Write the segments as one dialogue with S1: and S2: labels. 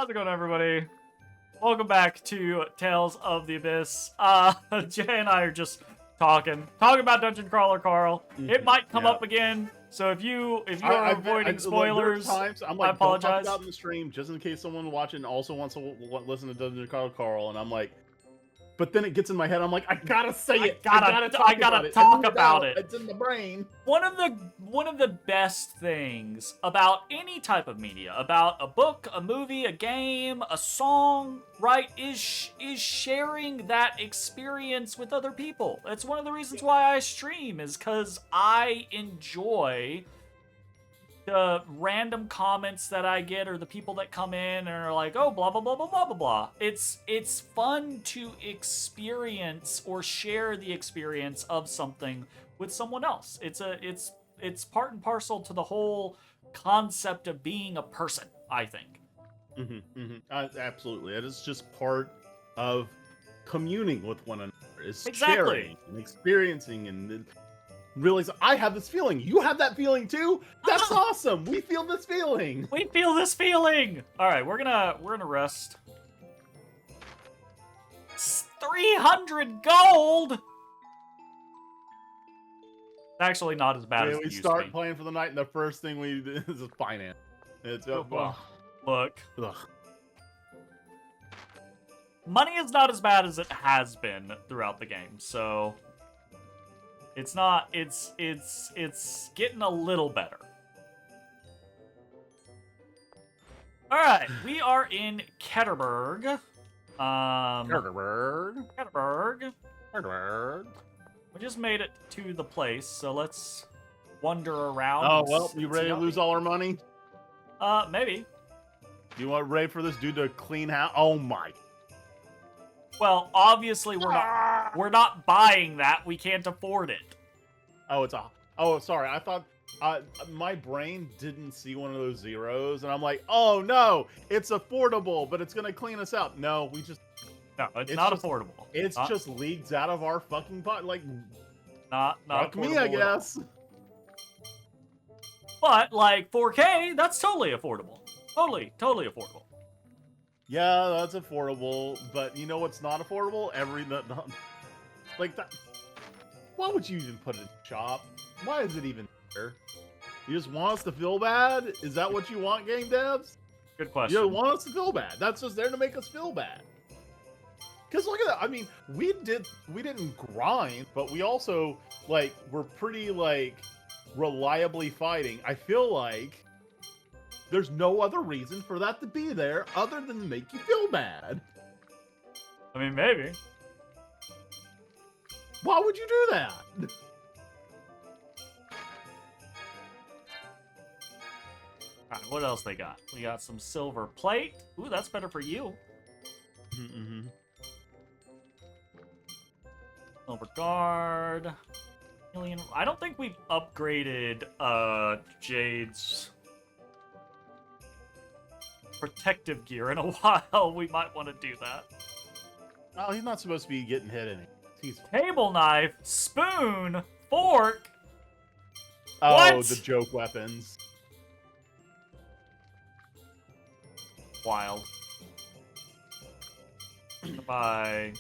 S1: How's it going, everybody? Welcome back to Tales of the Abyss. Jay and I are just talking about Dungeon Crawler Carl. It might come up again, so if you are avoiding spoilers,
S2: times, I'm like,
S1: I apologize.
S2: Don't talk about in the stream, just in case someone watching also wants to listen to Dungeon Crawler Carl, and I'm like, but then it gets in my head. I'm like, I gotta say it. I gotta talk about it. It's in the brain.
S1: One of the best things about any type of media, about a book, a movie, a game, a song, right, is sharing that experience with other people. That's one of the reasons why I stream, is because I enjoy the random comments that I get, or the people that come in and are like, oh, blah, blah, blah, blah, blah, blah, blah. It's fun to experience or share the experience of something with someone else. It's part and parcel to the whole concept of being a person, I think.
S2: Absolutely. It is just part of communing with one another. It's
S1: Exactly.
S2: sharing and experiencing and realize I have this feeling. You have that feeling too? That's awesome. We feel this feeling.
S1: We feel this feeling. All right, we're gonna rest. 300 gold. Actually, not as bad as it
S2: we
S1: used
S2: start
S1: to be.
S2: playing for the night, and the first thing we do is finance. It's
S1: Look.
S2: Ugh.
S1: Money is not as bad as it has been throughout the game, so it's not. It's getting a little better. All right, we are in Ketterberg. Ketterberg. We just made it to the place, so let's wander around.
S2: Oh well, you ready to lose all our money?
S1: Maybe.
S2: You want ready for this dude to clean house? Oh my.
S1: Well, obviously we're not buying that. We can't afford it.
S2: Oh, oh, sorry. I thought my brain didn't see one of those zeros, and I'm like, oh no, it's affordable, but it's gonna clean us out. No,
S1: no, it's not affordable.
S2: It's just leagues out of our fucking pot. Like,
S1: not
S2: fuck me, I guess.
S1: But like 4K, that's totally affordable. Totally affordable.
S2: Yeah, that's affordable, but you know what's not affordable? Like that. Why would you even put it in the shop? Why is it even there? You just want us to feel bad? Is that what you want, game devs?
S1: Good question.
S2: You want us to feel bad. That's just there to make us feel bad. Because look at that. I mean, we didn't grind, but we also, like, we're pretty, like, reliably fighting. I feel like there's no other reason for that to be there other than to make you feel bad.
S1: I mean, maybe.
S2: Why would you do that?
S1: Alright, what else they got? We got some silver plate. Ooh, that's better for you. Silver guard. I don't think we've upgraded Jade's protective gear in a while. We might want to do that.
S2: Oh, he's not supposed to be getting hit any.
S1: Table knife, spoon, fork.
S2: Oh,
S1: what?
S2: The joke weapons.
S1: Wild. I'm gonna buy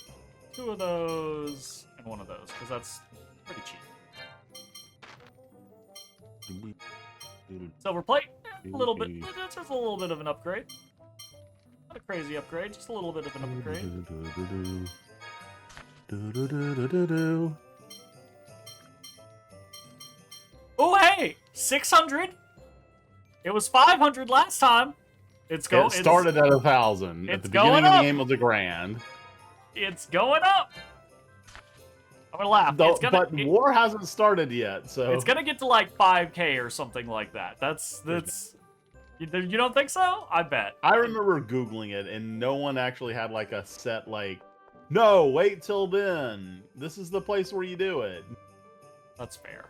S1: 2 of those and 1 of those, because that's pretty cheap. Silver plate, a little bit. That's just a little bit of an upgrade. Not a crazy upgrade, just a little bit of an upgrade. Oh, hey! 600! It was 500 last time.
S2: It started at 1,000. At the beginning of the game, it was $1,000.
S1: It's going up. I'm gonna laugh.
S2: But war hasn't started yet, so
S1: it's gonna get to like 5K or something like that. That's. You don't think so? I bet.
S2: I remember Googling it, and no one actually had like a set like, no, wait till then. This is the place where you do it.
S1: That's fair.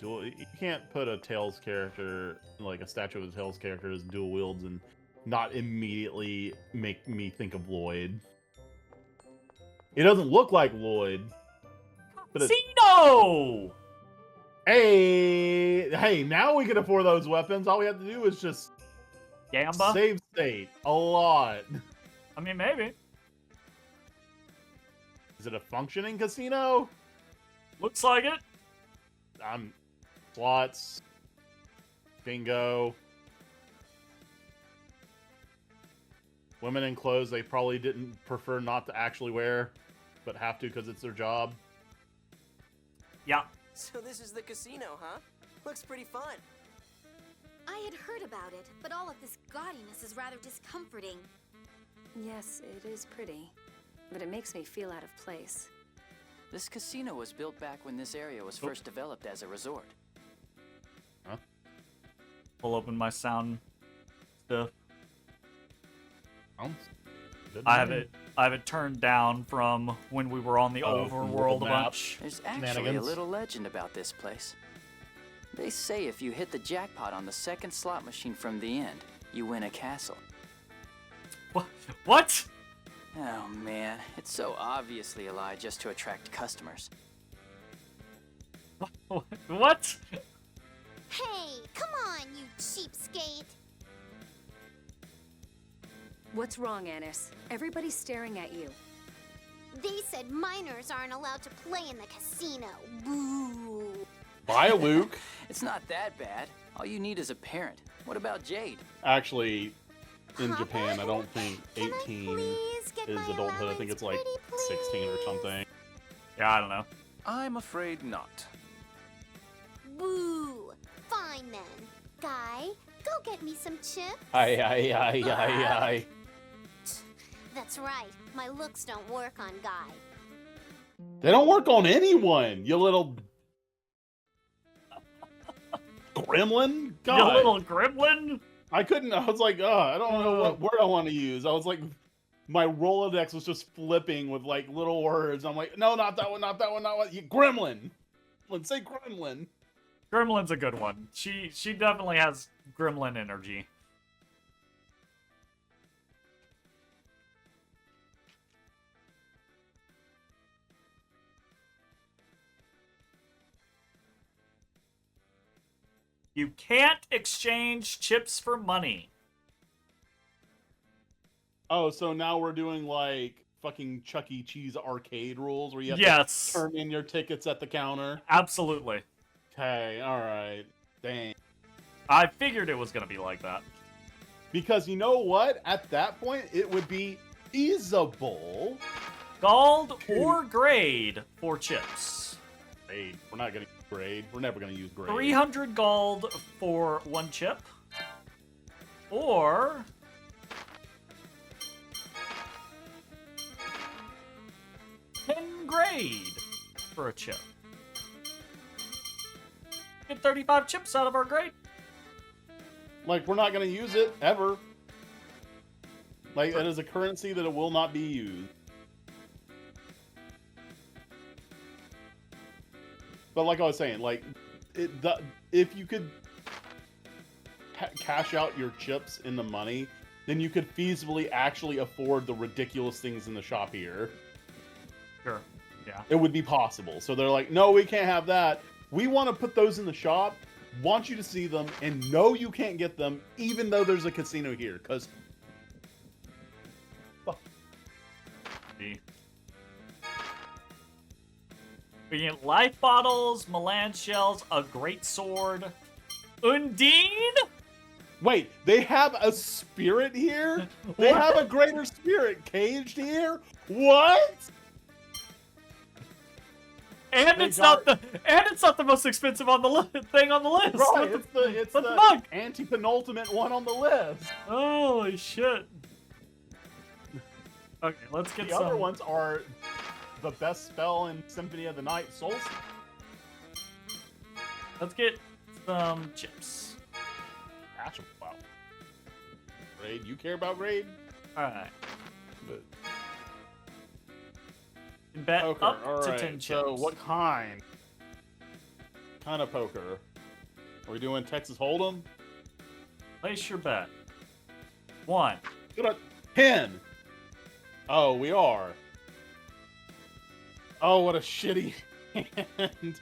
S2: You can't put a Tails character, like a statue of a Tails character as dual wields and not immediately make me think of Lloyd. It doesn't look like Lloyd. But
S1: Zeno!
S2: Hey, now we can afford those weapons. All we have to do is just
S1: Gamba?
S2: Save state. A lot.
S1: I mean, maybe.
S2: Is it a functioning casino?
S1: Looks like it.
S2: Slots. Bingo. Women in clothes they probably didn't prefer not to actually wear, but have to because it's their job.
S1: Yeah.
S3: So this is the casino, huh? Looks pretty fun.
S4: I had heard about it, but all of this gaudiness is rather discomforting.
S5: Yes, it is pretty, but it makes me feel out of place.
S6: This casino was built back when this area was first developed as a resort.
S2: Huh?
S1: Pull open my sound stuff.
S2: Sounds good
S1: I
S2: to
S1: have
S2: me.
S1: it turned down from when we were on the overworld a
S2: map.
S1: bunch.
S6: There's actually a
S2: Shenanigans.
S6: little legend about this place. They say if you hit the jackpot on the second slot machine from the end, you win a castle.
S1: What?
S6: Oh man, it's so obviously a lie just to attract customers.
S1: What?
S4: Hey, come on, you cheapskate!
S5: What's wrong, Annis? Everybody's staring at you.
S4: They said minors aren't allowed to play in the casino. Boo!
S2: Bye, Luke.
S6: It's not that bad. All you need is a parent. What about Jade?
S2: Actually, in
S4: Papa?
S2: Japan, I don't think
S4: Can I
S2: 18
S4: please get
S2: is
S4: my
S2: adulthood. I think
S4: allowance,
S2: it's like
S4: pretty
S2: 16 or
S4: please?
S2: something.
S1: Yeah, I don't know.
S7: I'm afraid not.
S4: Boo! Fine then. Guy, go get me some chips.
S2: Aye.
S4: That's right. My looks don't work on Guy.
S2: They don't work on anyone, you little gremlin. God,
S1: You little gremlin.
S2: I couldn't. I was like, I don't know what word I want to use. I was like, my Rolodex was just flipping with like little words. I'm like, no, not that one, not that one, not one. Gremlin. Let's say gremlin.
S1: Gremlin's a good one. She definitely has gremlin energy. You can't exchange chips for money.
S2: Oh, so now we're doing like fucking Chuck E. Cheese arcade rules where you have
S1: Yes.
S2: to turn in your tickets at the counter.
S1: Absolutely.
S2: Okay, all right. Dang.
S1: I figured it was going to be like that.
S2: Because you know what? At that point, it would be feasible.
S1: Gold or grade for chips.
S2: Grade. We're not gonna use grade. We're never gonna use grade.
S1: 300 gold for one chip. Or 10 grade for a chip. Get 35 chips out of our grade.
S2: Like, we're not gonna use it ever. Like, it is a currency that it will not be used. But like I was saying, like, if you could cash out your chips in the money, then you could feasibly actually afford the ridiculous things in the shop here.
S1: Sure. Yeah.
S2: It would be possible. So they're like, no, we can't have that. We want to put those in the shop, want you to see them, and know you can't get them, even though there's a casino here. Because
S1: We get life bottles, Milan shells, a great sword. Undine?
S2: wait, they have a spirit here? They have a greater spirit caged here? What?
S1: And
S2: They
S1: it's not the most expensive on the thing on the list.
S2: Right,
S1: What
S2: it's
S1: what
S2: the
S1: the fuck?
S2: anti-penultimate one on the list.
S1: Holy shit. Okay, let's get
S2: The
S1: some.
S2: other ones are the best spell in Symphony of the Night, Solstice.
S1: Let's get some chips.
S2: Actual, wow. Raid, you care about Raid?
S1: Alright.
S2: But
S1: Bet
S2: poker,
S1: up to
S2: alright.
S1: 10 chips.
S2: So what kind? Kind of poker. Are we doing Texas Hold'em?
S1: Place your bet. 1.
S2: Good on 10. Oh, we are. Oh, what a shitty hand.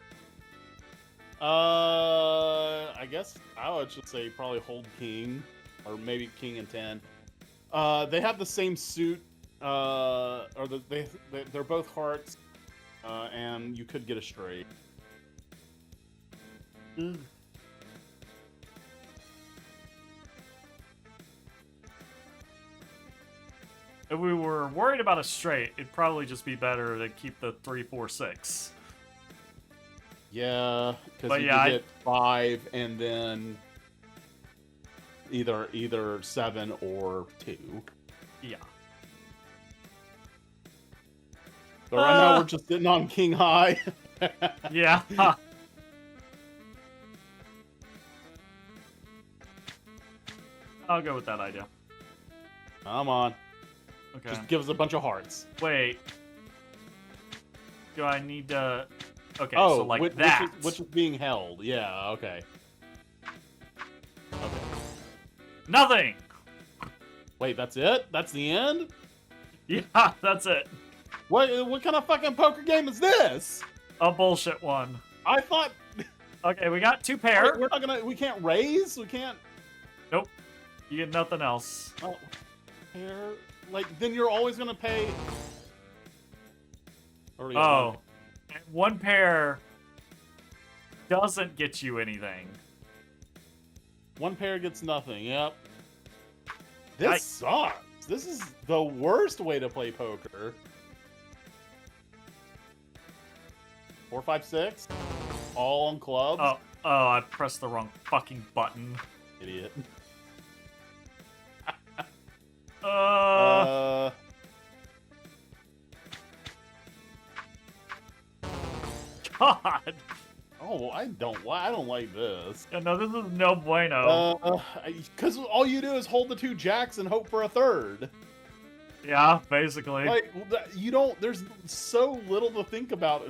S2: I guess I would just say probably hold king. or maybe king and 10. They have the same suit, they're both hearts, and you could get a straight. Mm.
S1: If we were worried about a straight, it'd probably just be better to keep the 3, 4, 6.
S2: Yeah, because
S1: But
S2: you
S1: yeah,
S2: could get 5 and then either 7 or 2.
S1: Yeah.
S2: But right now we're just sitting on king high.
S1: Yeah. I'll go with that idea.
S2: Come on.
S1: Okay.
S2: Just give us a bunch of hearts.
S1: Wait. Do I need to... Okay,
S2: Oh,
S1: so like
S2: which,
S1: that.
S2: which is being held. Yeah, okay. Okay.
S1: Nothing!
S2: Wait, that's it? That's the end?
S1: Yeah, that's it.
S2: What kind of fucking poker game is this?
S1: A bullshit one.
S2: I thought...
S1: Okay, we got 2 pair.
S2: Wait, we're not gonna... We can't raise? We can't...
S1: Nope. You get nothing else.
S2: Oh, pair... Like, then you're always gonna pay... Or yeah,
S1: Oh. And 1 pair doesn't get you anything.
S2: 1 pair gets nothing, yep. This sucks. This is the worst way to play poker. 4, 5, 6. All on clubs.
S1: Oh, I pressed the wrong fucking button.
S2: Idiot.
S1: God.
S2: Oh, I don't like this.
S1: Yeah, no, this is no bueno.
S2: Because all you do is hold the 2 jacks and hope for a third.
S1: Yeah, basically.
S2: Like, you don't... There's so little to think about.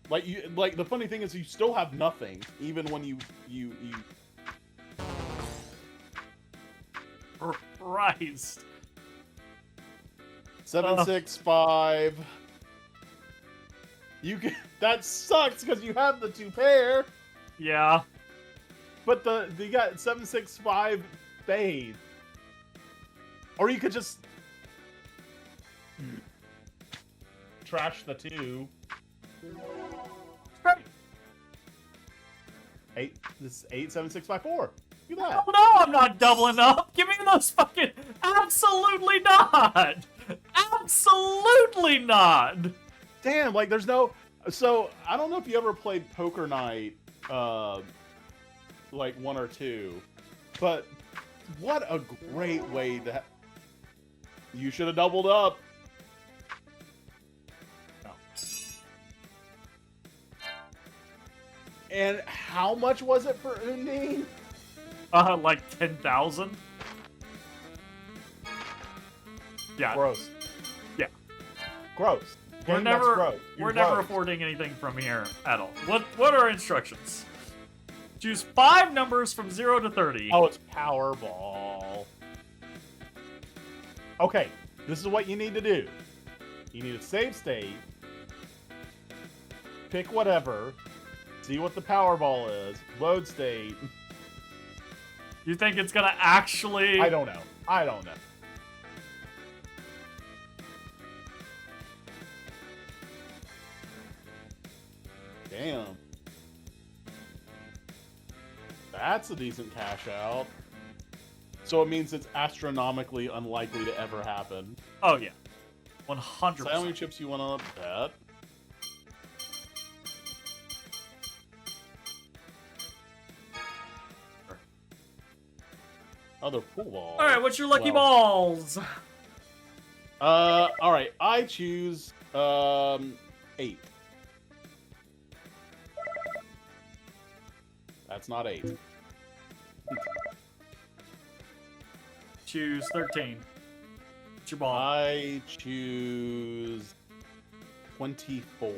S2: Like, the funny thing is you still have nothing, even when you...
S1: Christ.
S2: 7, 6, 5... You can... That sucks, because you have the 2 pair!
S1: Yeah.
S2: But you got 7, 6, 5 fade. Or you could just... trash the 2.
S1: Great.
S2: 8, this is 8, 7, 6, 5, 4. Look at
S1: Oh
S2: that.
S1: no, I'm not doubling up. Give me those fucking... Absolutely not. Absolutely not.
S2: Damn, like there's no... So, I don't know if you ever played Poker Night, like 1 or 2, but what a great way to... You should have doubled up.
S1: No.
S2: And how much was it for Undine?
S1: Like 10,000? Yeah.
S2: Gross.
S1: Yeah.
S2: Gross.
S1: We're
S2: Gang, that's
S1: never
S2: gross.
S1: we're
S2: You're
S1: never
S2: gross.
S1: affording anything from here at all. What are instructions? Choose 5 numbers from 0 to 30.
S2: Oh, it's Powerball. Okay, this is what you need to do. You need to save state, pick whatever, see what the Powerball is, load state.
S1: You think it's gonna actually...
S2: I don't know. I don't know. Damn. That's a decent cash out. So it means it's astronomically unlikely to ever happen.
S1: Oh yeah.
S2: So
S1: 100%.
S2: how many chips you want to bet? Other pool balls.
S1: Alright, what's your lucky
S2: Well,
S1: balls?
S2: Alright, I choose, 8. That's not 8.
S1: Choose 13. What's your ball?
S2: I choose 24.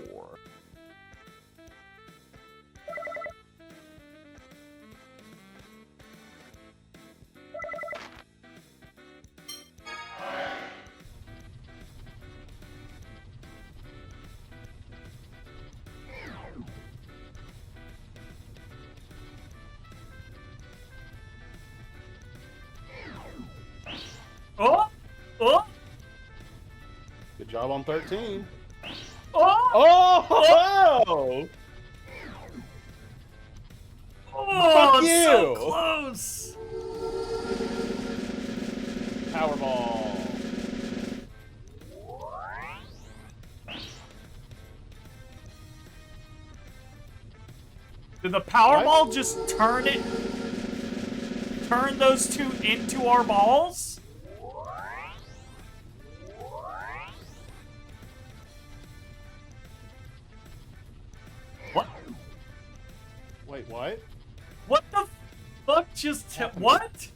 S1: Oh! Oh!
S2: Good job on 13.
S1: Oh!
S2: Oh!
S1: Oh,
S2: Fuck
S1: it's so
S2: you.
S1: close!
S2: Powerball.
S1: Did the Powerball just turn those two into our balls? What?
S2: Wait, what?
S1: What the fuck just what?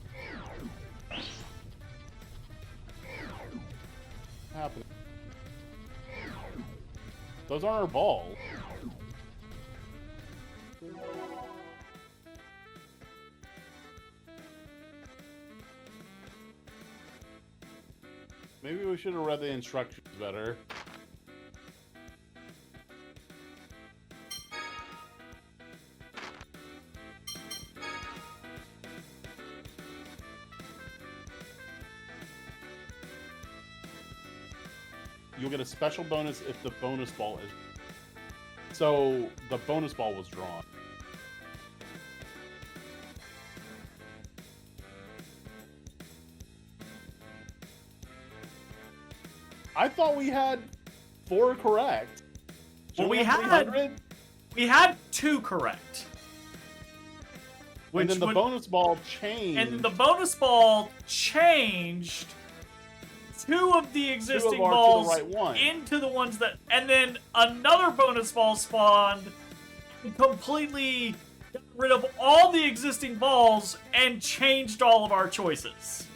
S2: Happened? Those aren't our balls. Maybe we should have read the instructions better. You'll get a special bonus if the bonus ball is... So, the bonus ball was drawn. I thought we had 4 correct.
S1: Well, we
S2: have
S1: had
S2: 300?
S1: we had 2 correct.
S2: And then the
S1: would-
S2: bonus ball changed.
S1: And the bonus ball changed 2 of the existing
S2: are to the
S1: balls
S2: right one.
S1: into the ones that, and then another bonus ball spawned and completely got rid of all the existing balls and changed all of our choices.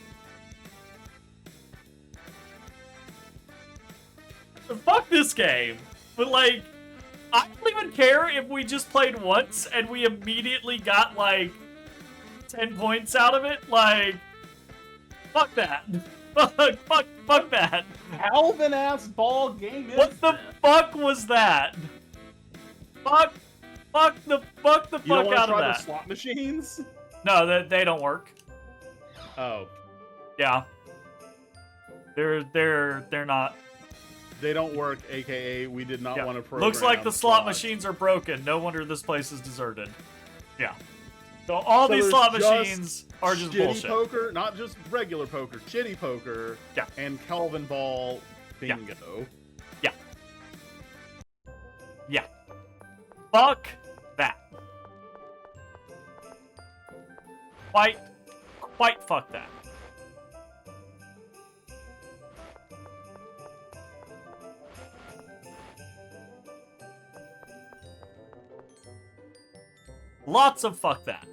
S1: Fuck this game. But like, I don't even care if we just played once and we immediately got like 10 points out of it. Like, fuck that. Fuck that.
S2: Alvin ass ball game.
S1: What the fuck was that? Fuck the fuck
S2: You don't want to
S1: out of
S2: try the
S1: that.
S2: slot machines?
S1: No, they don't work.
S2: Oh,
S1: Yeah. They're not.
S2: they don't work. AKA, we did not
S1: Yeah.
S2: want to program.
S1: Looks like the slot
S2: slots.
S1: machines are broken. No wonder this place is deserted. Yeah. So all
S2: So
S1: these
S2: there's
S1: slot
S2: just
S1: machines are just
S2: Shitty
S1: bullshit.
S2: poker, not just regular poker. Shitty poker.
S1: Yeah.
S2: And Kelvin ball
S1: Yeah.
S2: bingo.
S1: Yeah. Fuck that. Quite fuck that. Lots of fuck that.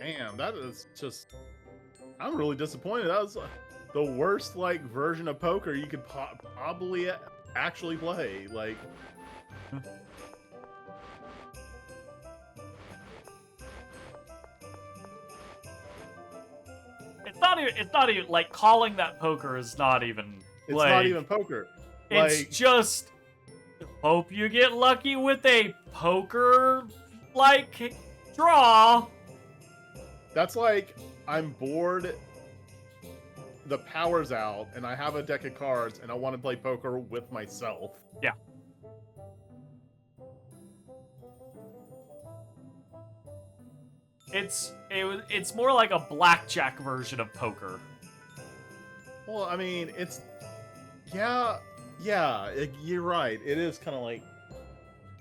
S2: Damn, that is just. I'm really disappointed. That was the worst like version of poker you could probably actually play. Like,
S1: It's not even like calling that poker is not even.
S2: it's
S1: like,
S2: not even poker.
S1: It's
S2: Like,
S1: just hope you get lucky with a poker like draw.
S2: that's like I'm bored. The power's out, and I have a deck of cards, and I want to play poker with myself.
S1: Yeah. It's more like a blackjack version of poker.
S2: Well, I mean, it's yeah, you're right. It is kind of like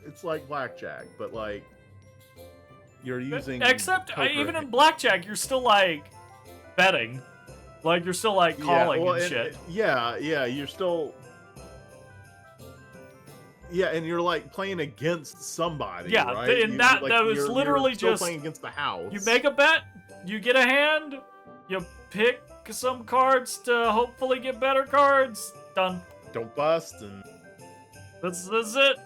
S2: it's like blackjack, but like you're using
S1: Except
S2: poker.
S1: even in blackjack, you're still like betting, like you're still like calling
S2: well,
S1: and
S2: and-
S1: shit.
S2: Yeah, you're still. Yeah, and you're like playing against somebody.
S1: Yeah,
S2: right?
S1: and that was
S2: you're
S1: literally
S2: still
S1: just
S2: playing against the house.
S1: You make a bet, you get a hand, you pick some cards to hopefully get better cards. Done.
S2: Don't bust and
S1: That's it.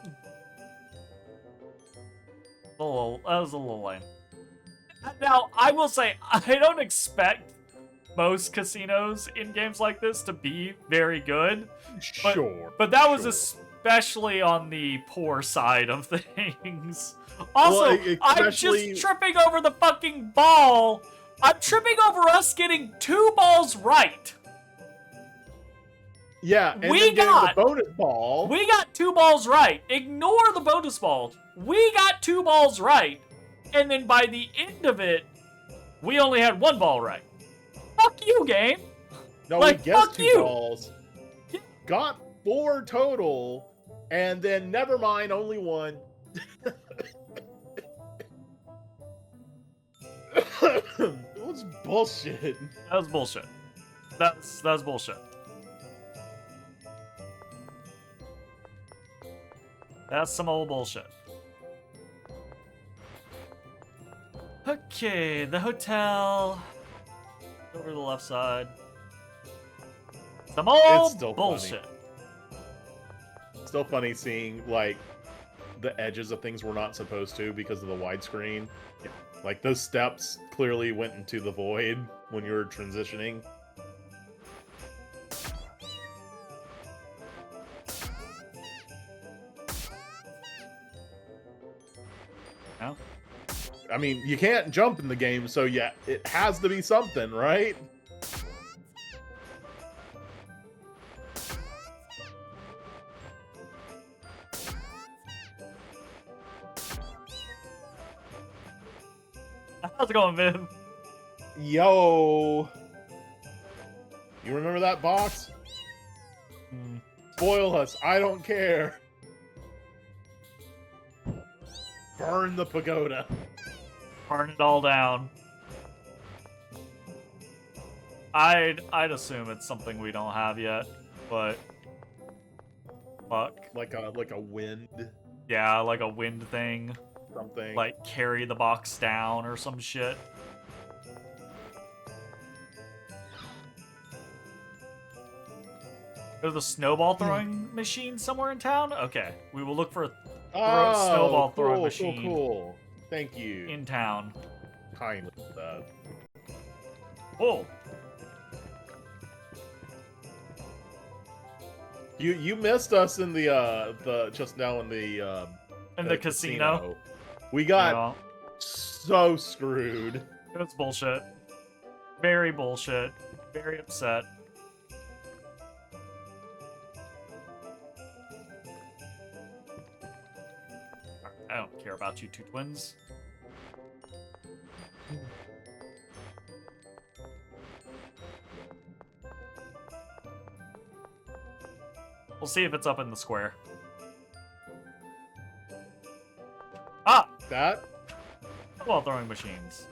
S1: That was a little lame. Now, I will say, I don't expect most casinos in games like this to be very good. But,
S2: sure.
S1: But that was
S2: sure.
S1: especially on the poor side of things. Also,
S2: Well,
S1: I'm
S2: especially-
S1: just tripping over the fucking ball I'm tripping over us getting 2 balls right.
S2: Yeah, and
S1: We
S2: then getting
S1: got-
S2: the bonus ball.
S1: We got 2 balls right. Ignore the bonus balls. We got 2 balls right. And then by the end of it, we only had 1 ball right. Fuck you, game.
S2: No,
S1: like,
S2: we guessed
S1: fuck
S2: 2
S1: you.
S2: balls. Got 4 total, and then never mind, only 1. It was bullshit.
S1: That was bullshit. That was bullshit. That's some old bullshit. Okay, the hotel. Over to the left side. Some old
S2: still
S1: bullshit.
S2: Still funny seeing, like, the edges of things we're not supposed to because of the widescreen.
S1: Yeah.
S2: Like, those steps clearly went into the void when you were transitioning.
S1: No?
S2: I mean, you can't jump in the game, so yeah, it has to be something, right?
S1: How's it going, Viv?
S2: Yo! You remember that box? Spoil us, I don't care. Burn the pagoda.
S1: Burn it all down. I'd assume it's something we don't have yet, but fuck.
S2: Like a wind
S1: Yeah, like a wind thing.
S2: something.
S1: Like carry the box down or some shit. There's a snowball throwing machine somewhere in town? Okay. We will look for a snowball throwing machine
S2: Cool. Thank you.
S1: in town.
S2: Kindly for that.
S1: Oh,
S2: You missed us in the just now in the
S1: in the casino.
S2: We got
S1: Yeah,
S2: so screwed.
S1: it's bullshit. Very bullshit. Very upset. I don't care about you two twins. We'll see if it's up in the square. Ah!
S2: That
S1: Ball throwing machines.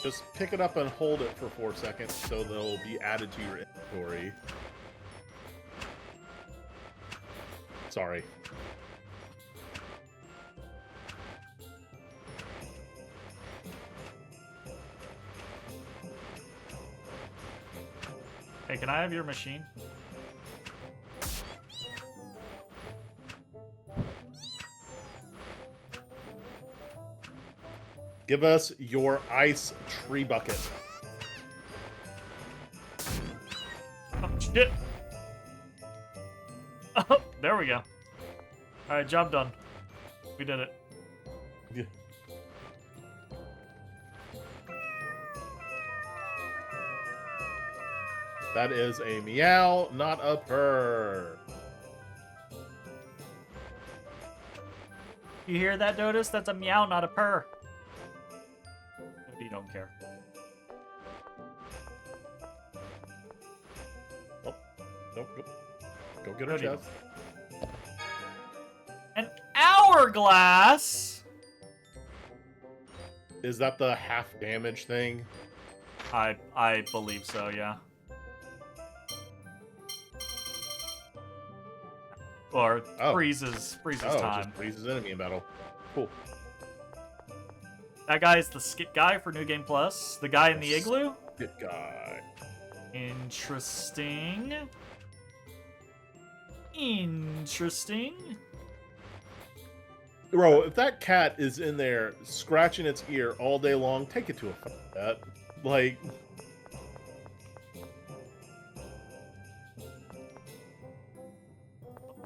S2: just pick it up and hold it for 4 seconds so they'll be added to your inventory. Sorry.
S1: Hey, can I have your machine?
S2: Give us your ice tree bucket.
S1: Oh, shit! Oh, there we go. Alright, job done. We did it.
S2: Yeah. That is a meow, not a purr.
S1: You hear that, Dotus? That's a meow, not a purr. Maybe you don't care.
S2: Oh, nope, go, go get her
S1: What do you
S2: chest.
S1: An hourglass?
S2: Is that the half damage thing?
S1: I believe so, yeah. Or
S2: Oh.
S1: freezes
S2: Oh,
S1: time.
S2: just freezes enemy in battle. Cool.
S1: That guy is the skit guy for New Game Plus. The guy in the igloo?
S2: Good guy.
S1: Interesting. Interesting.
S2: Bro, if that cat is in there scratching its ear all day long, take it to a vet. Like,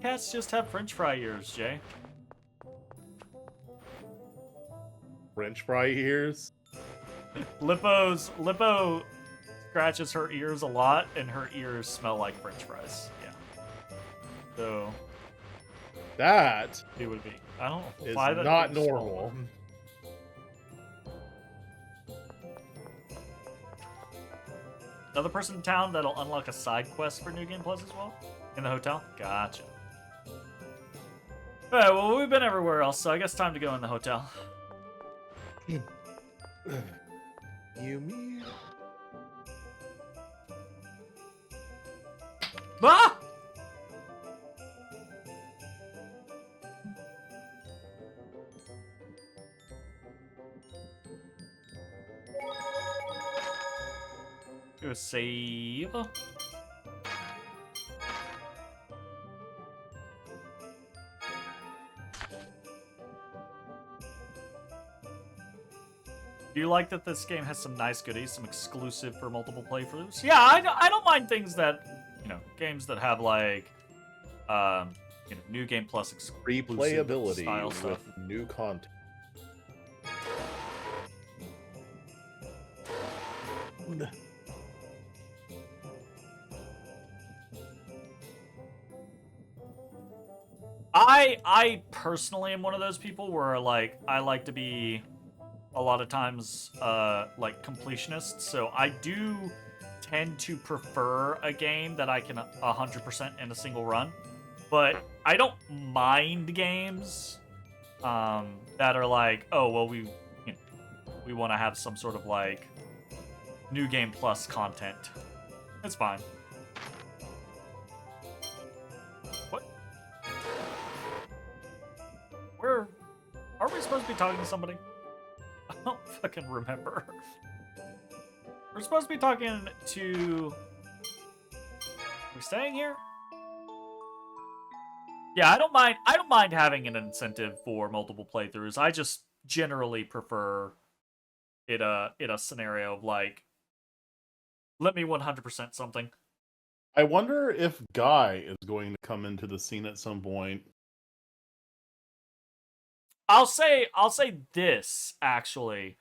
S1: Cats just have French fry ears, Jay.
S2: French fry ears.
S1: Lippo scratches her ears a lot, and her ears smell like French fries. Yeah. So
S2: That
S1: it would be. I don't know
S2: is
S1: why that
S2: not
S1: thing smell-
S2: normal.
S1: Another person in town that'll unlock a side quest for New Game Plus as well? In the hotel? Gotcha. Alright, well, we've been everywhere else, so I guess time to go in the hotel.
S2: You mean?
S1: Ah! Go save. Do you like that this game has some nice goodies, some exclusive for multiple playthroughs? Yeah, I don't mind things that, games that have like, New Game Plus exclusive
S2: Replayability
S1: style
S2: with
S1: stuff.
S2: new content.
S1: I personally am one of those people where like I like to be a lot of times like completionist, so I do tend to prefer a game that I can 100% in a single run. But I don't mind games that are like, oh well, we want to have some sort of like New Game Plus content. It's fine. What? Where are we supposed to be talking to somebody? I don't fucking remember. We're supposed to be talking to... Are we staying here? Yeah, I don't mind having an incentive for multiple playthroughs. I just generally prefer it in a scenario of like, let me 100% something.
S2: I wonder if Guy is going to come into the scene at some point.
S1: I'll say this actually.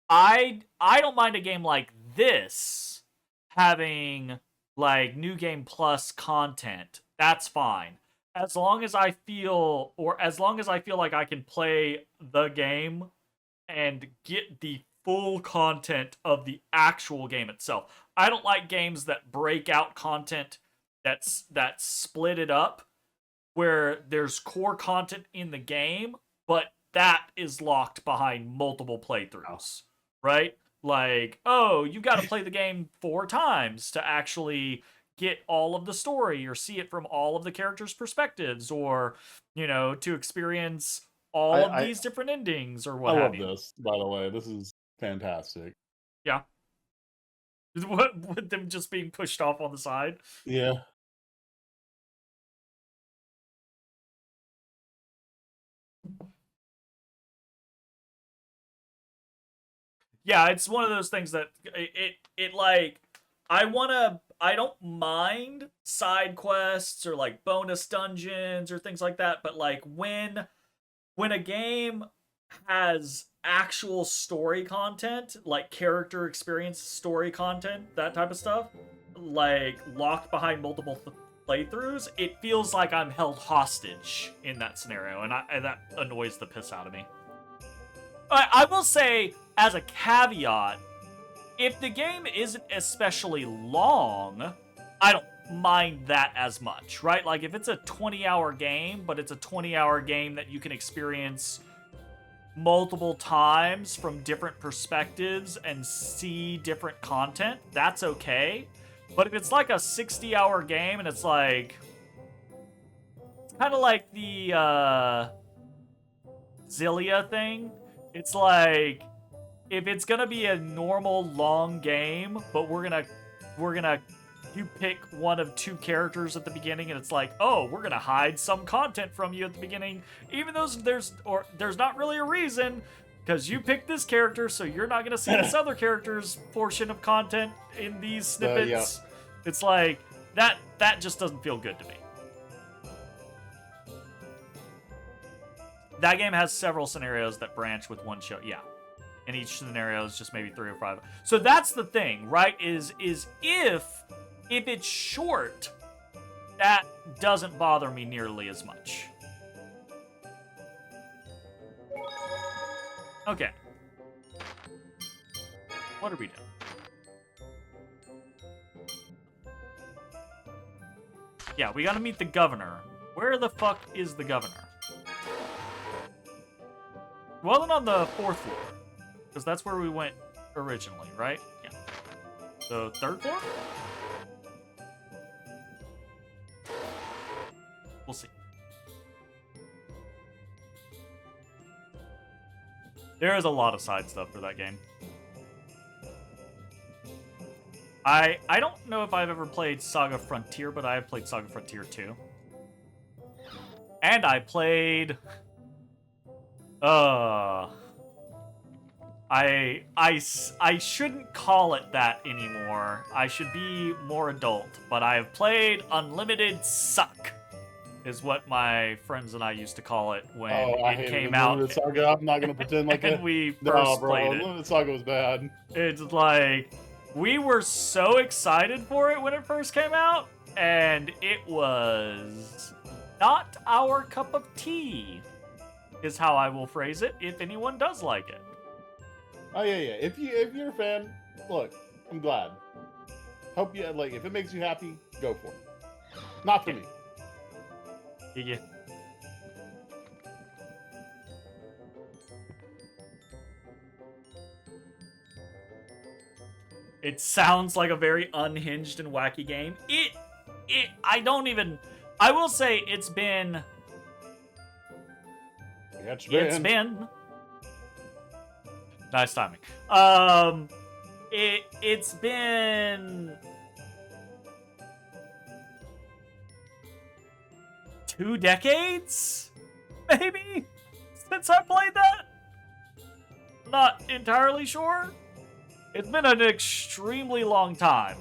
S1: I don't mind a game like this having like New Game Plus content. That's fine. As long as I feel like I can play the game and get the full content of the actual game itself. I don't like games that break out content that split it up where there's core content in the game, but that is locked behind multiple playthroughs, right? Like, oh, you got to play the game 4 times to actually get all of the story or see it from all of the characters' perspectives, or, to experience all of these different endings or what
S2: I
S1: have
S2: love
S1: you.
S2: this, by the way. This is fantastic.
S1: Yeah. What, with them just being pushed off on the side?
S2: Yeah.
S1: Yeah, it's one of those things that it like I don't mind side quests or like bonus dungeons or things like that, but like when a game has actual story content, like character experience story content, that type of stuff, like locked behind multiple playthroughs, it feels like I'm held hostage in that scenario, and that annoys the piss out of me. I will say, as a caveat, if the game isn't especially long, I don't mind that as much, right? Like, if it's a 20-hour game, but it's a 20-hour game that you can experience multiple times from different perspectives and see different content, that's okay. But if it's like a 60-hour game and it's like... It's kind of like the, Zillia thing. It's like, if it's gonna be a normal long game, but you pick one of 2 characters at the beginning, and it's like, oh, we're gonna hide some content from you at the beginning, even though there's not really a reason, because you picked this character, so you're not gonna see this other character's portion of content in these snippets. It's like that just doesn't feel good to me. That game has several scenarios that branch with one show. Yeah. in each scenario is just maybe 3 or 5. So that's the thing, right? Is if it's short, that doesn't bother me nearly as much. Okay. What are we doing? Yeah, we gotta meet the governor. Where the fuck is the governor? Wasn't on the 4th floor. Because that's where we went originally, right? Yeah. So, 3rd floor? We'll see. There is a lot of side stuff for that game. I don't know if I've ever played Saga Frontier, but I have played Saga Frontier 2. And I played... I shouldn't call it that anymore. I should be more adult. But I have played Unlimited Suck, is what my friends and I used to call it when it came out.
S2: Unlimited Saga. I'm not gonna pretend like
S1: and we first played it.
S2: Unlimited Saga was bad.
S1: It's like, we were so excited for it when it first came out, and it was not our cup of tea, is how I will phrase it, if anyone does like it.
S2: Oh yeah. If you're a fan, look, I'm glad. Hope you like. If it makes you happy, go for it. Not for me.
S1: Yeah. It sounds like a very unhinged and wacky game. I will say it's been... It's been... Nice timing. It's been... 2 decades? Maybe? Since I played that? Not entirely sure. It's been an extremely long time,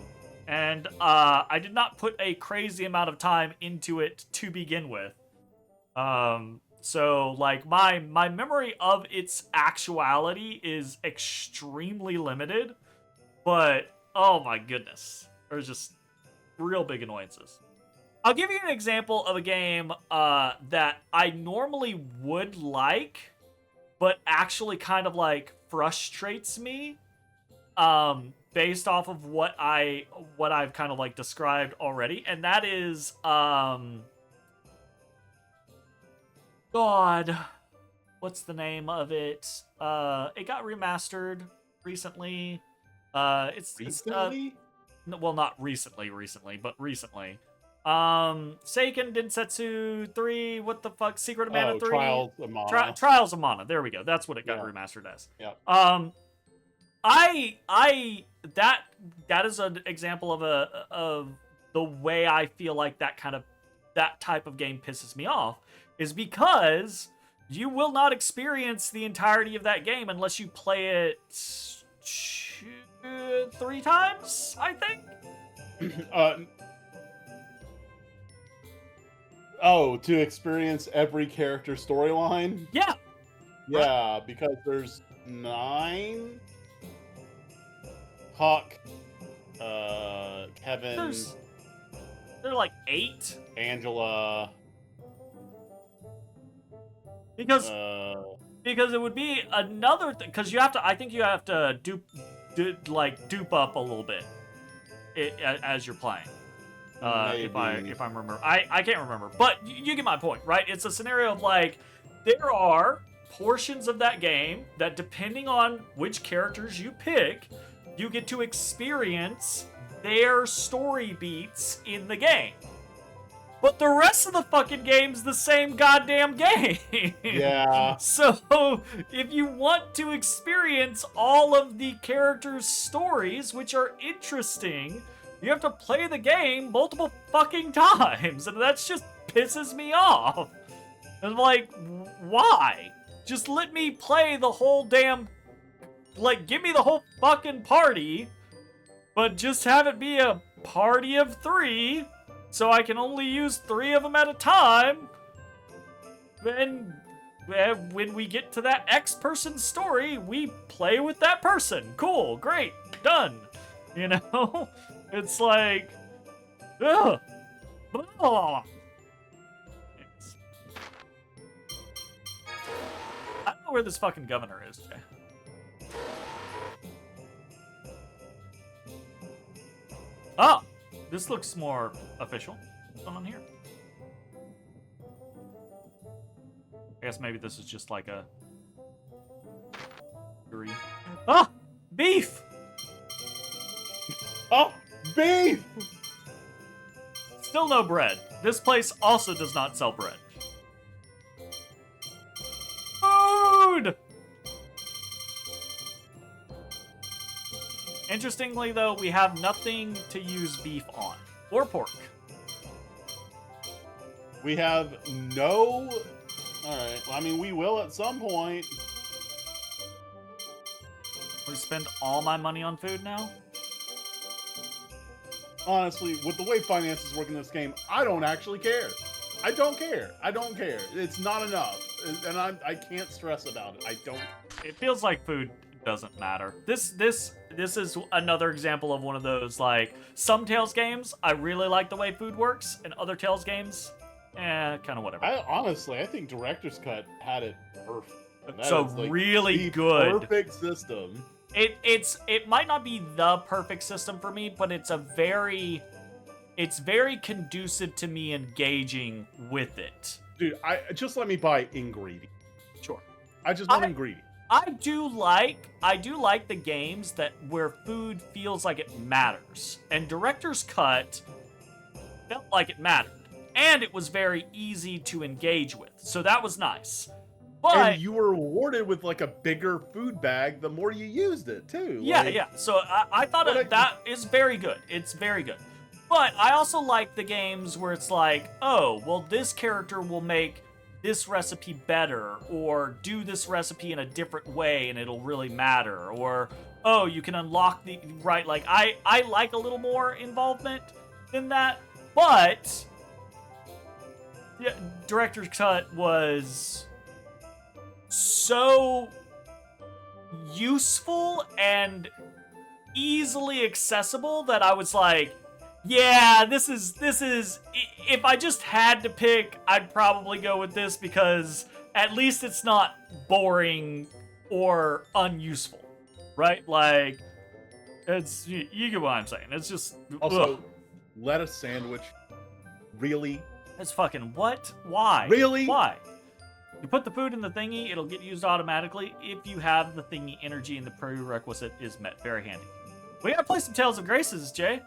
S1: and I did not put a crazy amount of time into it to begin with. So, like, my memory of its actuality is extremely limited, but, oh my goodness. There's just real big annoyances. I'll give you an example of a game that I normally would like, but actually kind of, like, frustrates me. Based off of what I've kind of like described already, and that is God, what's the name of it? It got remastered recently. It's well, not recently, but recently. Seiken Densetsu 3, what the fuck? Secret of Mana 3?
S2: Trials of Mana.
S1: Trials of Mana. There we go. That's what it got remastered as.
S2: Yeah.
S1: That is an example of the way I feel like that type of game pisses me off, is because you will not experience the entirety of that game unless you play it 3 times, I think.
S2: To experience every character storyline?
S1: Yeah.
S2: Yeah, because there's 9. Hawk, Kevin.
S1: There are like 8.
S2: Angela.
S1: Because it would be another thing. Because I think you have to dupe up a little bit as you're playing. If I remember, I can't remember, but you get my point, right? It's a scenario of like, there are portions of that game that, depending on which characters you pick, you get to experience their story beats in the game. But the rest of the fucking game's the same goddamn game.
S2: Yeah.
S1: So, if you want to experience all of the characters' stories, which are interesting, you have to play the game multiple fucking times. And that just pisses me off. I'm like, why? Just let me play the whole damn... Like, give me the whole fucking party, but just have it be a party of 3, so I can only use 3 of them at a time. Then when we get to that X person's story, we play with that person. Cool, great, done. You know? It's like, ugh. Blah. Yes. I don't know where this fucking governor is, Jay. Oh, this looks more official. What's going on here? I guess maybe this is just like a... Ah! Beef!
S2: Oh, beef!
S1: Still no bread. This place also does not sell bread. Food! Interestingly, though, we have nothing to use beef on. Or pork.
S2: We have no... Alright, well, I mean, we will at some point.
S1: We spend all my money on food now?
S2: Honestly, with the way finances work in this game, I don't actually care. I don't care. I don't care. It's not enough. And I can't stress about it. I don't...
S1: It feels like food doesn't matter. This is another example of one of those, like, some Tales games, I really like the way food works, and other Tales games, kind of whatever.
S2: I think Director's Cut had it perfect. That
S1: So
S2: is, like,
S1: really
S2: the
S1: good.
S2: perfect system.
S1: It might not be the perfect system for me, but it's very conducive to me engaging with it.
S2: Dude, just let me buy ingredient.
S1: Sure.
S2: I just want ingredient.
S1: I do like the games where food feels like it matters. And Director's Cut felt like it mattered. And it was very easy to engage with. So that was nice. But
S2: And you were rewarded with like a bigger food bag the more you used it too.
S1: yeah,
S2: Like,
S1: yeah. So I thought that is very good. It's very good. But I also like the games where it's like, oh, well, this character will make this recipe better, or do this recipe in a different way and it'll really matter, or, oh, you can unlock the, right, like, I like a little more involvement than that, but yeah, Director's Cut was so useful and easily accessible that I was like, yeah, this is, if I just had to pick, I'd probably go with this because at least it's not boring or unuseful, right? Like, it's, you get what I'm saying. It's just,
S2: Also,
S1: ugh.
S2: lettuce sandwich. Really?
S1: It's fucking what? Why?
S2: Really?
S1: Why? You put the food in the thingy, it'll get used automatically if you have the thingy energy and the prerequisite is met. Very handy. We gotta play some Tales of Graces, Jay.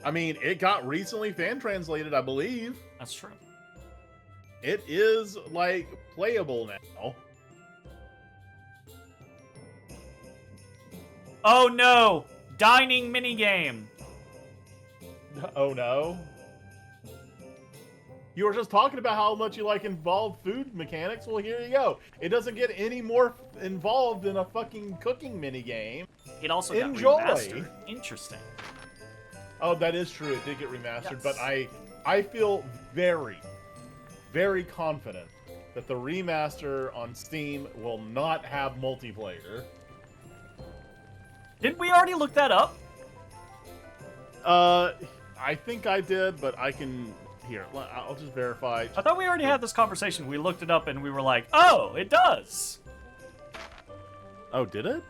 S2: I mean, it got recently fan translated, I believe.
S1: That's true.
S2: It is, like, playable now.
S1: Oh no! Dining minigame!
S2: Oh no. You were just talking about how much you like involved food mechanics. Well, here you go. It doesn't get any more involved than a fucking cooking minigame.
S1: It also
S2: Enjoy.
S1: got remastered. Interesting.
S2: Oh, that is true. It did get
S1: Yes.
S2: remastered, but I feel very, very confident that the remaster on Steam will not have multiplayer.
S1: Didn't we already look that up?
S2: I think I did, but I can... Here, I'll just verify.
S1: I thought we already had this conversation. We looked it up and we were like, oh, it does!
S2: Oh, did it?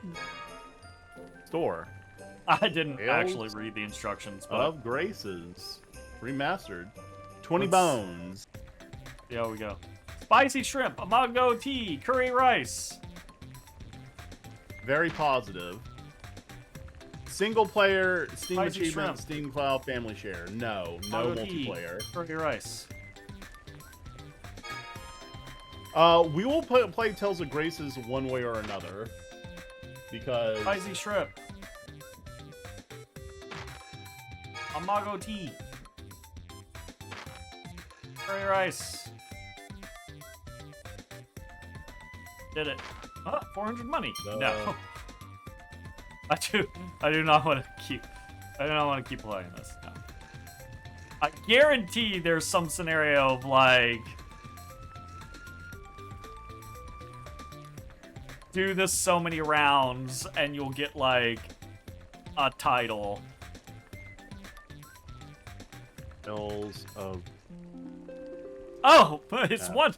S2: Store.
S1: I didn't
S2: Tales
S1: actually read the instructions, but
S2: Of Graces. Remastered. 20
S1: Let's-
S2: bones.
S1: there we go. Spicy shrimp, amago tea, curry rice.
S2: Very positive. Single player, Steam
S1: Spicy
S2: achievement,
S1: shrimp.
S2: Steam Cloud family share. No
S1: Amago tea,
S2: multiplayer.
S1: curry rice.
S2: We will play Tales of Graces one way or another. Because...
S1: Spicy shrimp. Amago tea. Curry rice. Did it. Oh, 400 money. No. I do not want to keep playing this. No. I guarantee there's some scenario of like do this so many rounds and you'll get like a title.
S2: Tales of
S1: Oh, it's one.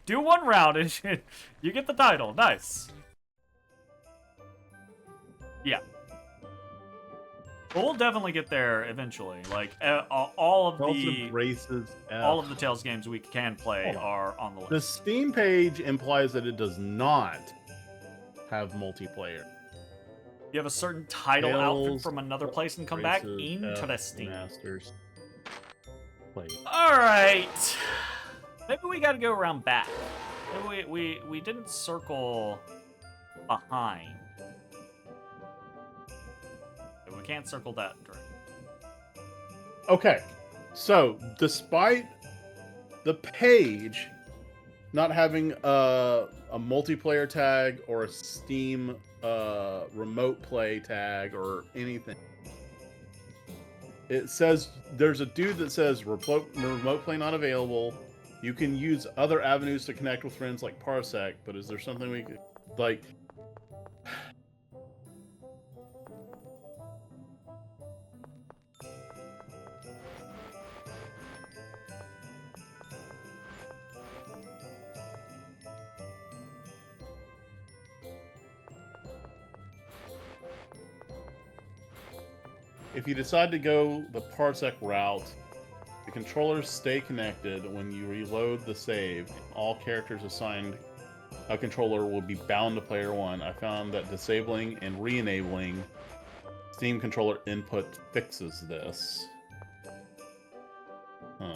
S1: Do one round and you get the title. Nice. Yeah. We'll definitely get there eventually. Like all of
S2: Tales
S1: the
S2: of Races.
S1: all of the Tales games we can play
S2: Hold on.
S1: are on the list.
S2: The Steam page implies that it does not have multiplayer.
S1: You have a certain title outfit
S2: Tales
S1: from another
S2: of
S1: place and come back.
S2: Races,
S1: Interesting.
S2: Masters. Play.
S1: All right. Maybe we got to go around back. Maybe we didn't circle behind. We can't circle that direction.
S2: Okay, so despite the page not having a multiplayer tag or a Steam remote play tag or anything, it says there's a dude that says remote play not available. You can use other avenues to connect with friends like Parsec, but is there something we could like? If you decide to go the Parsec route, the controllers stay connected when you reload the save. All characters assigned a controller will be bound to player one. I found that disabling and re-enabling Steam controller input fixes this. Huh.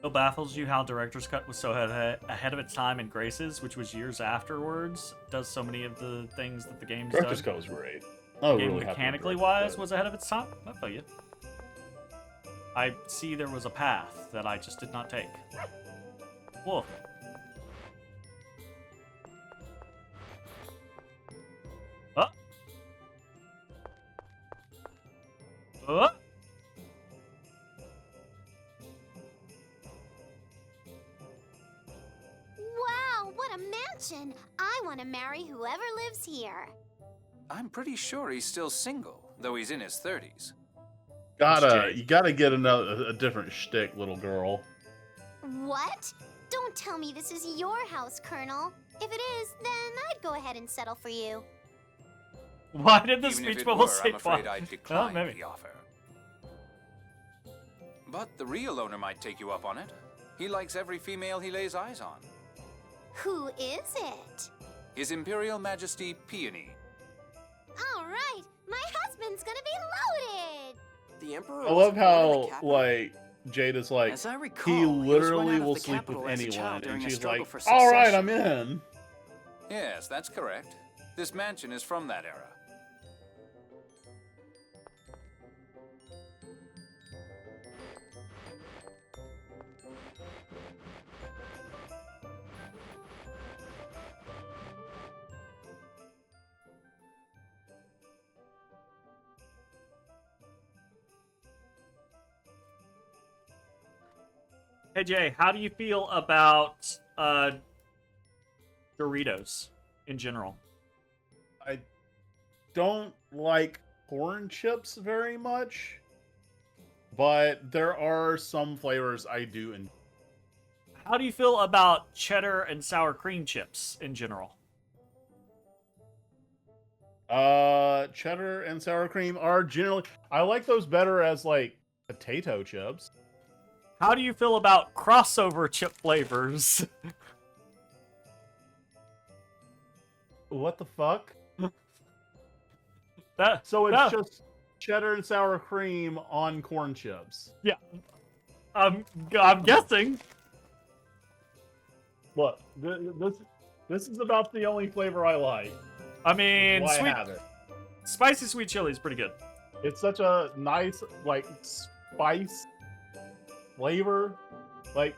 S1: It baffles you how Director's Cut was so ahead of its time in Graces, which was years afterwards, does so many of the things that the game's
S2: Director's
S1: done.
S2: Cut was great. Oh,
S1: Game
S2: really
S1: mechanically wise was ahead of its time. I feel you. I see there was a path that I just did not take. Whoa. Oh. Oh.
S4: Wow, what a mansion! I want to marry whoever lives here.
S7: I'm pretty sure he's still single, though he's in his 30s.
S2: You gotta get a different shtick, little girl.
S4: What? Don't tell me this is your house, Colonel. If it is, then I'd go ahead and settle for you.
S1: Why did the
S7: Even if
S1: speech
S7: it
S1: bubble
S7: were,
S1: say
S7: I'm afraid
S1: fuck?
S7: I'd decline
S1: maybe.
S7: the offer. But the real owner might take you up on it. He likes every female he lays eyes on.
S4: Who is it?
S7: His Imperial Majesty Peony.
S4: All right, my husband's gonna be loaded.
S3: The Emperor.
S2: I love
S3: wasn't born in the
S2: how
S3: capital?
S2: like Jade is like
S6: As I recall,
S2: he
S6: he was run
S2: literally
S6: out of
S2: will
S6: the
S2: sleep
S6: capital
S2: with
S6: as a
S2: anyone,
S6: child during
S2: and
S6: a
S2: she's
S6: struggle
S2: like,
S6: for
S2: "All right,
S6: succession."
S2: I'm in."
S7: Yes, that's correct. This mansion is from that era.
S1: Hey Jay, how do you feel about Doritos in general?
S2: I don't like corn chips very much, but there are some flavors I do enjoy.
S1: How do you feel about cheddar and sour cream chips in general?
S2: Cheddar and sour cream are generally I like those better as like potato chips.
S1: How do you feel about crossover chip flavors?
S2: What the fuck?
S1: So
S2: it's just cheddar and sour cream on corn chips.
S1: Yeah. I'm guessing.
S2: Look, this is about the only flavor I like.
S1: I mean,
S2: Why I have it.
S1: spicy sweet chili is pretty good.
S2: It's such a nice like spice flavor, like,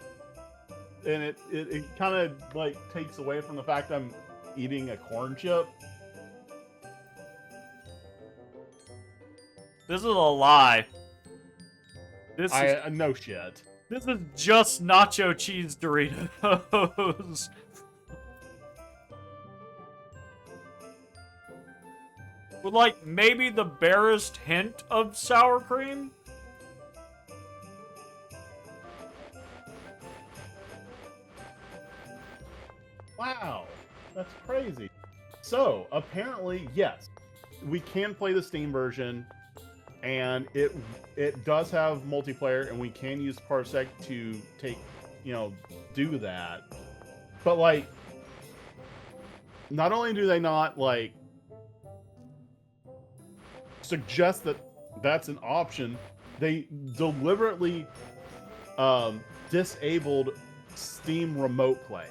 S2: and it kind of like takes away from the fact I'm eating a corn chip.
S1: This is a lie. This is
S2: no shit.
S1: this is just nacho cheese Doritos. With like maybe the barest hint of sour cream.
S2: Wow, that's crazy. So apparently, yes, we can play the Steam version, and it does have multiplayer, and we can use Parsec to do that. But like, not only do they not like suggest that that's an option, they deliberately disabled Steam Remote Play.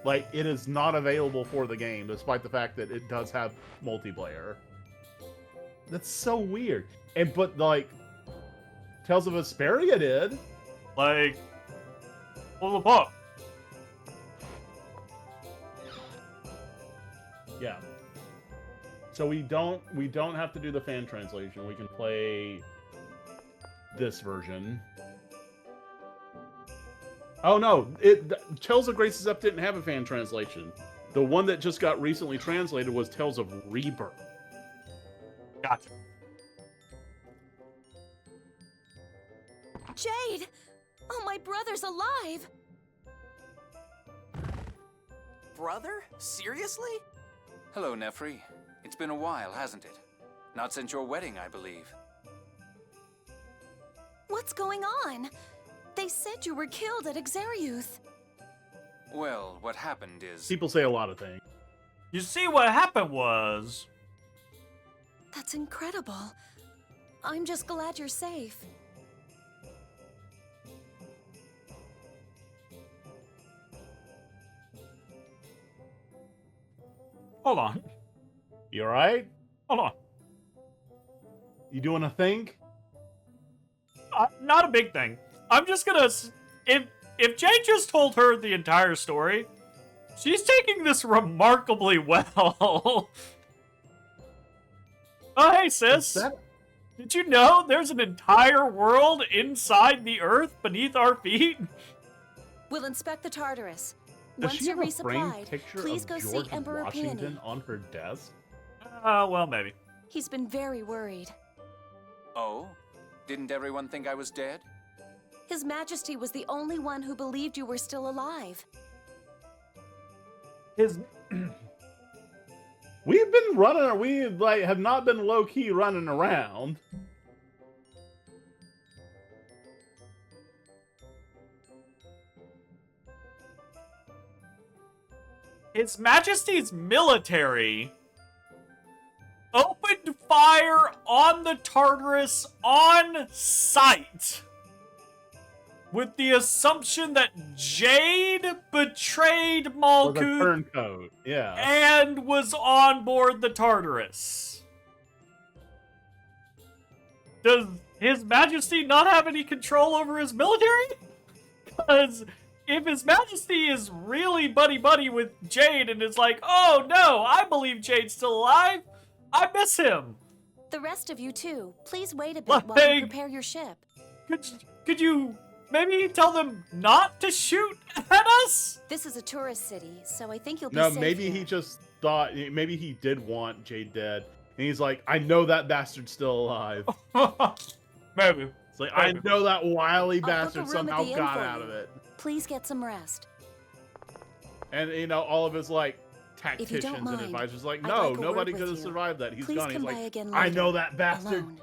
S2: Like, it is not available for the game, despite the fact that it does have multiplayer. That's so weird. But like, Tales of Vesperia did.
S1: Like, pull the book.
S2: Yeah. So we don't have to do the fan translation. We can play this version. Oh no, Tales of Grace's Up didn't have a fan translation. The one that just got recently translated was Tales of Rebirth.
S1: Gotcha.
S5: Jade! Oh, my brother's alive!
S3: Brother? Seriously?
S7: Hello, Nefri. It's been a while, hasn't it? Not since your wedding, I believe.
S5: What's going on? They said you were killed at Xeriuth.
S7: Well, what happened is...
S2: People say a lot of things.
S1: You see, what happened was...
S5: That's incredible. I'm just glad you're safe.
S1: Hold on.
S2: You alright?
S1: Hold on.
S2: You doing a thing?
S1: Not a big thing. I'm just gonna... If Jane just told her the entire story, she's taking this remarkably well. Oh, hey, sis. Did you know there's an entire world inside the Earth beneath our feet?
S5: We'll inspect the Tartarus.
S2: Does
S5: Once
S2: she
S5: you're
S2: have a framed
S5: resupplied,
S2: picture
S5: please
S2: of
S5: go
S2: George
S5: see Emperor
S2: Washington
S5: Peony.
S2: on her desk?
S1: Well, maybe.
S5: He's been very worried.
S7: Oh? Didn't everyone think I was dead?
S5: His Majesty was the only one who believed you were still alive.
S1: His...
S2: We've been running, we like have not been low-key running around.
S1: His Majesty's military opened fire on the Tartarus on sight with the assumption that Jade betrayed
S2: With a
S1: Malkuth
S2: turncoat, yeah.
S1: and was on board the Tartarus. Does His Majesty not have any control over his military? Because if His Majesty is really buddy-buddy with Jade and is like, oh no, I believe Jade's still alive, I miss him.
S5: The rest of you too. Please wait a bit
S1: Like-
S5: while you prepare your ship.
S1: Could you maybe tell them not to shoot at us?
S5: This is a tourist city, so I think you'll be
S2: No,
S5: safe
S2: maybe
S5: here.
S2: he just thought, maybe he did want Jade dead. And he's like, I know that bastard's still alive.
S1: Maybe.
S2: It's like, I
S1: Maybe.
S2: know that wily
S5: I'll book a
S2: bastard
S5: room
S2: somehow
S5: at the inn
S2: got
S5: for
S2: out
S5: you.
S2: of it.
S5: Please get some rest.
S2: And, all of his, like,
S5: If you don't
S2: tacticians and
S5: mind,
S2: advisors like,
S5: I'd
S2: no,
S5: like a
S2: nobody
S5: word
S2: could have
S5: with you.
S2: survived that. He's
S5: Please
S2: gone. He's
S5: come by
S2: like,
S5: again
S2: I
S5: later,
S2: know that bastard.
S5: alone.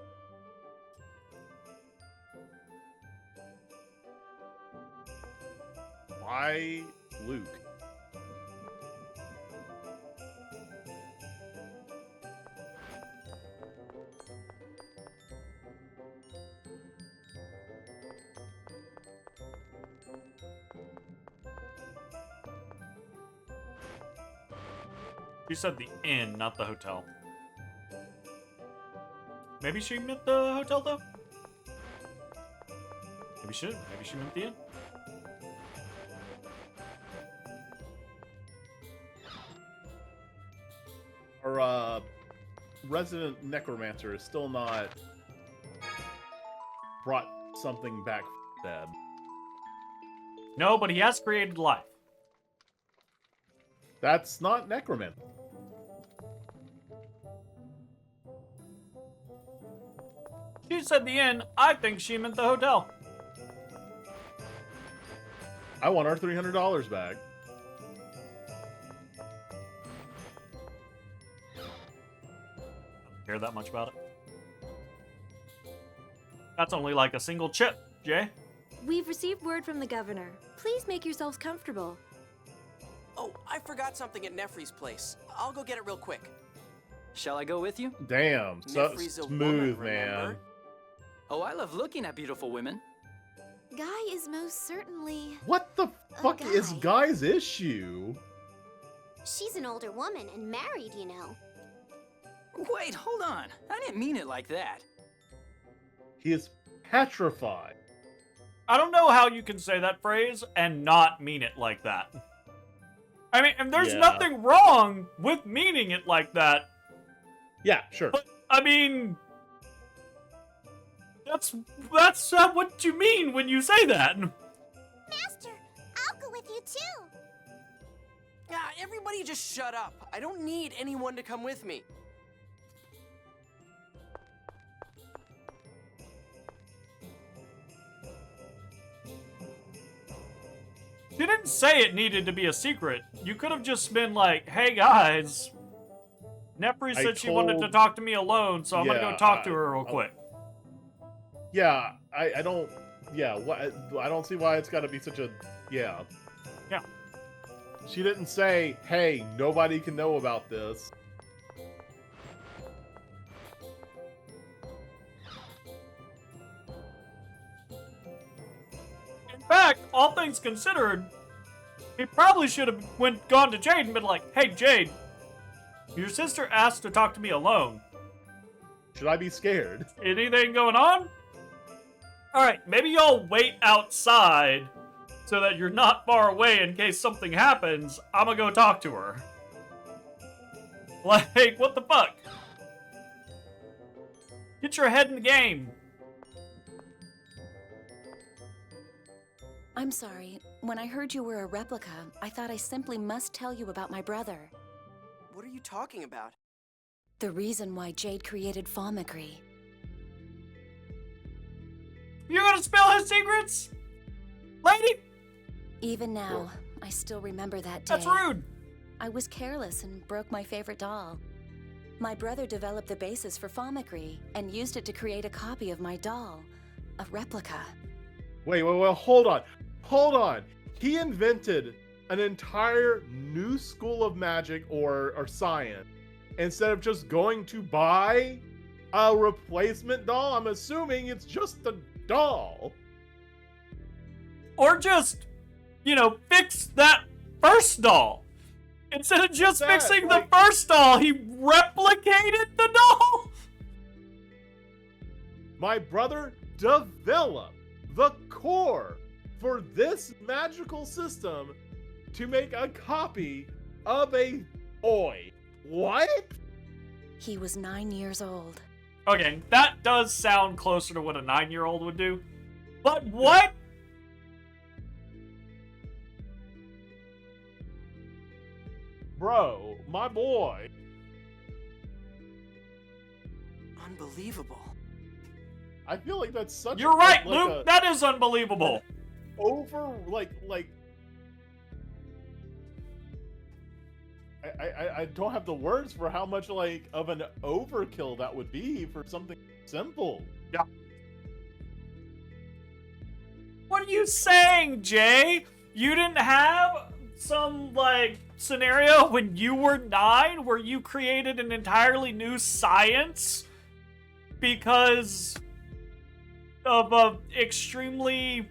S2: Why Luke?
S1: You said the inn, not the hotel. Maybe she meant the hotel, though? Maybe she meant the inn?
S2: Our resident necromancer is still not brought something back from the dead.
S1: No, but he has created life.
S2: That's not necromancy.
S1: She said the inn. I think she meant the hotel.
S2: I want our $300 back.
S1: Care that much about it? That's only like a single chip, Jay.
S5: We've received word from the governor. Please make yourselves comfortable.
S3: Oh, I forgot something at Nefri's place. I'll go get it real quick.
S6: Shall I go with you?
S2: Damn, so
S3: Nefri's a
S2: smooth,
S3: woman,
S2: man.
S3: remember?
S6: Oh, I love looking at beautiful women.
S4: Guy is most certainly.
S2: What the fuck is
S4: guy.
S2: Guy's issue?
S4: She's an older woman and married, you know.
S6: Wait, hold on. I didn't mean it like that.
S2: He is petrified.
S1: I don't know how you can say that phrase and not mean it like that. I mean, and there's
S2: Yeah.
S1: nothing wrong with meaning it like that.
S2: Yeah, sure.
S1: But, I mean, that's not what you mean when you say that.
S4: Master, I'll go with you too.
S3: Yeah, everybody just shut up. I don't need anyone to come with me.
S1: You didn't say it needed to be a secret. You could have just been like, hey guys, Nefri said she wanted to
S2: told-
S1: talk to me alone, so I'm gonna go
S2: Yeah,
S1: talk to her real quick.
S2: Yeah, I don't. Yeah, I don't see why it's got to be such a. Yeah.
S1: Yeah.
S2: She didn't say, "Hey, nobody can know about this."
S1: In fact, all things considered, he probably should have gone to Jade and been like, hey Jade, your sister asked to talk to me alone.
S2: Should I be scared?
S1: Anything going on? Alright, maybe y'all wait outside so that you're not far away in case something happens. I'm gonna go talk to her. Like, what the fuck? Get your head in the game.
S5: I'm sorry. When I heard you were a replica, I thought I simply must tell you about my brother.
S3: What are you talking about?
S5: The reason why Jade created Fomicry.
S1: You're gonna spill his secrets? Lady?
S5: Even now, I still remember that day.
S1: That's rude.
S5: I was careless and broke my favorite doll. My brother developed the basis for Fomicry and used it to create a copy of my doll, a replica.
S2: Wait, hold on. Hold on. He invented an entire new school of magic or science instead of just going to buy a replacement doll. I'm assuming it's just a doll.
S1: Or just, fix that first doll. Instead of just
S2: That,
S1: fixing
S2: like-
S1: the first doll, he replicated the doll.
S2: My brother developed the core for this magical system to make a copy of a toy. What?
S5: He was 9 years old.
S1: Okay, that does sound closer to what a 9-year-old would do. But what?
S2: Bro, my boy.
S3: Unbelievable.
S2: I feel like that's such
S1: You're right,
S2: like
S1: Luke. That is unbelievable.
S2: over I don't have the words for how much of an overkill that would be for something simple.
S1: What are you saying, Jay? You didn't have some, scenario when you were 9 where you created an entirely new science because of a extremely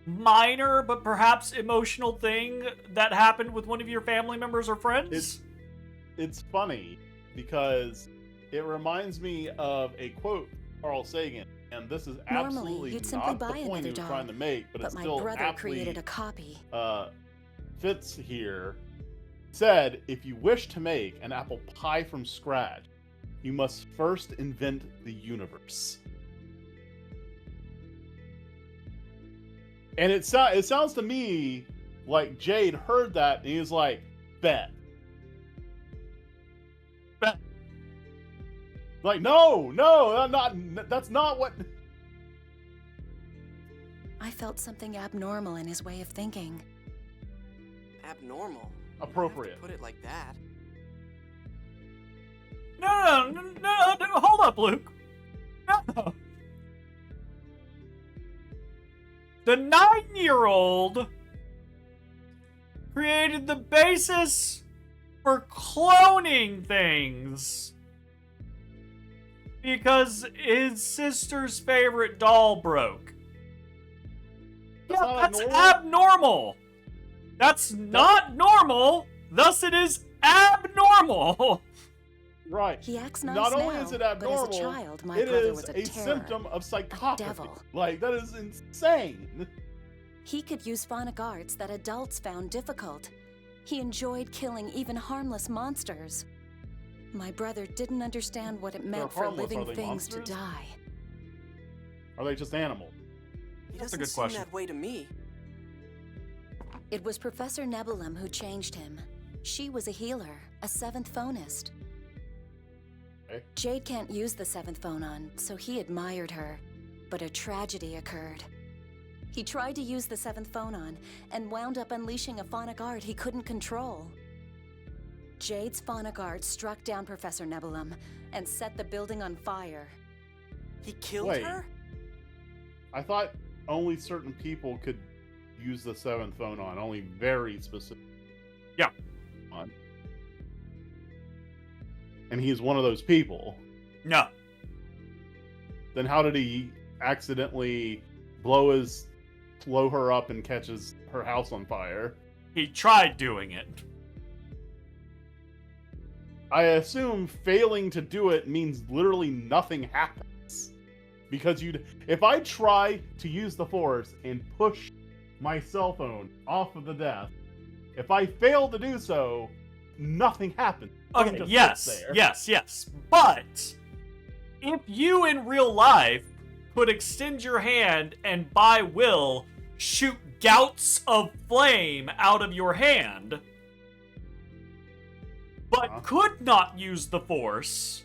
S1: minor but perhaps emotional thing that happened with one of your family members or friends?
S2: It's funny because it reminds me of a quote from Carl Sagan, and this is
S5: Normally,
S2: absolutely
S5: you'd simply
S2: not the
S5: buy
S2: point
S5: another
S2: he was
S5: doll,
S2: trying to make, but
S5: But
S2: it
S5: my
S2: still
S5: brother
S2: aptly
S5: created a copy.
S2: fits here. Said, if you wish to make an apple pie from scratch, you must first invent the universe. And it sounds to me like Jade heard that and he was like, bet.
S1: Bet.
S2: Like, no, that's not what...
S5: I felt something abnormal in his way of thinking.
S3: Abnormal.
S2: Appropriate.
S3: You don't have to put it like that.
S1: No, hold up, Luke. No. The 9-year-old created the basis for cloning things because his sister's favorite doll broke. That's abnormal. That's not normal. Thus, it is abnormal.
S2: Right.
S5: He acts nice
S2: Not only
S5: now,
S2: is it
S5: but
S2: abnormal,
S5: as a child, my
S2: it
S5: brother
S2: is
S5: was a
S2: a
S5: terror.
S2: symptom of psychopathy.
S5: devil.
S2: Like, that is insane.
S5: He could use phonic arts that adults found difficult. He enjoyed killing even harmless monsters. My brother didn't understand what it meant for
S2: harmless,
S5: living
S2: are they
S5: things
S2: monsters?
S5: to die.
S2: Are they just animals?
S3: He
S1: That's a
S3: doesn't
S1: good
S3: seem
S1: question.
S3: that way to me.
S5: It was Professor Nebulum who changed him. She was a healer, a seventh phonist.
S2: Okay.
S5: Jade can't use the seventh phonon, so he admired her. But a tragedy occurred. He tried to use the seventh phonon and wound up unleashing a phonic art he couldn't control. Jade's phonic art struck down Professor Nebulum and set the building on fire.
S3: He killed
S2: Wait.
S3: her?
S2: I thought only certain people could use the seventh phone on, only very specific.
S1: Yeah.
S2: On. And he's one of those people.
S1: No.
S2: Then how did he accidentally blow her up and catches her house on fire?
S1: He tried doing it.
S2: I assume failing to do it means literally nothing happens. Because if I try to use the Force and push my cell phone off of the desk, if I fail to do so, nothing happens. It
S1: Okay,
S2: just sits there.
S1: yes. But if you in real life could extend your hand and by will shoot gouts of flame out of your hand, but could not use the Force,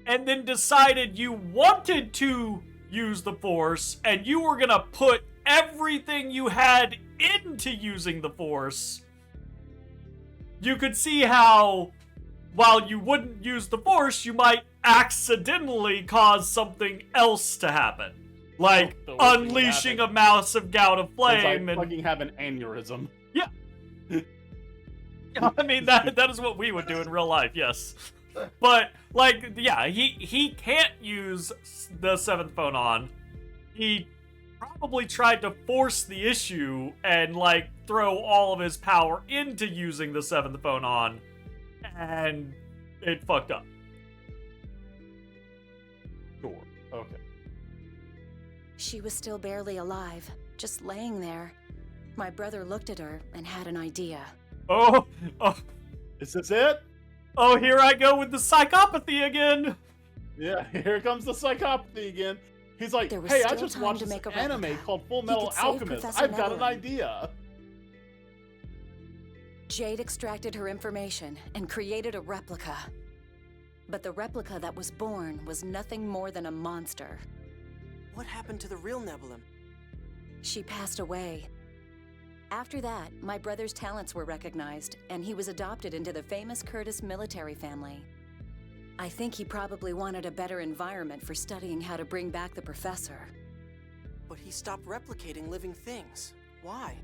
S1: and then decided you wanted to use the Force and you were gonna put everything you had into using the Force, you could see how, while you wouldn't use the Force, you might accidentally cause something else to happen. Like
S2: The worst thing would
S1: unleashing a
S2: happen
S1: massive gout of
S2: is
S1: flame
S2: I
S1: and
S2: fucking have an aneurysm.
S1: I mean, that is what we would do in real life, yes. But, like, yeah, he can't use the seventh phone on. He probably tried to force the issue and, like, throw all of his power into using the seventh phone on, and it fucked up.
S2: Sure. Okay.
S5: She was still barely alive, just laying there. My brother looked at her and had an idea.
S1: Oh,
S2: Is this it?
S1: here I go with the psychopathy again.
S2: Yeah, here comes the psychopathy again. He's like,
S5: There was
S2: hey, I
S5: still
S2: just
S5: time
S2: watched
S5: to
S2: this
S5: make a
S2: anime
S5: replica.
S2: called Full
S5: He
S2: Metal
S5: could save
S2: Alchemist.
S5: Professor
S2: I've got an
S5: Nebulum."
S2: idea.
S5: Jade extracted her information and created a replica. But the replica that was born was nothing more than a monster.
S3: What happened to the real Nebulum?
S5: She passed away. After that, my brother's talents were recognized, and he was adopted into the famous Curtis military family. I think he probably wanted a better environment for studying how to bring back the professor.
S3: But he stopped replicating living things. Why?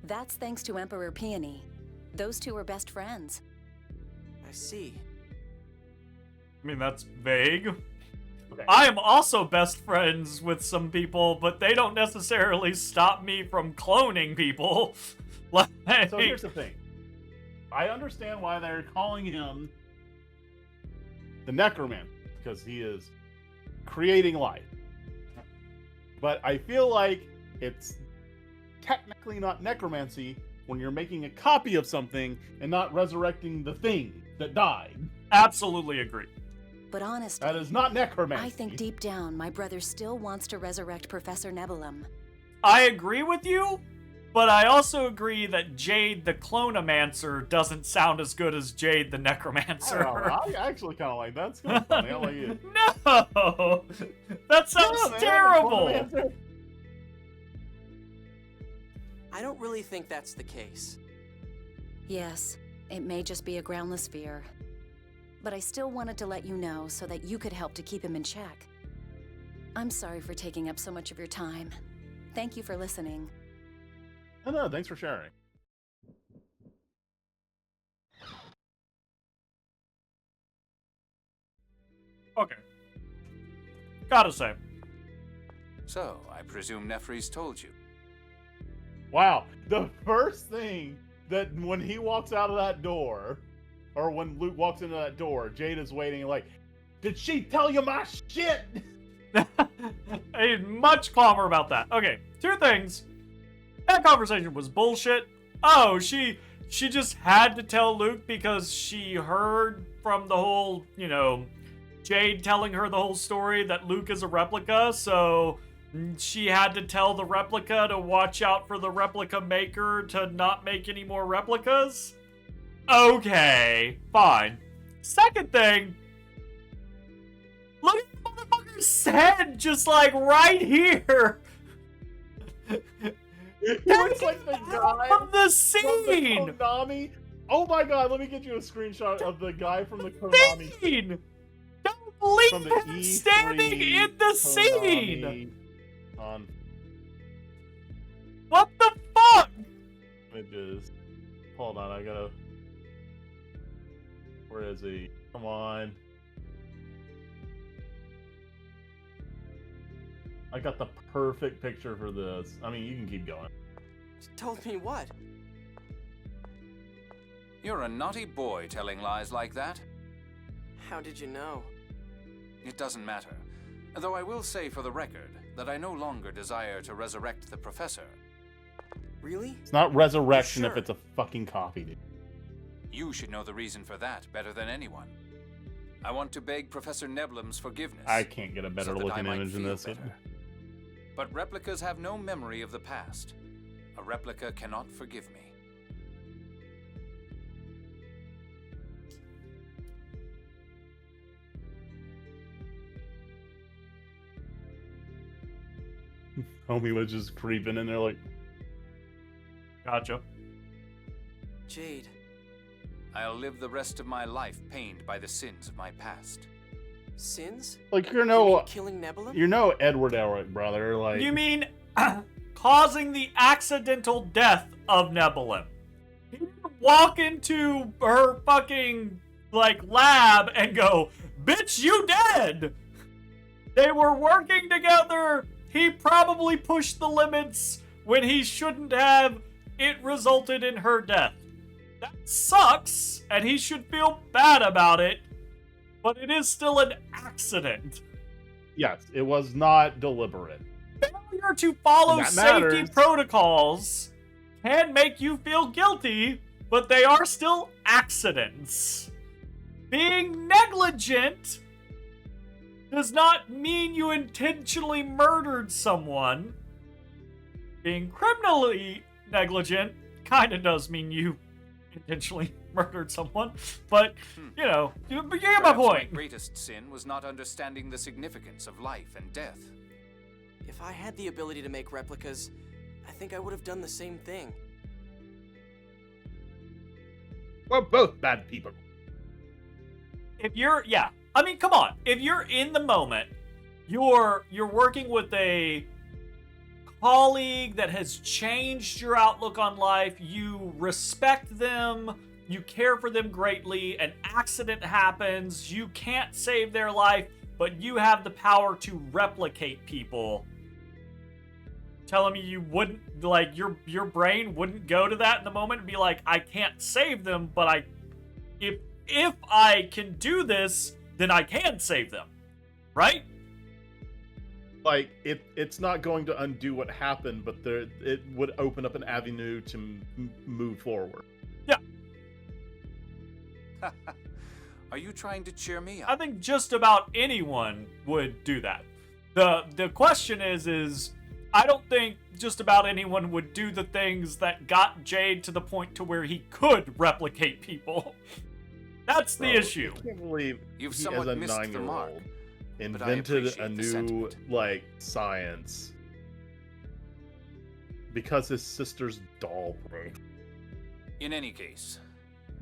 S5: That's thanks to Emperor Peony. Those two were best friends.
S3: I see.
S1: I mean, that's vague.
S2: Okay.
S1: I am also best friends with some people, but they don't necessarily stop me from cloning people. Like,
S2: So here's the thing. I understand why they're calling him the Necromancer, because he is creating life. But I feel like it's technically not necromancy when you're making a copy of something and not resurrecting the thing that died.
S1: absolutely agree.
S5: But honestly,
S2: That is not necromancy.
S5: I think deep down my brother still wants to resurrect Professor Nebulum.
S1: I agree with you, but I also agree that Jade the Clonomancer doesn't sound as good as Jade the Necromancer.
S2: I actually kind of like that. That's kind of funny. I like it.
S1: No! That sounds
S2: Yeah, man,
S1: terrible!
S2: Clonomancer.
S3: I don't really think that's the case.
S5: Yes, it may just be a groundless fear. But I still wanted to let you know so that you could help to keep him in check. I'm sorry for taking up so much of your time. Thank you for listening.
S2: Oh, no, thanks for sharing.
S1: Okay. Gotta say.
S7: So, I presume Nefri's told you.
S2: Wow, the first thing that when he walks out of that door, or when Luke walks into that door, Jade is waiting like, did she tell you my shit?
S1: I'm much calmer about that. Okay, two things. That conversation was bullshit. Oh, she just had to tell Luke because she heard from the whole, Jade telling her the whole story that Luke is a replica, so she had to tell the replica to watch out for the replica maker to not make any more replicas? Okay, fine. Second thing, look at the motherfucker's head just like right here.
S2: It looks like the guy
S1: From the
S2: from
S1: scene.
S2: the Konami. Oh my god, let me get you a screenshot of the guy from the Konami.
S1: Scene. Don't believe
S2: From the
S1: him
S2: E3
S1: standing in the scene.
S2: Konami on
S1: What the fuck?
S2: images. Hold on, I gotta. Where is he? Come on. I got the perfect picture for this. I mean, you can keep going.
S3: Told me what?
S7: You're a naughty boy telling lies like that.
S3: How did you know?
S7: It doesn't matter. Though I will say for the record that I no longer desire to resurrect the professor.
S3: Really?
S2: It's not resurrection if
S3: Sure.
S2: it's a fucking copy, dude.
S7: You should know the reason for that better than anyone. I want to beg Professor Neblem's forgiveness.
S2: I can't get a better
S7: so that I
S2: looking
S7: might
S2: image than
S7: feel
S2: this.
S7: better. But replicas have no memory of the past. A replica cannot forgive me.
S2: Homie was just creeping in there like,
S1: Gotcha.
S3: Jade.
S7: I'll live the rest of my life pained by the sins of my past.
S3: Sins?
S2: you're
S3: You
S2: no,
S3: mean killing Nebula?
S2: you're no Edward Elric, brother. Like,
S1: You mean causing the accidental death of Nebulum? He didn't walk into her fucking lab and go, "Bitch, you dead." They were working together. He probably pushed the limits when he shouldn't have. It resulted in her death. That sucks, and he should feel bad about it. But it is still an accident.
S2: yes, it was not deliberate.
S1: Failure to follow
S2: And that
S1: safety
S2: matters.
S1: protocols can make you feel guilty, but they are still accidents. Being negligent does not mean you intentionally murdered someone. Being criminally negligent kind of does mean you intentionally murdered someone, but you get my
S7: Perhaps my
S1: point.
S7: greatest sin was not understanding the significance of life and death.
S3: If I had the ability to make replicas, I think I would have done the same thing.
S2: We're both bad people.
S1: If you're, I mean, come on. If you're in the moment, you're working with a colleague that has changed your outlook on life, you respect them, you care for them greatly, an accident happens, you can't save their life, but you have the power to replicate people. Telling me you wouldn't, your brain wouldn't go to that in the moment and be like, I can't save them, but if I can do this, then I can save them. Right?
S2: Like, it's not going to undo what happened, but it would open up an avenue to move forward.
S1: Yeah.
S7: Are you trying to cheer me
S1: I
S7: up?
S1: think just about anyone would do that. The question is I don't think just about anyone would do the things that got Jade to the point to where he could replicate people. That's the issue.
S2: I can't believe
S7: You've
S2: he,
S7: somewhat
S2: as a
S7: missed the mark,
S2: 9-year-old,
S7: but I
S2: invented a
S7: appreciate the
S2: new,
S7: sentiment.
S2: like, science because his sister's doll broke.
S7: In any case,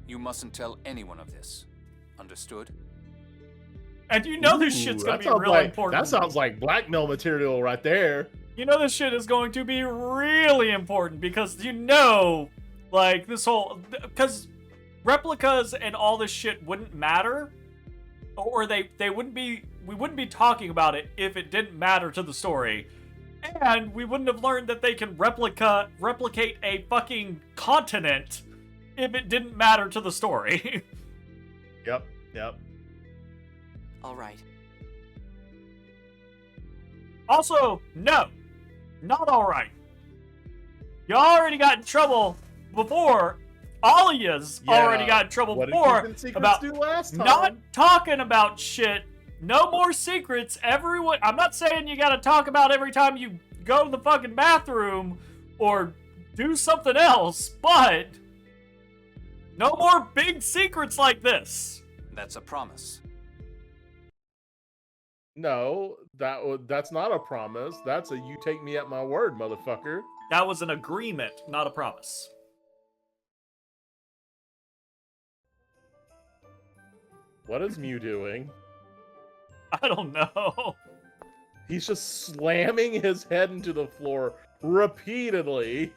S7: you mustn't tell anyone of this. Understood?
S1: And you know this shit's gonna be real important.
S2: That sounds like blackmail material right there.
S1: You know this shit is going to be really important because you know, like, this whole... Because replicas and all this shit wouldn't matter, or they wouldn't be... We wouldn't be talking about it if it didn't matter to the story. And we wouldn't have learned that they can replicate a fucking continent if it didn't matter to the story.
S2: Yep.
S3: All right.
S1: Also, no. Not alright. Y'all already got in trouble before. All of yous already got in trouble
S2: what
S1: before
S2: did Keeping
S1: about
S2: Secrets do last time?
S1: not talking about shit. No more secrets. Everyone. I'm not saying you gotta talk about every time you go to the fucking bathroom or do something else, but no more big secrets like this.
S7: That's a promise.
S2: No, that's not a promise. That's a you take me at my word, motherfucker.
S1: That was an agreement, not a promise.
S2: What is Mew doing?
S1: I don't know.
S2: He's just slamming his head into the floor repeatedly.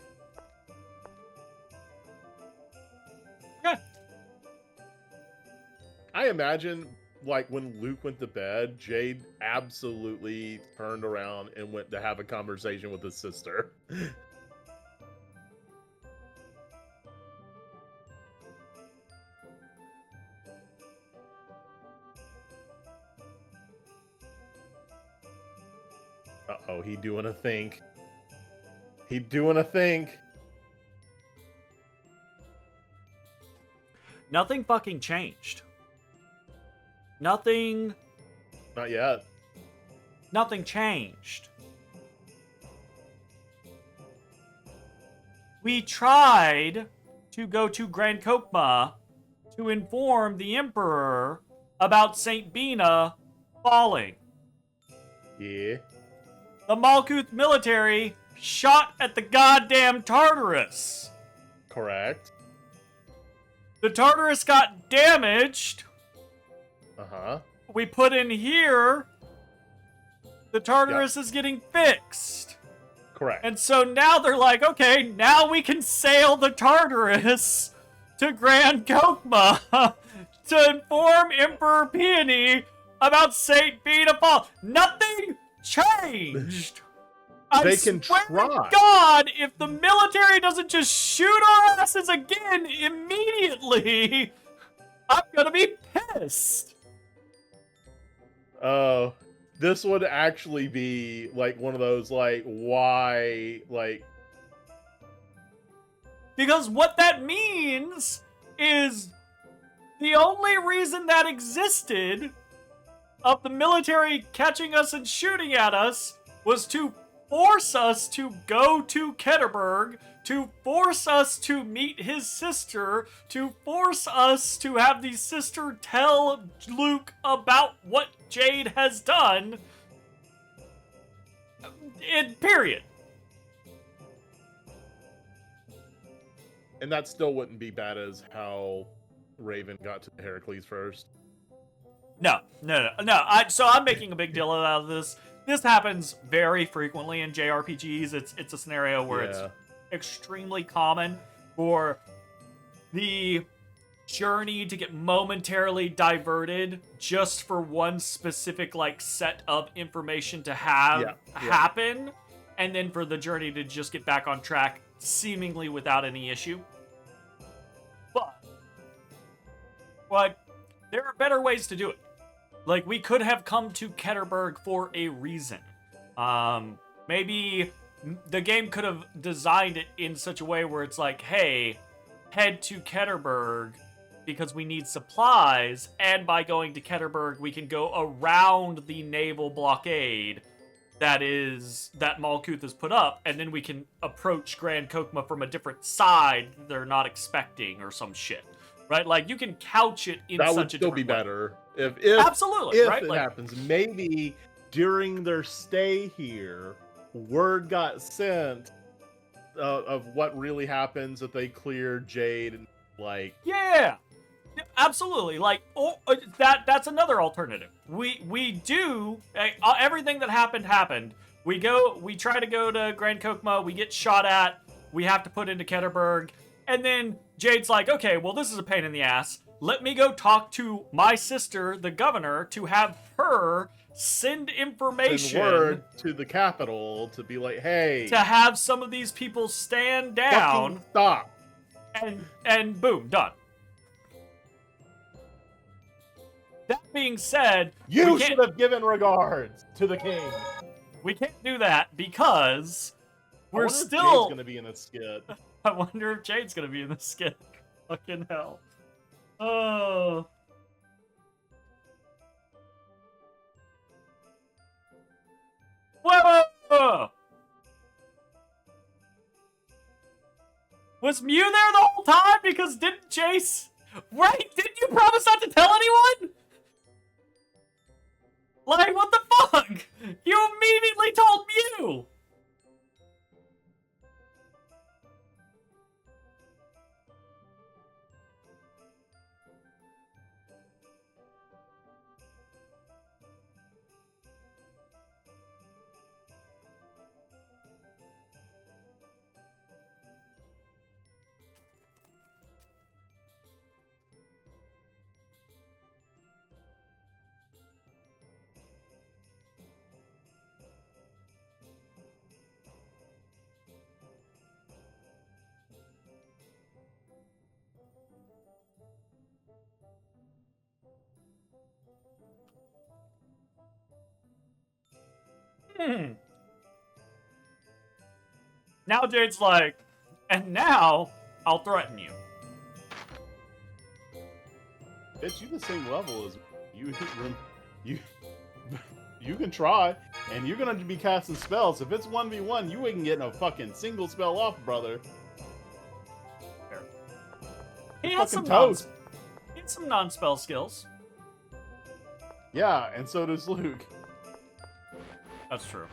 S1: Okay.
S2: I imagine, like, when Luke went to bed, Jade absolutely turned around and went to have a conversation with his sister. Uh-oh, he doing a think. He doing a think.
S1: Nothing fucking changed. Nothing
S2: Not yet.
S1: changed. We tried to go to Grand Kokma to inform the Emperor about Saint Bina falling.
S2: Yeah.
S1: The Malkuth military shot at the goddamn Tartarus.
S2: Correct.
S1: The Tartarus got damaged.
S2: Uh-huh.
S1: We put in here, the Tartarus is getting fixed.
S2: Correct.
S1: And so now they're like, okay, now we can sail the Tartarus to Grand Kokma to inform Emperor Peony about Saint Bina Fall. Nothing changed.
S2: They
S1: I
S2: can
S1: swear
S2: try.
S1: to God, if the military doesn't just shoot our asses again immediately, I'm gonna be pissed.
S2: Oh, this would actually be like one of those, like, why, like,
S1: Because what that means is the only reason that existed of the military catching us and shooting at us was to force us to go to Ketterberg, to force us to meet his sister, to force us to have the sister tell Luke about what Jade has done. Period.
S2: and that still wouldn't be bad as how Raven got to Heracles first.
S1: No. So I'm making a big deal out of this. This happens very frequently in JRPGs. It's a scenario where it's extremely common for the journey to get momentarily diverted just for one specific like set of information to have happen, and then for the journey to just get back on track seemingly without any issue. But there are better ways to do it. Like, we could have come to Ketterberg for a reason. Maybe the game could have designed it in such a way where it's like, hey, head to Ketterberg because we need supplies, and by going to Ketterberg, we can go around the naval blockade that Malkuth has put up, and then we can approach Grand Kokma from a different side they're not expecting or some shit. Right? Like, you can couch it in
S2: That
S1: such
S2: would
S1: a
S2: still be
S1: different way.
S2: better if
S1: Absolutely,
S2: if
S1: right?
S2: it
S1: Like,
S2: happens. Maybe during their stay here, word got sent of what really happens if they clear Jade and like.
S1: yeah, absolutely. Like, that's another alternative. We do everything that happened. We try to go to Grand Kokma. We get shot at. We have to put into Ketterberg, and then Jade's like, okay, well, this is a pain in the ass. Let me go talk to my sister, the governor, to have her send information.
S2: Send word to the capital to be like, hey,
S1: to have some of these people stand down.
S2: fucking stop.
S1: And boom, done. That being said,
S2: You should have given regards to the king.
S1: We can't do that because we're
S2: Jade's
S1: still.
S2: gonna be in a skit.
S1: I wonder if Jade's gonna be in the skit. Fucking hell. Oh. Whoa! Was Mew there the whole time? Because didn't Jace... Right? Didn't you promise not to tell anyone? Like, what the fuck? You immediately told Mew! Now Jade's like, and now I'll threaten you.
S2: Bitch, you the same level as you can try, and you're gonna be casting spells. If it's 1v1, you ain't getting a fucking single spell off, brother.
S1: He has some
S2: toast.
S1: he has some non-spell skills.
S2: Yeah, and so does Luke.
S1: That's true.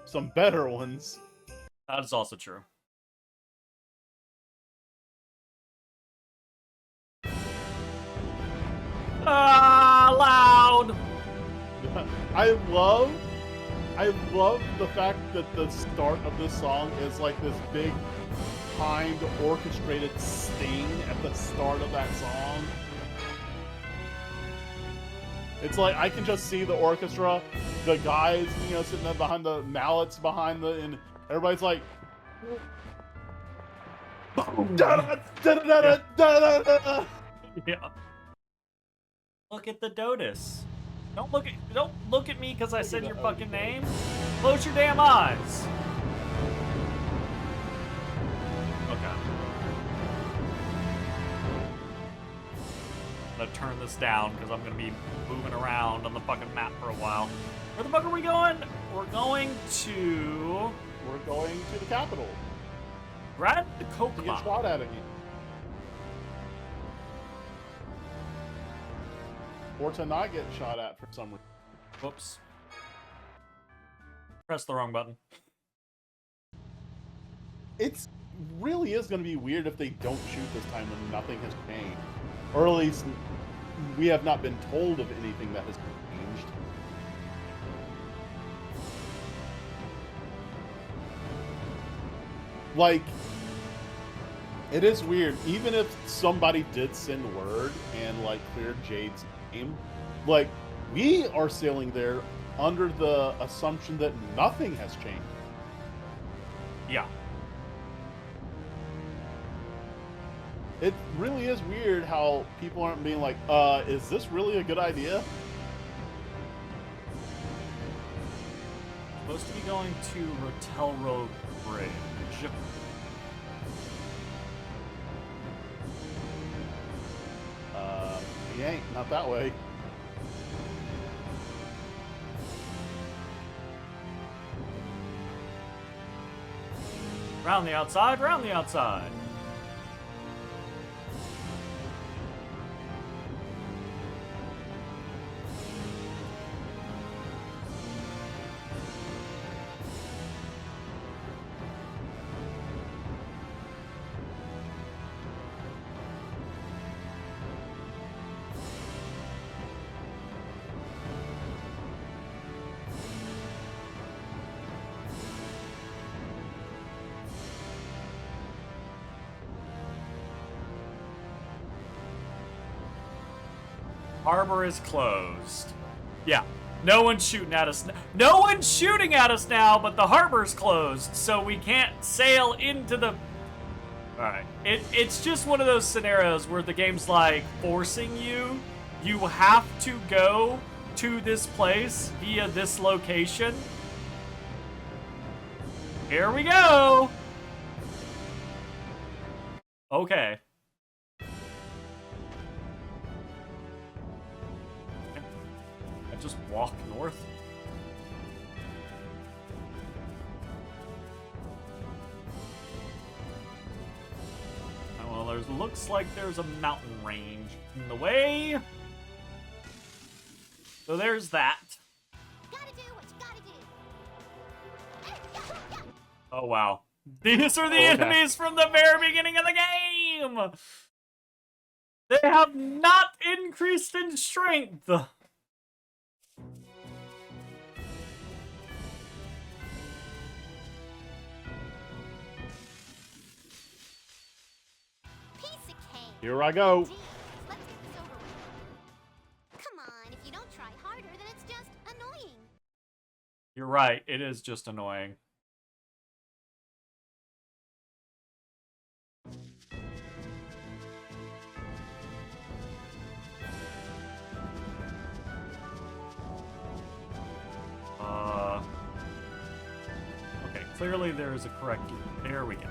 S2: Some better ones.
S1: That is also true. Ah, loud!
S2: I love the fact that the start of this song is like this big timed orchestrated sting at the start of that song. It's like I can just see the orchestra, the guys, sitting there behind the mallets and everybody's like,
S1: Yeah. Look at the Dotus. Don't look at me because I said your fucking name. Close your damn eyes. Okay. I'm gonna turn this down because I'm gonna be moving around on the fucking map for a while. Where the fuck are we going? We're going to
S2: the capital.
S1: Grand
S2: To get
S1: Kokma.
S2: shot at again. Or to not get shot at for some reason.
S1: Whoops. Press the wrong button.
S2: It's really is going to be weird if they don't shoot this time when nothing has changed. Or at least we have not been told of anything that has changed. Like, it is weird. Even if somebody did send word and, like, cleared Jade's name, like, we are sailing there under the assumption that nothing has changed.
S1: Yeah.
S2: It really is weird how people aren't being like, is this really a good idea?
S1: Supposed to be going to Rotel Road Bridge.
S2: He ain't. Not that way.
S1: Round the outside, round the outside. Harbor is closed. Yeah, no one's shooting at us. No one's shooting at us now, but the harbor's closed, so we can't sail into the... Alright, it's just one of those scenarios where the game's like forcing you. You have to go to this place via this location. Here we go! Okay. Just walk north. Oh, well, there's looks like there's a mountain range in the way. So there's that.
S4: Gotta do what you gotta do.
S1: Oh wow. These are the enemies from the very beginning of the game! They have not increased in strength.
S2: Here I go.
S4: Geez, let's get this over with. Come on, if you don't try harder, then it's just annoying.
S1: You're right, it is just annoying. Okay, clearly there is a correct... There we go.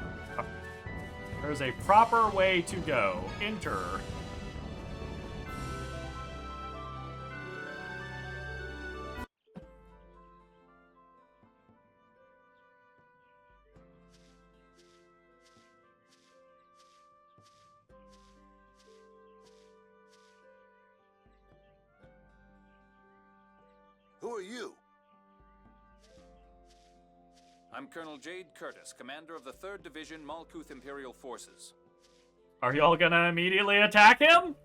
S1: There's a proper way to go. Enter.
S8: Who are you?
S7: I'm Colonel Jade Curtis, commander of the 3rd Division Malkuth Imperial Forces.
S1: Are y'all gonna immediately attack him?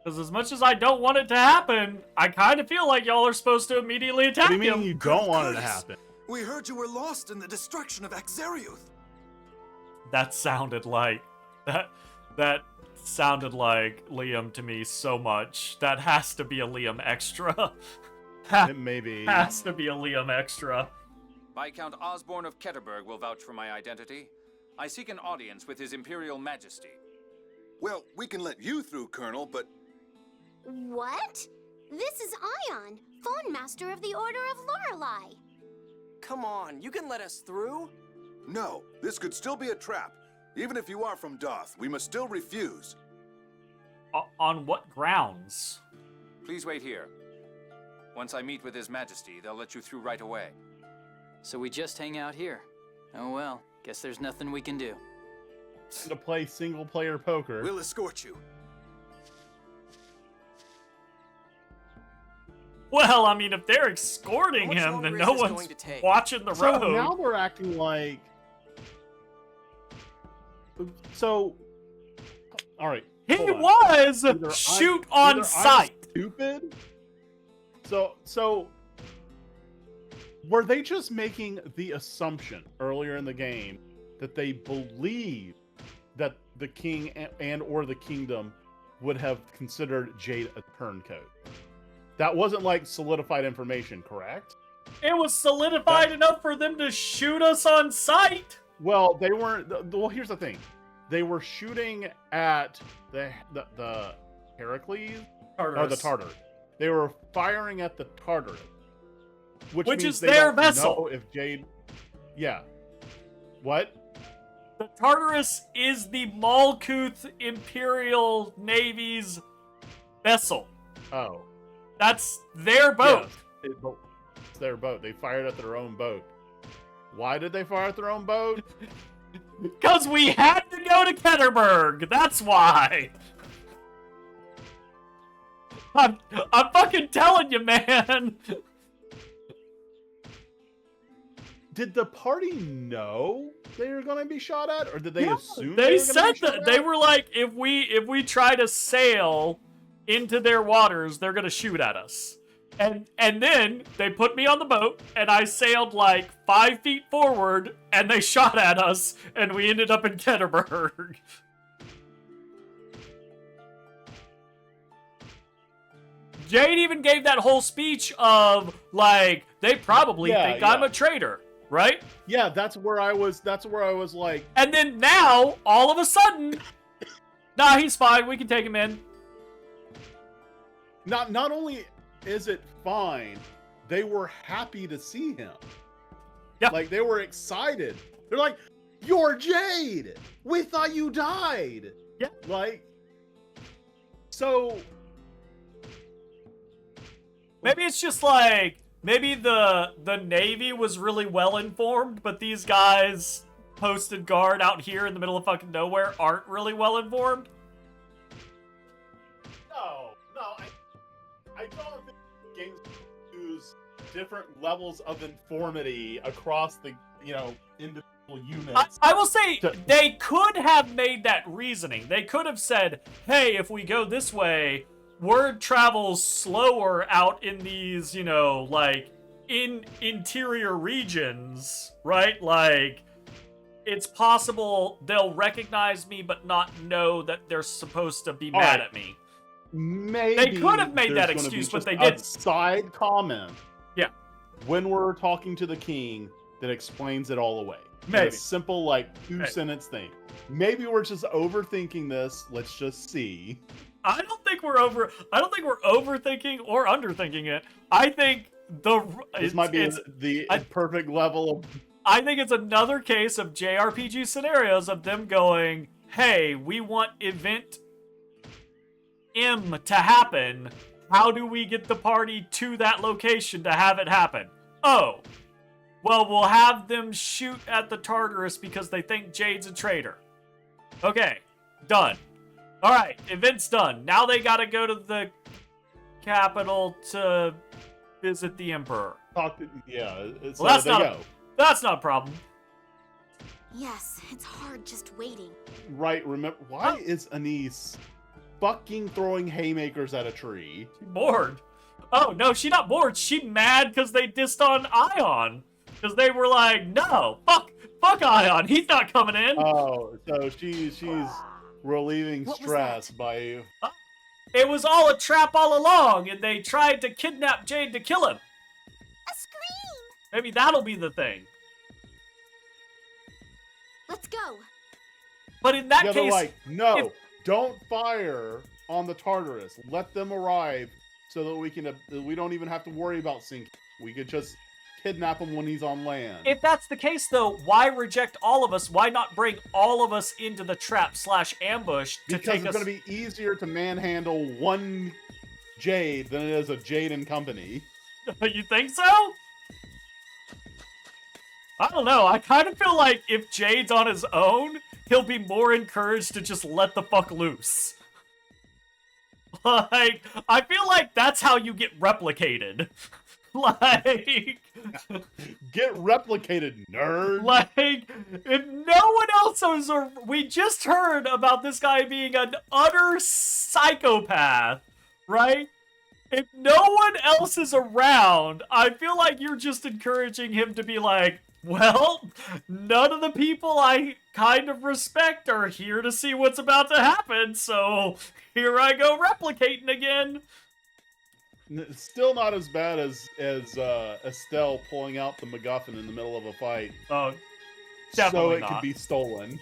S1: Because as much as I don't want it to happen, I kind of feel like y'all are supposed to immediately attack
S2: What do you
S1: him.
S2: mean you don't want it to happen?
S8: We heard you were lost in the destruction of Axariuth.
S1: That sounded like... That sounded like Liam to me so much. That has to be a Liam extra.
S2: It may be.
S1: Has to be a Liam extra.
S7: Viscount Osborne of Ketterberg will vouch for my identity. I seek an audience with His Imperial Majesty.
S8: Well, we can let you through, Colonel, but
S4: What? This is Ion, Phone Master of the Order of Lorelei.
S3: Come on, you can let us through?
S8: no, this could still be a trap. Even if you are from Doth, we must still refuse.
S1: On what grounds?
S7: Please wait here. Once I meet with His Majesty, they'll let you through right away.
S6: So we just hang out here. Oh well, guess there's nothing we can do.
S2: To play single-player poker.
S8: We'll escort you.
S1: Well, I mean, if they're escorting
S3: How much
S1: him,
S3: longer
S1: then
S3: is
S1: no
S3: this
S1: one's
S3: going to take?
S1: watching the
S2: So
S1: road.
S2: now they're acting like... So... Alright.
S1: He
S2: hold on.
S1: was
S2: Either
S1: shoot
S2: either
S1: on
S2: I'm
S1: sight.
S2: stupid? So... Were they just making the assumption earlier in the game that they believe that the king and or the kingdom would have considered Jade a turncoat? That wasn't like solidified information, correct?
S1: It was solidified enough for them to shoot us on sight.
S2: Well, they weren't. Well, here's the thing: they were shooting at the Heracles or the Tartar. They were firing at the Tartar, which means
S1: is
S2: they
S1: their
S2: don't
S1: vessel.
S2: know if Jade. Yeah. What?
S1: The Tartarus is the Malkuth Imperial Navy's vessel.
S2: Oh.
S1: That's their boat.
S2: Yes. It's their boat. They fired at their own boat. Why did they fire up their own boat?
S1: Because we had to go to Ketterberg. That's why. I'm fucking telling you, man.
S2: Did the party know they were going to be shot at, or did they assume
S1: They
S2: were
S1: said
S2: gonna be
S1: that
S2: shot
S1: they
S2: at?
S1: were like, if we try to sail into their waters, they're gonna shoot at us. And then they put me on the boat, and I sailed like 5 feet forward, and they shot at us, and we ended up in Ketterberg. Jade even gave that whole speech of like, they probably think I'm a traitor, right?
S2: Yeah, that's where I was like,
S1: And then now, all of a sudden, nah, he's fine. We can take him in.
S2: not only is it fine, they were happy to see him.
S1: Yeah.
S2: Like, they were excited. They're like, "You're Jade! We thought you died!"
S1: Yeah.
S2: Like, so...
S1: Maybe it's just like, maybe the Navy was really well informed, but these guys posted guard out here in the middle of fucking nowhere aren't really well informed.
S2: No, I don't think games use different levels of informity across the, individual units.
S1: I will say, they could have made that reasoning. They could have said, hey, if we go this way, word travels slower out in these, like, in interior regions, right? Like, it's possible they'll recognize me but not know that they're supposed to be mad at me.
S2: Maybe
S1: They could have made that
S2: there's gonna
S1: excuse,
S2: be
S1: but
S2: just
S1: they
S2: a
S1: didn't.
S2: Side comment.
S1: Yeah.
S2: When we're talking to the king, that explains it all away.
S1: Maybe.
S2: A simple, like, two-sentence thing. Maybe we're just overthinking this. Let's just see.
S1: I don't think we're overthinking or underthinking it. I think
S2: This might be the perfect level of...
S1: I think it's another case of JRPG scenarios of them going, hey, we want event M to happen. How do we get the party to that location to have it happen? Oh, well, we'll have them shoot at the Tartarus because they think Jade's a traitor. Okay, done. Alright, event's done. Now they gotta go to the capital to visit the Emperor.
S2: So
S1: Well,
S2: go.
S1: That's not a problem.
S4: Yes, it's hard just waiting.
S2: Right, remember, why is Anise fucking throwing haymakers at a tree?
S1: Bored. Oh, no, she's not bored. She mad because they dissed on Ion. Because they were like, no, fuck Ion. He's not coming in.
S2: Oh, so she's relieving
S4: What was
S2: stress by...
S1: It was all a trap all along, and they tried to kidnap Jade to kill him.
S4: A scream!
S1: Maybe that'll be the thing.
S4: Let's go.
S1: But in that
S2: Yeah, they're
S1: case,
S2: like, no,
S1: if-
S2: don't fire on the Tartarus. Let them arrive so that we don't even have to worry about sinking. We could just kidnap him when he's on land.
S1: if that's the case, though, why reject all of us? Why not bring all of us into the trap/ambush to
S2: Because
S1: take
S2: it's
S1: us?
S2: going to be easier to manhandle one Jade than it is a Jade and company.
S1: You think so? I don't know. I kind of feel like if Jade's on his own, he'll be more encouraged to just let the fuck loose. Like, I feel like that's how you get replicated. Like,
S2: Get replicated, nerd.
S1: like, if no one else is, we just heard about this guy being an utter psychopath, right? If no one else is around, I feel like you're just encouraging him to be like, well, none of the people I kind of respect are here to see what's about to happen, so here I go replicating again.
S2: Still not as bad as Estelle pulling out the MacGuffin in the middle of a fight.
S1: Oh,
S2: So
S1: definitely
S2: it
S1: not.
S2: could be stolen.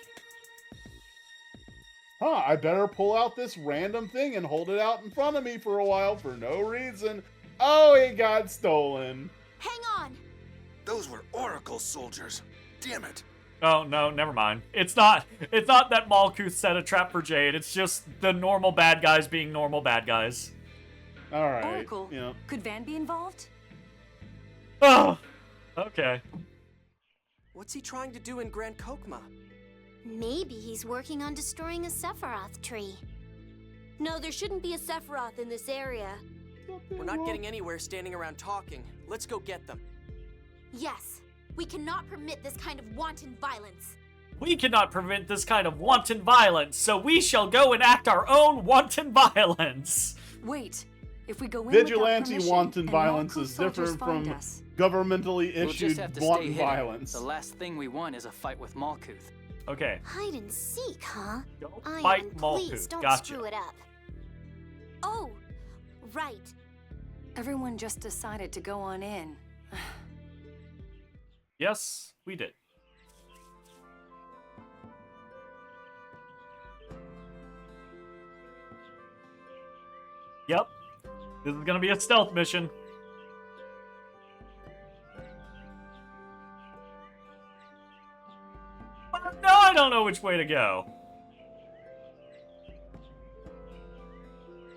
S2: Huh, I better pull out this random thing and hold it out in front of me for a while for no reason. Oh, it got stolen.
S4: Hang on.
S8: Those were Oracle soldiers. Damn it.
S1: Oh, no, never mind. It's not that Malkuth set a trap for Jade. It's just the normal bad guys being normal bad guys.
S2: All right.
S5: Oracle,
S2: Yeah.
S5: could Van be involved?
S1: Oh, okay.
S3: What's he trying to do in Grand Kokma?
S4: Maybe he's working on destroying a Sephiroth tree.
S9: No, there shouldn't be a Sephiroth in this area.
S3: We're not getting anywhere standing around talking. Let's go get them.
S9: Yes, we cannot permit this kind of wanton violence.
S1: We cannot prevent this kind of wanton violence, so we shall go and act our own wanton violence.
S5: Wait, if we go in
S2: Vigilante
S5: without permission,
S2: wanton
S5: and
S2: violence
S5: Malkuth
S2: is
S5: soldiers
S2: different
S5: find
S2: from
S5: us,
S2: governmentally
S6: We'll just
S2: issued
S6: have to stay
S2: wanton
S6: hidden.
S2: violence.
S6: The last thing we want is a fight with Malkuth.
S1: Okay.
S4: Hide and seek, huh?
S1: Don't
S4: Iron,
S1: fight
S4: please
S1: Malkuth.
S4: don't
S1: Gotcha.
S4: screw it up.
S9: Oh, right.
S5: everyone just decided to go on in.
S1: Yes, we did. Yep. This is gonna be a stealth mission. No, I don't know which way to go.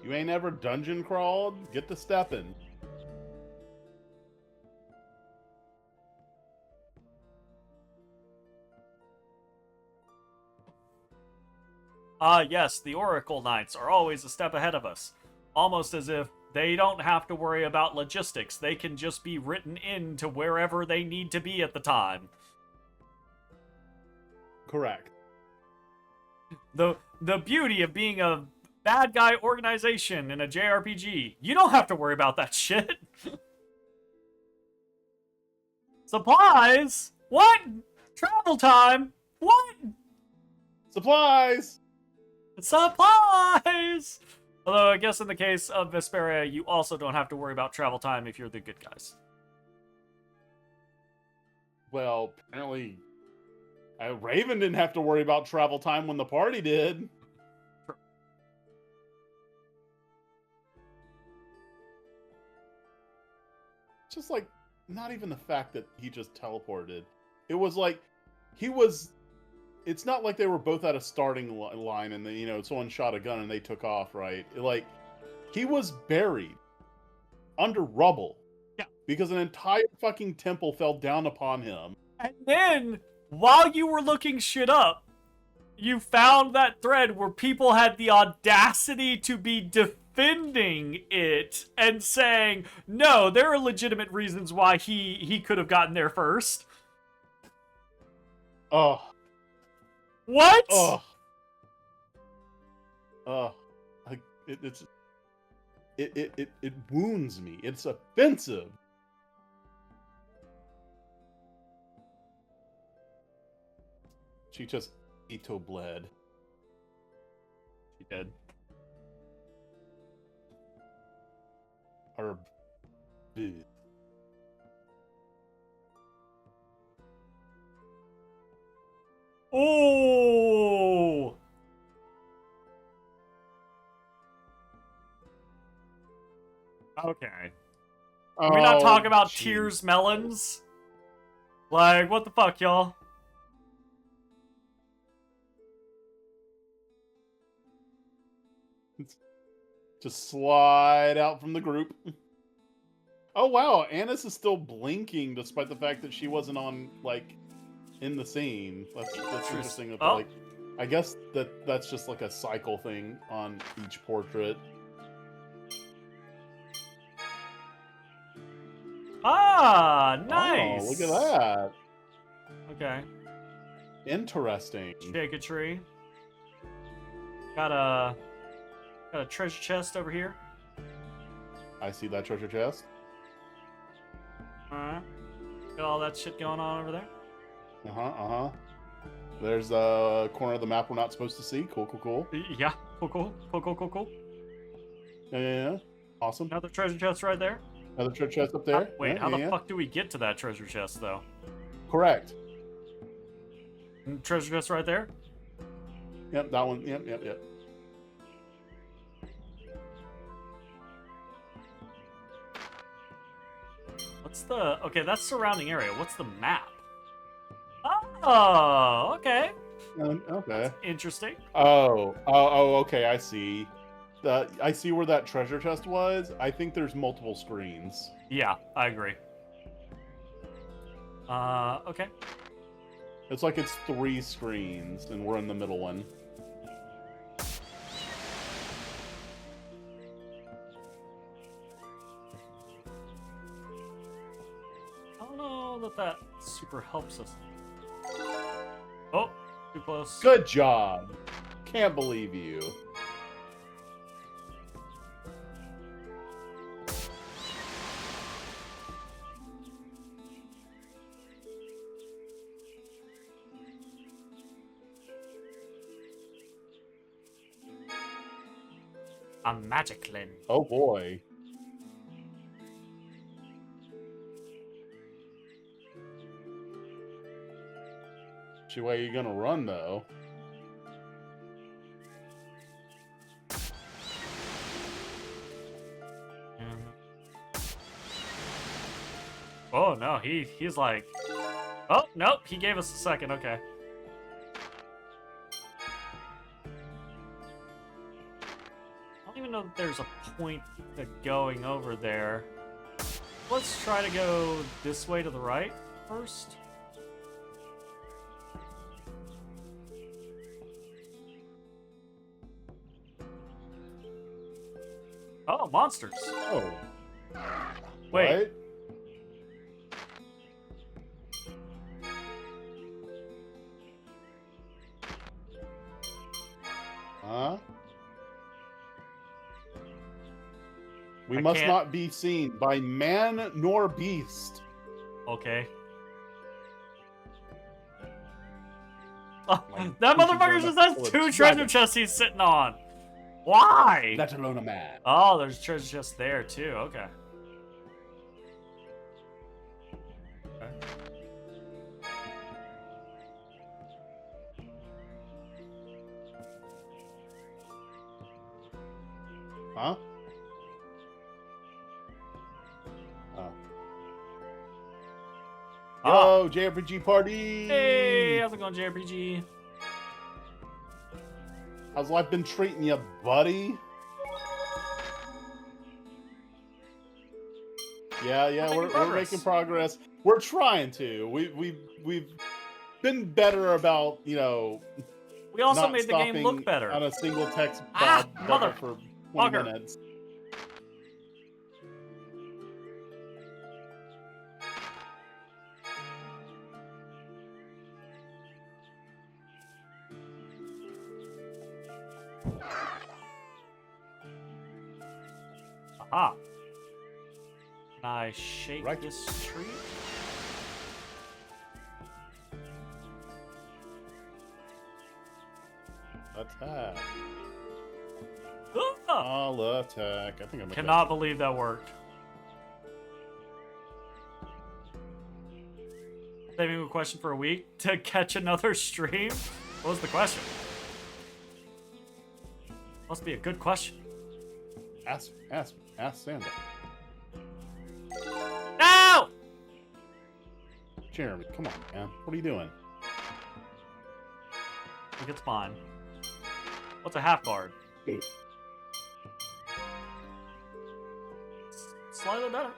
S2: You ain't ever dungeon crawled? Get to stepping.
S1: Yes, the Oracle Knights are always a step ahead of us. Almost as if they don't have to worry about logistics. They can just be written into wherever they need to be at the time.
S2: Correct.
S1: The beauty of being a bad guy organization in a JRPG, you don't have to worry about that shit. Supplies? What? Travel time? What?
S2: Supplies!
S1: Supplies! Although I guess in the case of Vesperia, you also don't have to worry about travel time if you're the good guys.
S2: Well, apparently, Raven didn't have to worry about travel time when the party did.
S1: True.
S2: Just like, not even the fact that he just teleported. It was like, he was... It's not like they were both at a starting line and, you know, someone shot a gun and they took off, right? Like, he was buried under rubble.
S1: Yeah.
S2: Because an entire fucking temple fell down upon him.
S1: And then, while you were looking shit up, you found that thread where people had the audacity to be defending it and saying, no, there are legitimate reasons why he could have gotten there first.
S2: Oh.
S1: What?
S2: Oh. It wounds me. It's offensive. She just Ito bled.
S1: She did.
S2: Or bleh.
S1: Oh! Okay. Can we not talk about
S2: geez.
S1: Tears Melons? Like, what the fuck, y'all?
S2: Just slide out from the group. Oh wow, Annis is still blinking despite the fact that she wasn't on, like, in the scene. That's interesting.
S1: Oh.
S2: Like, I guess that's just like a cycle thing on each portrait.
S1: Ah, nice!
S2: Oh, look at that.
S1: Okay.
S2: Interesting.
S1: Shake a tree. Got a treasure chest over here.
S2: I see that treasure chest.
S1: Alright. Got all that shit going on over there.
S2: Uh-huh. There's a corner of the map we're not supposed to see. Cool.
S1: Yeah. Cool.
S2: Yeah. Awesome.
S1: Another treasure chest right there.
S2: Another treasure chest up there.
S1: Wait,
S2: Yeah,
S1: how the
S2: yeah.
S1: fuck do we get to that treasure chest, though?
S2: Correct.
S1: Treasure chest right there?
S2: Yep, that one. Yep.
S1: What's the... Okay, that's surrounding area. What's the map? Oh, okay.
S2: Okay.
S1: Interesting.
S2: Oh, okay, I see. I see where that treasure chest was. I think there's multiple screens.
S1: Yeah, I agree. Okay.
S2: It's like it's 3 screens, and we're in the middle one.
S1: I don't know that super helps us. Oh, too close.
S2: Good job. Can't believe you.
S1: A magic lens.
S2: Oh boy. Which way you gonna run though?
S1: Oh no, he's like, oh nope, he gave us a second. Okay. I don't even know that there's a point to going over there. Let's try to go this way to the right first. Oh, monsters.
S2: Oh.
S1: Wait.
S2: What? Huh? We
S1: I
S2: must
S1: can't-
S2: not be seen by man nor beast.
S1: Okay.
S2: Like,
S1: That
S2: we should
S1: motherfucker
S2: run
S1: just
S2: up
S1: has
S2: to a
S1: 2 treasure
S2: dragon.
S1: chests he's sitting on. Why?
S2: Let alone a man.
S1: Oh, there's treasure chests there too. Okay.
S2: Huh? Oh.
S1: Oh.
S2: Yo, JRPG party!
S1: Hey, how's it going, JRPG?
S2: How's life been treating you, buddy? Yeah, we're making progress. We're trying to. We've been better about, you know.
S1: We also
S2: not
S1: made the game look
S2: stopping
S1: better.
S2: on a single text
S1: Ah,
S2: bubble for 20
S1: motherfucker.
S2: minutes.
S1: Aha. Can I shake
S2: Right.
S1: this tree?
S2: Attack.
S1: Ah!
S2: I'll attack. I think I'm
S1: Cannot believe that worked. Saving a question for a week to catch another stream? What was the question? Must be a good question.
S2: Ask Sandra.
S1: No!
S2: Jeremy, come on, man. What are you doing?
S1: I think it's fine. What's a half guard? Slightly better.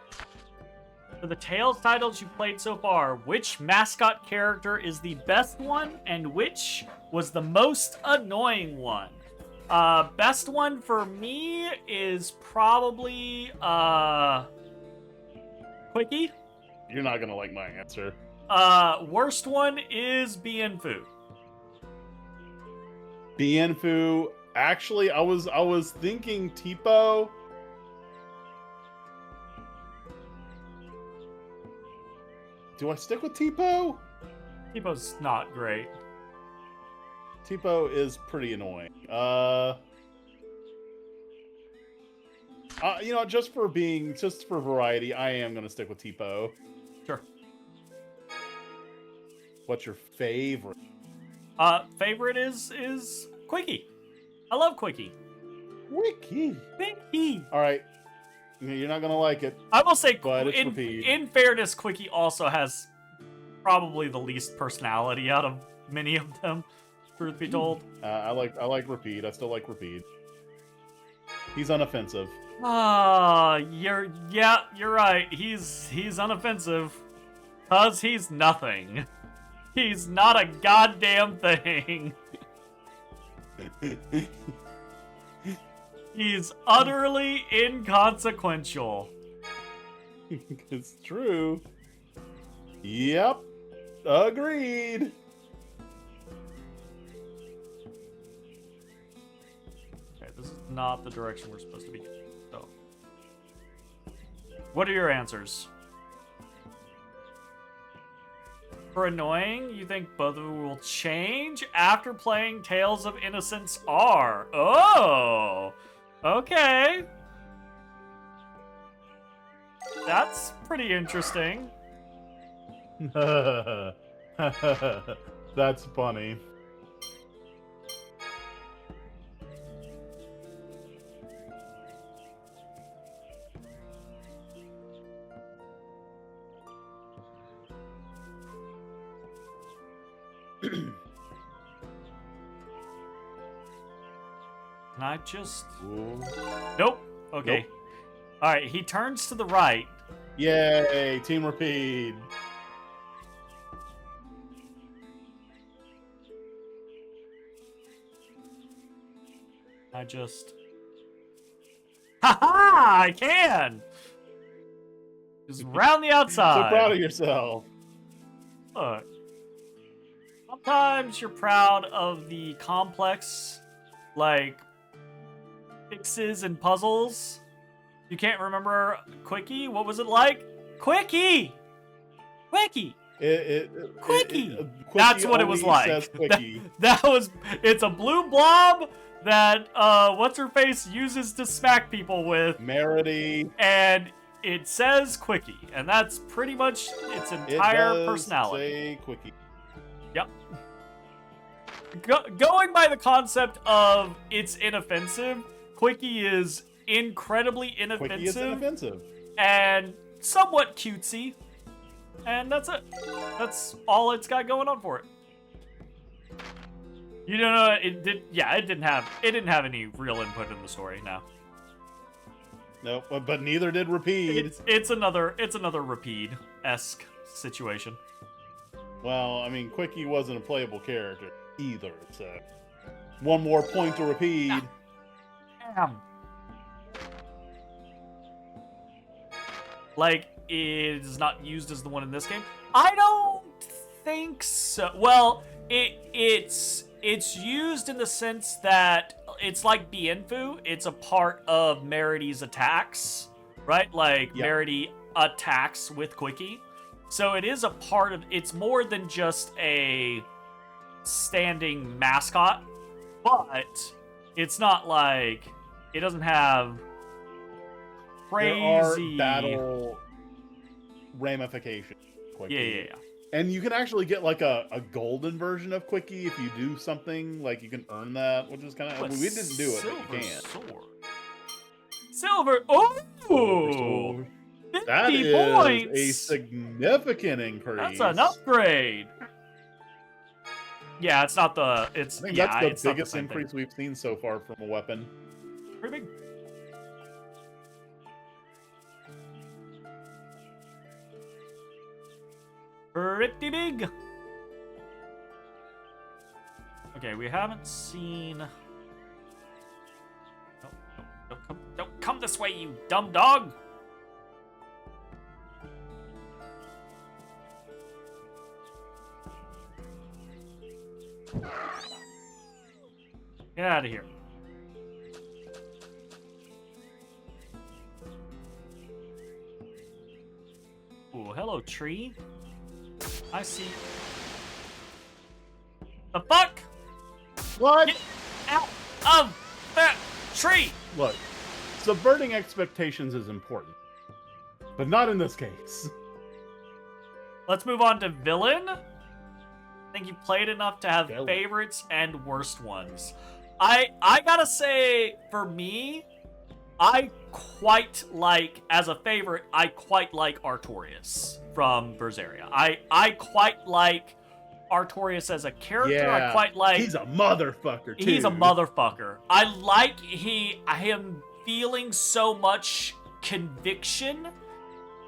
S1: For the Tales titles you played so far, which mascot character is the best one and which was the most annoying one? Best one for me is probably Quickie.
S2: You're not gonna like my answer.
S1: Worst one is Bienfu.
S2: Bienfu. Actually, I was thinking Tipo. Do I stick with Tipo?
S1: Tipo's not great.
S2: Tipo is pretty annoying. You know, just for variety, I am gonna stick with Tipo.
S1: Sure.
S2: What's your favorite?
S1: Favorite is Quickie. I love Quickie.
S2: Wiki.
S1: Quickie.
S2: All right, you're not gonna like it.
S1: I will say,
S2: But it's repeat.
S1: in fairness, Quickie also has probably the least personality out of many of them. Truth be told.
S2: I like Repeat. I still like Repeat. He's unoffensive.
S1: You're right. He's unoffensive, cause he's nothing. He's not a goddamn thing. He's utterly inconsequential.
S2: It's true. Yep. Agreed.
S1: Okay, this is not the direction we're supposed to be. So, what are your answers? For annoying, you think both of them will change after playing Tales of Innocence R. Oh, okay. That's pretty interesting.
S2: That's funny.
S1: Can I just...
S2: Ooh.
S1: Nope. Okay.
S2: Nope.
S1: Alright, he turns to the right.
S2: Yay, team repeat.
S1: I just... Ha-ha! I can! Just round the outside.
S2: So proud of yourself.
S1: Look. Sometimes you're proud of the complex, like, fixes and puzzles. You can't remember Quickie? What was it like? Quickie! Quickie! Quickie! That's what it was like.
S2: Says Quickie.
S1: That was... It's a blue blob that, what's-her-face uses to smack people with.
S2: Merity.
S1: And it says Quickie. And that's pretty much its entire personality.
S2: Say Quickie.
S1: Yep. Going by the concept of it's inoffensive, Quickie is incredibly inoffensive.
S2: Quickie is inoffensive.
S1: And somewhat cutesy. And that's it. That's all it's got going on for it. You don't know, it didn't have any real input in the story, no.
S2: Nope, but neither did Rapide.
S1: It's another Rapide-esque situation.
S2: Well, I mean, Quickie wasn't a playable character either, so... One more point to Rapide.
S1: Damn. Like, it is not used as the one in this game? I don't think so. Well, it's used in the sense that it's like Bienfu. It's a part of Merity's attacks, right? Like,
S2: Yep.
S1: Merity attacks with Quickie. So it is a part of... It's more than just a standing mascot, but it's not like... It doesn't have crazy...
S2: There are battle ramifications. Quickie.
S1: Yeah.
S2: And you can actually get like a golden version of Quickie if you do something, like you can earn that, which is kind of... we didn't do it, but you can.
S1: Silver. Oh!
S2: Sword.
S1: 50
S2: That is
S1: points!
S2: a significant increase.
S1: That's an upgrade. Yeah, it's not the...
S2: I think
S1: it's
S2: that's
S1: not
S2: the
S1: the
S2: biggest
S1: same thing.
S2: increase we've seen so far from a weapon.
S1: Pretty big. Pretty big. Okay, we haven't seen... Don't come this way, you dumb dog! Get out of here. Ooh, hello, tree. I see. The fuck?
S2: What?
S1: Get out of that tree!
S2: Look, subverting expectations is important, but not in this case.
S1: Let's move on to villain. I think you played enough to have
S2: Villain.
S1: favorites and worst ones. I gotta say, for me, I quite like, as a favorite, I quite like Artorias from Berseria. I quite like Artorias as a character.
S2: Yeah,
S1: I quite like...
S2: he's a motherfucker, too.
S1: He's a motherfucker. I like him feeling so much conviction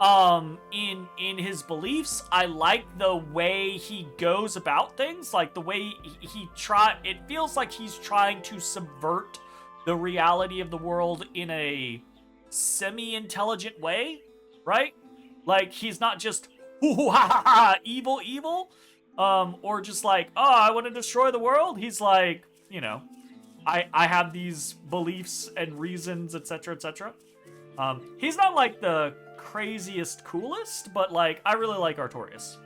S1: in his beliefs. I like the way he goes about things, like the way it feels like he's trying to subvert the reality of the world in a semi-intelligent way, right? Like, he's not just "Ooh, ha ha ha, evil, evil," or just like, "Oh, I want to destroy the world." He's like, you know, I have these beliefs and reasons, etc., etc. He's not like the craziest, coolest, but like, I really like Artorias.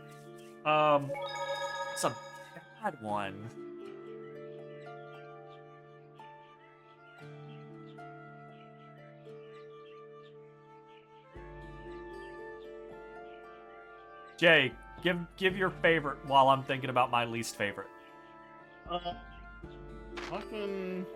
S1: It's a bad one. Jay, give your favorite while I'm thinking about my least favorite.
S2: Fucking.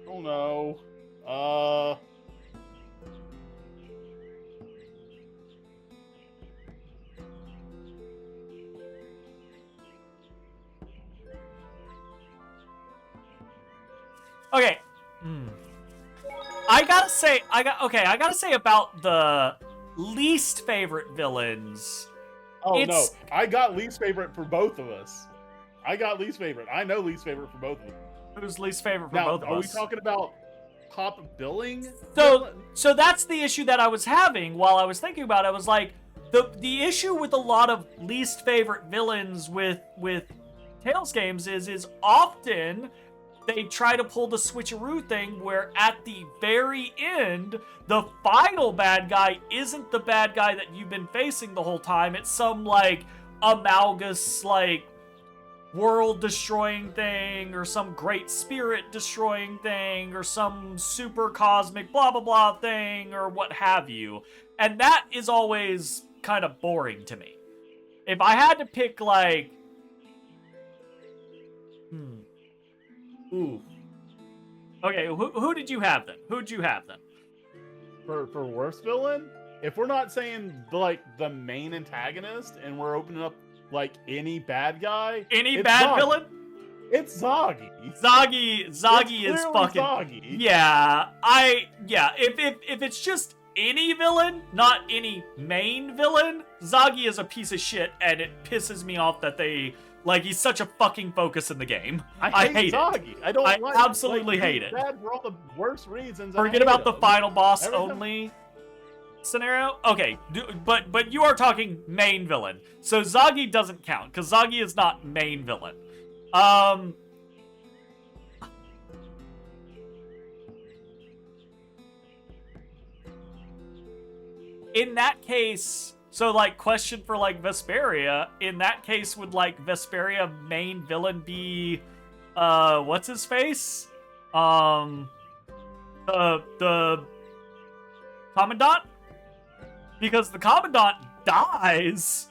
S2: Oh no.
S1: Okay. I gotta say about the least favorite villains.
S2: Oh no, I got least favorite for both of us. I got least favorite. I know least favorite for both of them.
S1: Who's least favorite for
S2: Now,
S1: both of us?
S2: are we talking about top billing?
S1: So that's the issue that I was having while I was thinking about it. I was like, the issue with a lot of least favorite villains with Tales games is often they try to pull the switcheroo thing where at the very end, the final bad guy isn't the bad guy that you've been facing the whole time. It's some, like, amalgus, like, world-destroying thing, or some great spirit-destroying thing, or some super cosmic blah-blah-blah thing, or what have you. And that is always kind of boring to me. If I had to pick, like... Ooh. Okay, who did you have then? Who'd you have then?
S2: For worst villain? If we're not saying, like, the main antagonist, and we're opening up, like, any bad guy...
S1: Any bad villain?
S2: It's Zoggy.
S1: Zoggy is fucking...
S2: Zoggy.
S1: Yeah, if it's just any villain, not any main villain, Zoggy is a piece of shit, and it pisses me off that they... Like, he's such a fucking focus in the game. I hate
S2: Zoggy.
S1: it. I absolutely hate it.
S2: Bad for all the worst reasons.
S1: Forget about the final boss only scenario. Okay, but you are talking main villain. So Zoggy doesn't count, because Zoggy is not main villain. In that case... So, like, question for, like, Vesperia. In that case, would, like, Vesperia main villain be, what's his face? The Commandant? Because the Commandant dies,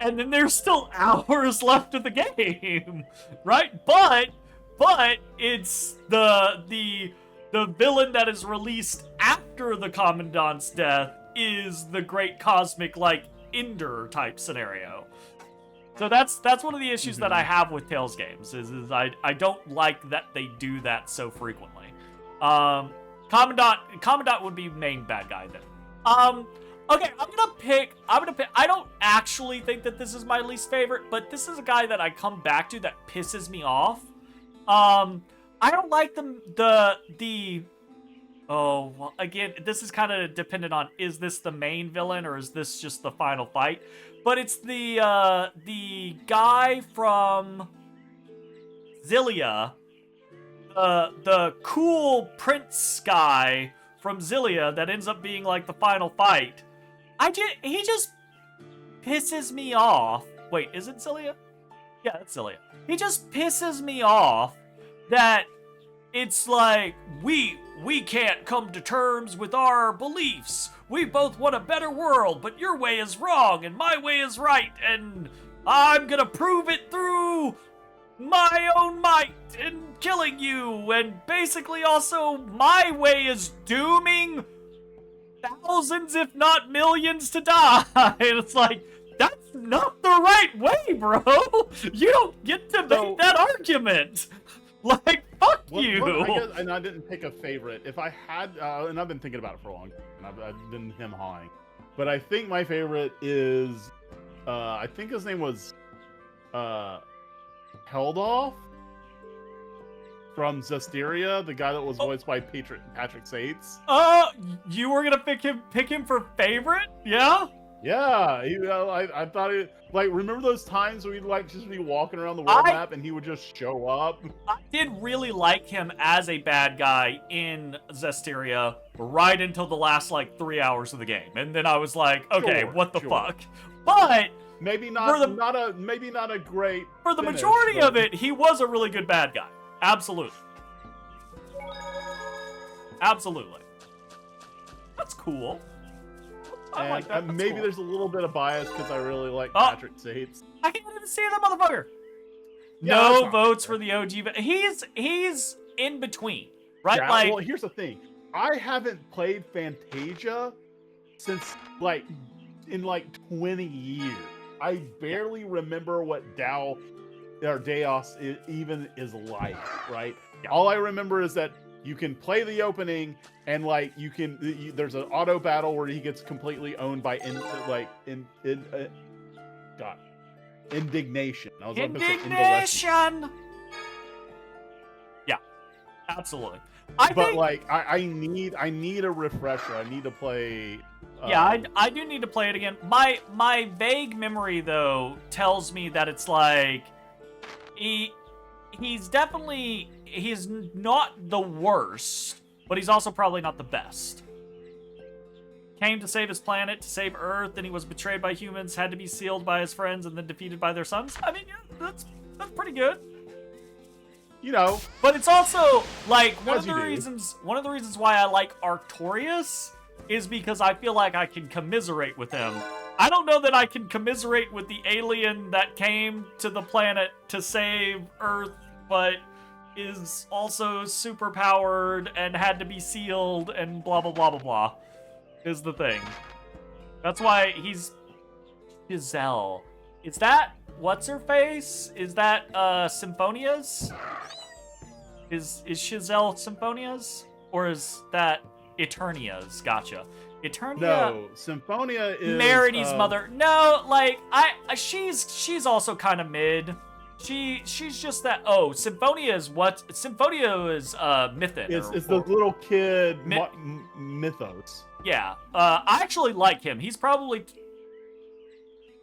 S1: and then there's still hours left of the game, right? But it's the villain that is released after the Commandant's death is the great cosmic, like, Ender type scenario. So that's one of the issues that I have with Tales games, is I don't like that they do that so frequently. Commandant would be main bad guy then. Okay, I'm gonna pick, I don't actually think that this is my least favorite, but this is a guy that I come back to that pisses me off. I don't like oh, well, again, this is kind of dependent on, is this the main villain or is this just the final fight? But it's the guy from Zillia, the cool prince guy from Zillia that ends up being like the final fight. He just pisses me off. Wait, is it Zillia? Yeah, it's Zillia. He just pisses me off that it's like, we can't come to terms with our beliefs. We both want a better world, but your way is wrong and my way is right, and I'm gonna prove it through my own might in killing you, and basically also my way is dooming thousands, if not millions, to die. And it's like, that's not the right way, bro. You don't get to make that argument. Like, fuck you.
S2: I guess, and I didn't pick a favorite. If I had, and I've been thinking about it for a long time, and I've been him-hawing. But I think my favorite is, I think his name was, Heldoff from Zestiria, the guy that was voiced by Patrick Sates.
S1: You were gonna pick him for favorite? Yeah?
S2: Yeah, I thought it, like, remember those times we'd like just be walking around the world map and he would just show up?
S1: I did really like him as a bad guy in Zestiria right until the last, like, 3 hours of the game. And then I was like, okay, what the fuck? But
S2: maybe not a great
S1: for the
S2: finish,
S1: majority
S2: but...
S1: of it, he was a really good bad guy. Absolutely. Absolutely. That's cool. I like that.
S2: Maybe
S1: cool.
S2: there's a little bit of bias because I really like Patrick Sates.
S1: I can't even see that motherfucker.
S2: Yeah,
S1: no votes for the OG. But he's in between, right?
S2: Yeah,
S1: like,
S2: well, here's the thing. I haven't played Fantasia since in 20 years. I barely remember what Deos even is like, right?
S1: Yeah.
S2: All I remember is that you can play the opening and there's an auto battle where he gets completely owned by indignation. I was
S1: indignation. Yeah, absolutely. I
S2: need a refresher. I need to play.
S1: Yeah, I do need to play it again. My vague memory though tells me that it's like he's not the worst, but he's also probably not the best. Came to save his planet, to save Earth, and he was betrayed by humans, had to be sealed by his friends, and then defeated by their sons. I mean, yeah, that's pretty good.
S2: You know.
S1: But it's also, like, one of the reasons why I like Arcturus is because I feel like I can commiserate with him. I don't know that I can commiserate with the alien that came to the planet to save Earth, but is also super powered and had to be sealed and blah blah blah blah blah, is the thing. That's why he's Giselle. Is that what's her face? Is that Symphonia's? Is Giselle Symphonia's? Or is that Eternia's? Gotcha. Eternia.
S2: No, Symphonia is
S1: Merity's mother. No, like she's also kind of mid. She's just that. Oh, Symphonia is what? Symphonia is Mythic.
S2: It's the little kid Mythos.
S1: Yeah. I actually like him. He's probably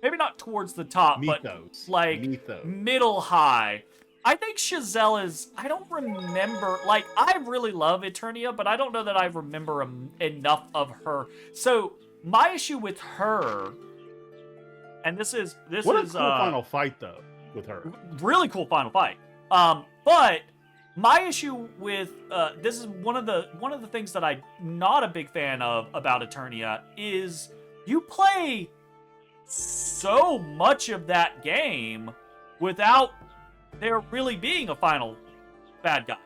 S1: maybe not towards the top, but like middle high. I think Giselle is. I don't remember. Like, I really love Eternia, but I don't know that I remember enough of her. So my issue with her, and this is
S2: what a cool final fight though with her.
S1: Really cool final fight. But my issue with this is one of the things that I'm not a big fan of about Eternia is you play so much of that game without there really being a final bad guy.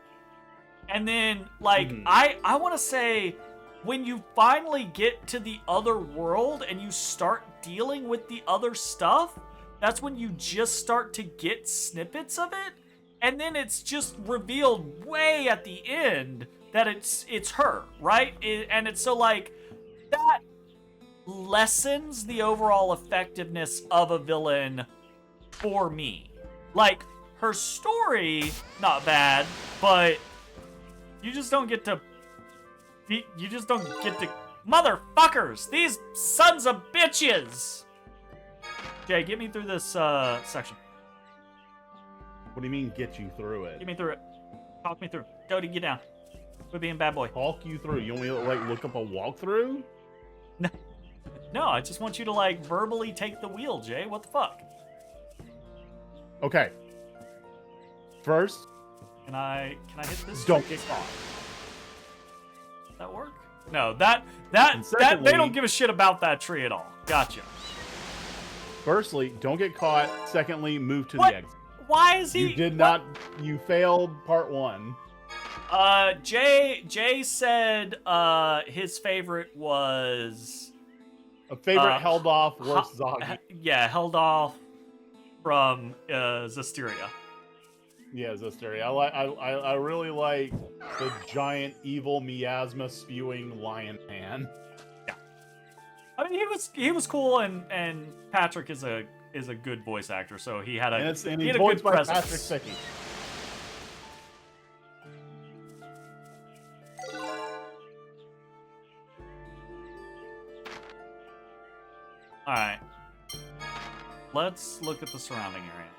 S1: And then, like, I want to say, when you finally get to the other world and you start dealing with the other stuff, that's when you just start to get snippets of it. And then it's just revealed way at the end that it's her, right? And it's so, like, that lessens the overall effectiveness of a villain for me. Like, her story, not bad, but you just don't get to... Motherfuckers! These sons of bitches! Jay, get me through this section.
S2: What do you mean, get you through it?
S1: Get me through it. Talk me through. Jody, get down. Quit being bad boy.
S2: Talk you through? You want me to, like, look up a walkthrough?
S1: No, I just want you to, like, verbally take the wheel, Jay. What the fuck?
S2: Okay. First,
S1: can I hit this?
S2: Don't get caught.
S1: Does that work? No, that they don't give a shit about that tree at all. Gotcha.
S2: Firstly, don't get caught. Secondly, move to the exit.
S1: Why is he?
S2: You did not. You failed part 1.
S1: Jay said his favorite was
S2: A favorite held off worst Zoggy.
S1: Yeah, held off from Zestiria.
S2: Yeah, Zestiria. I really like the giant evil miasma spewing lion man.
S1: Yeah. I mean, he was cool, and Patrick is a good voice actor, so he had
S2: And he's
S1: he had a
S2: voiced
S1: good
S2: by
S1: presence.
S2: Patrick Sicky.
S1: All right. Let's look at the surrounding area.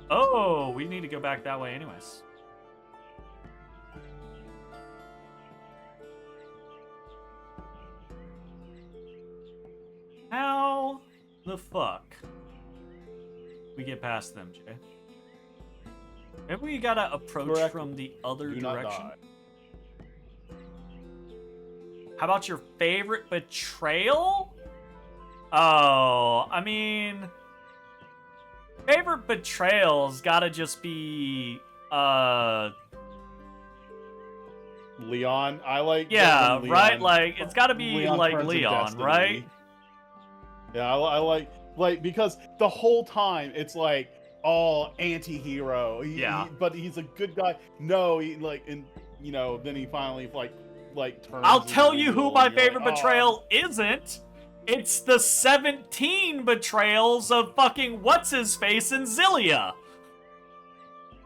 S1: Oh, we need to go back that way anyways. How the fuck we get past them, Jay? Maybe we gotta approach
S2: Correct.
S1: from the other
S2: Do not
S1: direction.
S2: die.
S1: How about your favorite betrayal? Oh, I mean, favorite betrayal's gotta just be,
S2: Leon. I like.
S1: yeah,
S2: Leon,
S1: right? Like, it's gotta be
S2: Leon
S1: like
S2: Prince of
S1: Leon,
S2: Destiny.
S1: right?
S2: Yeah, I like because the whole time it's like, oh, anti-hero.
S1: Yeah.
S2: But he's a good guy. No, he like, and you know, then he finally like turns.
S1: I'll tell you who
S2: evil,
S1: my
S2: and you're
S1: favorite
S2: like,
S1: betrayal isn't. It's the 17 betrayals of fucking what's-his-face and Zillia.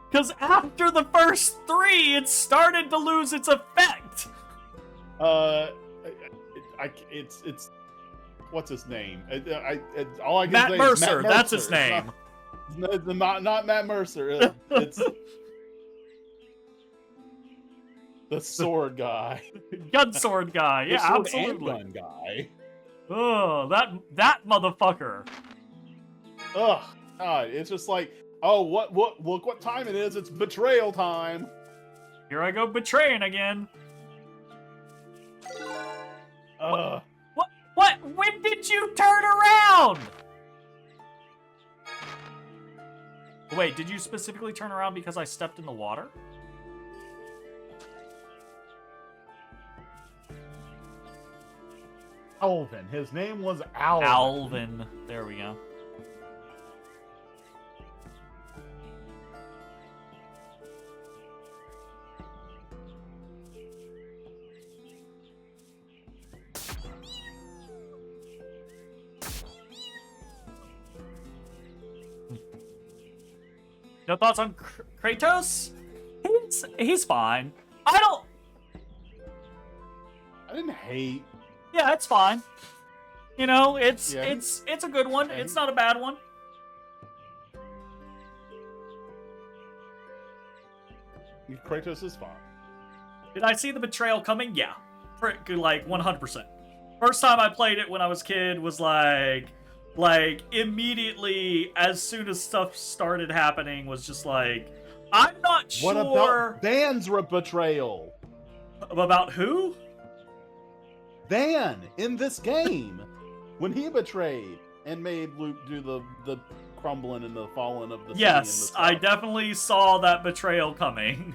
S1: Because after the first 3, it started to lose its effect.
S2: It's what's his name? All I can
S1: Matt
S2: say
S1: Mercer,
S2: is Matt
S1: that's his
S2: Mercer.
S1: name.
S2: It's not Matt Mercer. It's the sword guy.
S1: Gun sword guy,
S2: The
S1: yeah,
S2: sword
S1: absolutely.
S2: and gun guy.
S1: Oh, that motherfucker.
S2: Ugh, God, it's just like, oh, what? Look what time it is. It's betrayal time.
S1: Here I go betraying again.
S2: Ugh.
S1: What? When did you turn around? Wait, did you specifically turn around because I stepped in the water?
S2: Alvin. His name was Alvin.
S1: Alvin. There we go. No thoughts on Kratos? He's fine. I
S2: didn't hate.
S1: Yeah, it's fine. You know, it's
S2: Yeah.
S1: it's a good one.
S2: Yeah.
S1: It's not a bad one.
S2: Kratos is fine.
S1: Did I see the betrayal coming? Yeah. Like 100%. First time I played it when I was a kid was like immediately as soon as stuff started happening was just like, I'm not sure.
S2: What about Van's betrayal?
S1: About who?
S2: Van in this game when he betrayed and made Luke do the crumbling and the falling of the city and the
S1: Yes,
S2: stuff.
S1: I definitely saw that betrayal coming.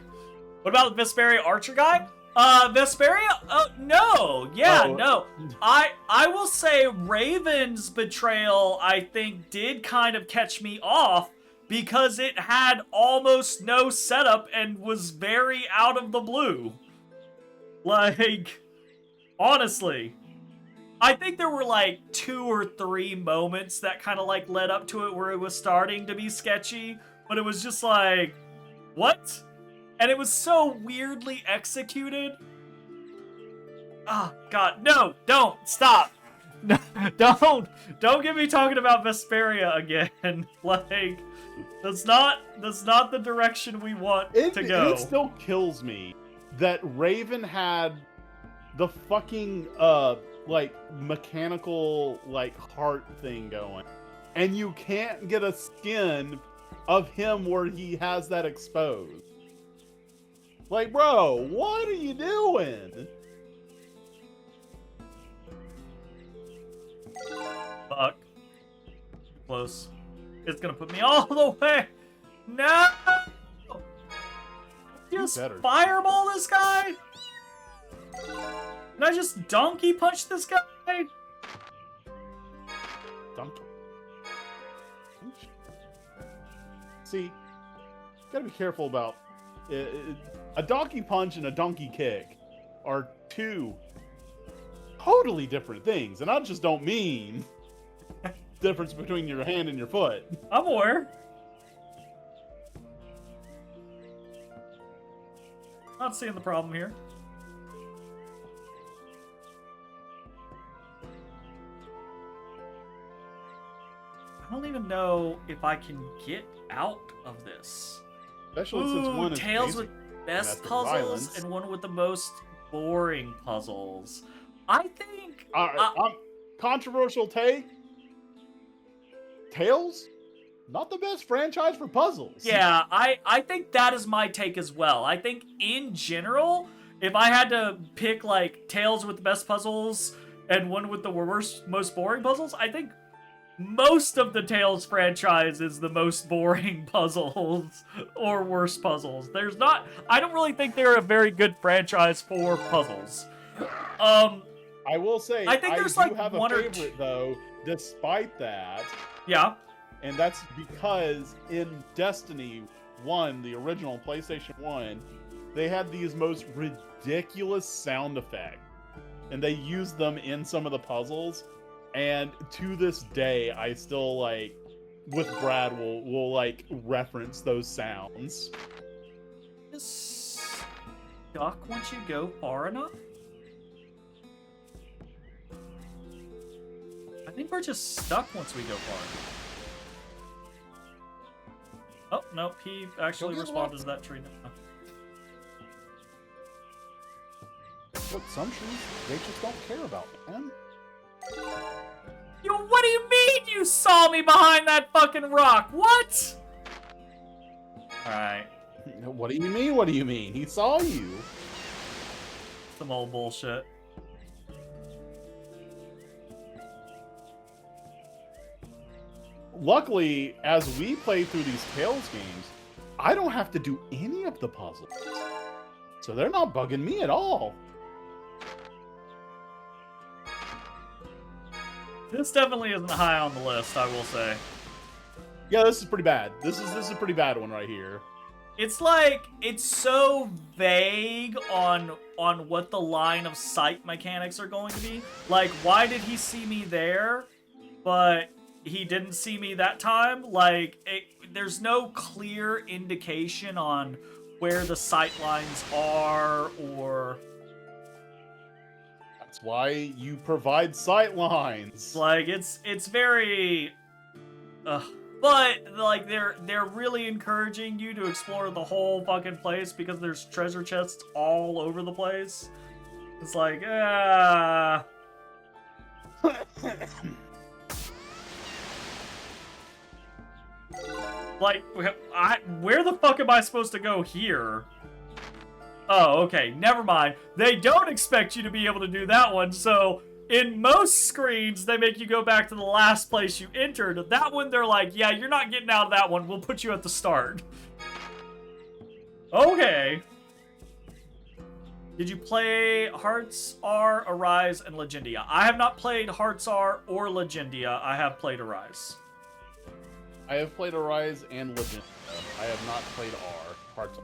S1: What about the Vesperia Archer guy? Vesperia? No. Yeah,
S2: Oh.
S1: no. I will say Raven's betrayal, I think, did kind of catch me off because it had almost no setup and was very out of the blue. Like, honestly. I think there were like 2 or 3 moments that kind of like led up to it where it was starting to be sketchy, but it was just like, what? And it was so weirdly executed. Ah, God, no, don't, stop. No, don't get me talking about Vesperia again. Like, that's not the direction we want to go.
S2: It still kills me that Raven had the fucking like mechanical like heart thing going, and you can't get a skin of him where he has that exposed. Like, bro, what are you doing?
S1: Fuck. Close. It's gonna put me all the way. No! Just
S2: better.
S1: fireball this guy? Can I just donkey punch this guy?
S2: Donkey. See, gotta be careful about a donkey punch and a donkey kick are two totally different things, and I just don't mean difference between your hand and your foot.
S1: I'm aware. Not seeing the problem here. I don't even know if I can get out of this.
S2: Especially since one is
S1: Tails
S2: basic,
S1: with best
S2: that's the
S1: puzzles
S2: violence.
S1: and one with the most boring puzzles. I think...
S2: controversial take. Tails, not the best franchise for puzzles.
S1: Yeah, I think that is my take as well. I think in general, if I had to pick like Tails with the best puzzles and one with the worst, most boring puzzles, I think most of the Tails franchise is the most boring puzzles or worst puzzles. I don't really think they're a very good franchise for puzzles.
S2: I will say,
S1: I think there's
S2: do
S1: like
S2: have
S1: one
S2: a
S1: or
S2: favorite though, despite that.
S1: Yeah.
S2: And that's because in Destiny 1, the original PlayStation 1, they had these most ridiculous sound effects. And they used them in some of the puzzles. And to this day, I still, like, with Brad, will like, reference those sounds.
S1: Just stuck once you go far enough? I think we're just stuck once we go far enough. Oh, nope, he actually responded to that tree.
S2: But some trees, they just don't care about, man.
S1: Yo, what do you mean you saw me behind that fucking rock? What? Alright.
S2: What do you mean, what do you mean? He saw you.
S1: Some old bullshit.
S2: Luckily, as we play through these Tales games, I don't have to do any of the puzzles. So they're not bugging me at all.
S1: This definitely isn't high on the list, I will say.
S2: Yeah, this is pretty bad. This is a pretty bad one right here.
S1: It's like, it's so vague on what the line of sight mechanics are going to be. Like, why did he see me there, but he didn't see me that time? Like, there's no clear indication on where the sight lines are, or...
S2: That's why you provide sight lines.
S1: Like, it's very... But, like, they're really encouraging you to explore the whole fucking place because there's treasure chests all over the place. It's like, Like, where the fuck am I supposed to go here? Oh, okay, never mind. They don't expect you to be able to do that one, so in most screens, they make you go back to the last place you entered. That one, they're like, yeah, you're not getting out of that one. We'll put you at the start. Okay. Did you play Hearts R, Arise, and Legendia? I have not played Hearts R or Legendia. I have played Arise.
S2: I have played Arise and Legend. I have not played R. Hearts.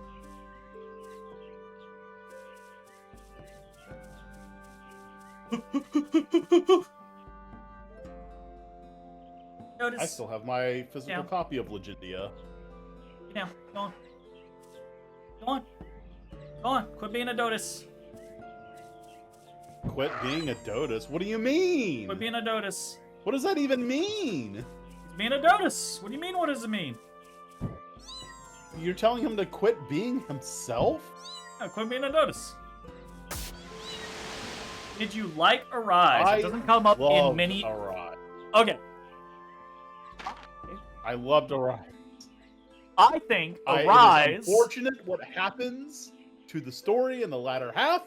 S1: Notice.
S2: I still have my physical copy of Legendia.
S1: Now, go on. Go on. Go on. Quit being a Dotus.
S2: Quit being a Dotus? What do you mean?
S1: Quit being a Dotus.
S2: What does that even mean?
S1: He's being a Dotus. What do you mean, what does it mean?
S2: You're telling him to quit being himself?
S1: Yeah, quit being a Dotus. Did you like Arise? It doesn't come up in many...
S2: Arise.
S1: Okay.
S2: I loved Arise.
S1: I think
S2: It
S1: Arise...
S2: is unfortunate what happens to the story in the latter half,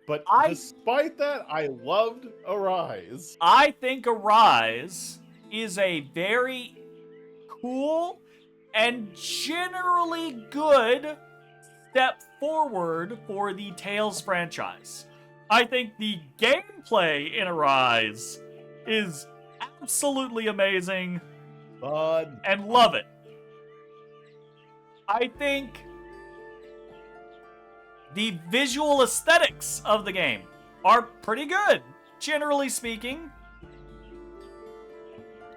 S2: but despite that, I loved Arise.
S1: I think Arise is a very cool and generally good step forward for the Tales franchise. I think the gameplay in Arise is absolutely amazing
S2: Bud.
S1: and love it. I think the visual aesthetics of the game are pretty good, generally speaking.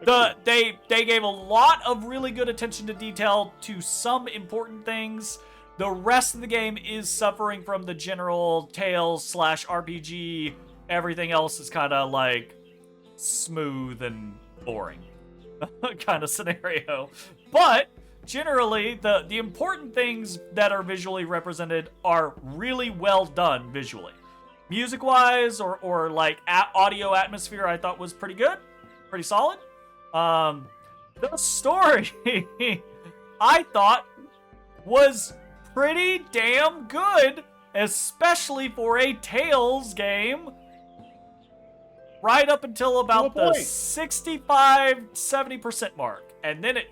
S1: They gave a lot of really good attention to detail to some important things. The rest of the game is suffering from the general Tales/RPG. Everything else is kind of like smooth and boring kind of scenario. But generally, the important things that are visually represented are really well done visually. Music-wise, or like audio atmosphere, I thought was pretty good, pretty solid. The story I thought was pretty damn good, especially for a Tales game. Right up until about the 65-70% mark, and then it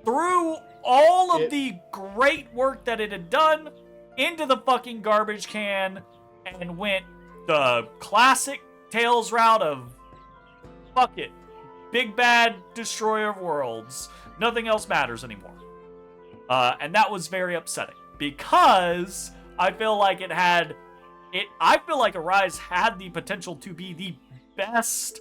S1: threw all of the great work that it had done into the fucking garbage can and went the classic Tales route of fuck it, big bad destroyer of worlds. Nothing else matters anymore. And that was very upsetting because I feel like I feel like Arise had the potential to be the best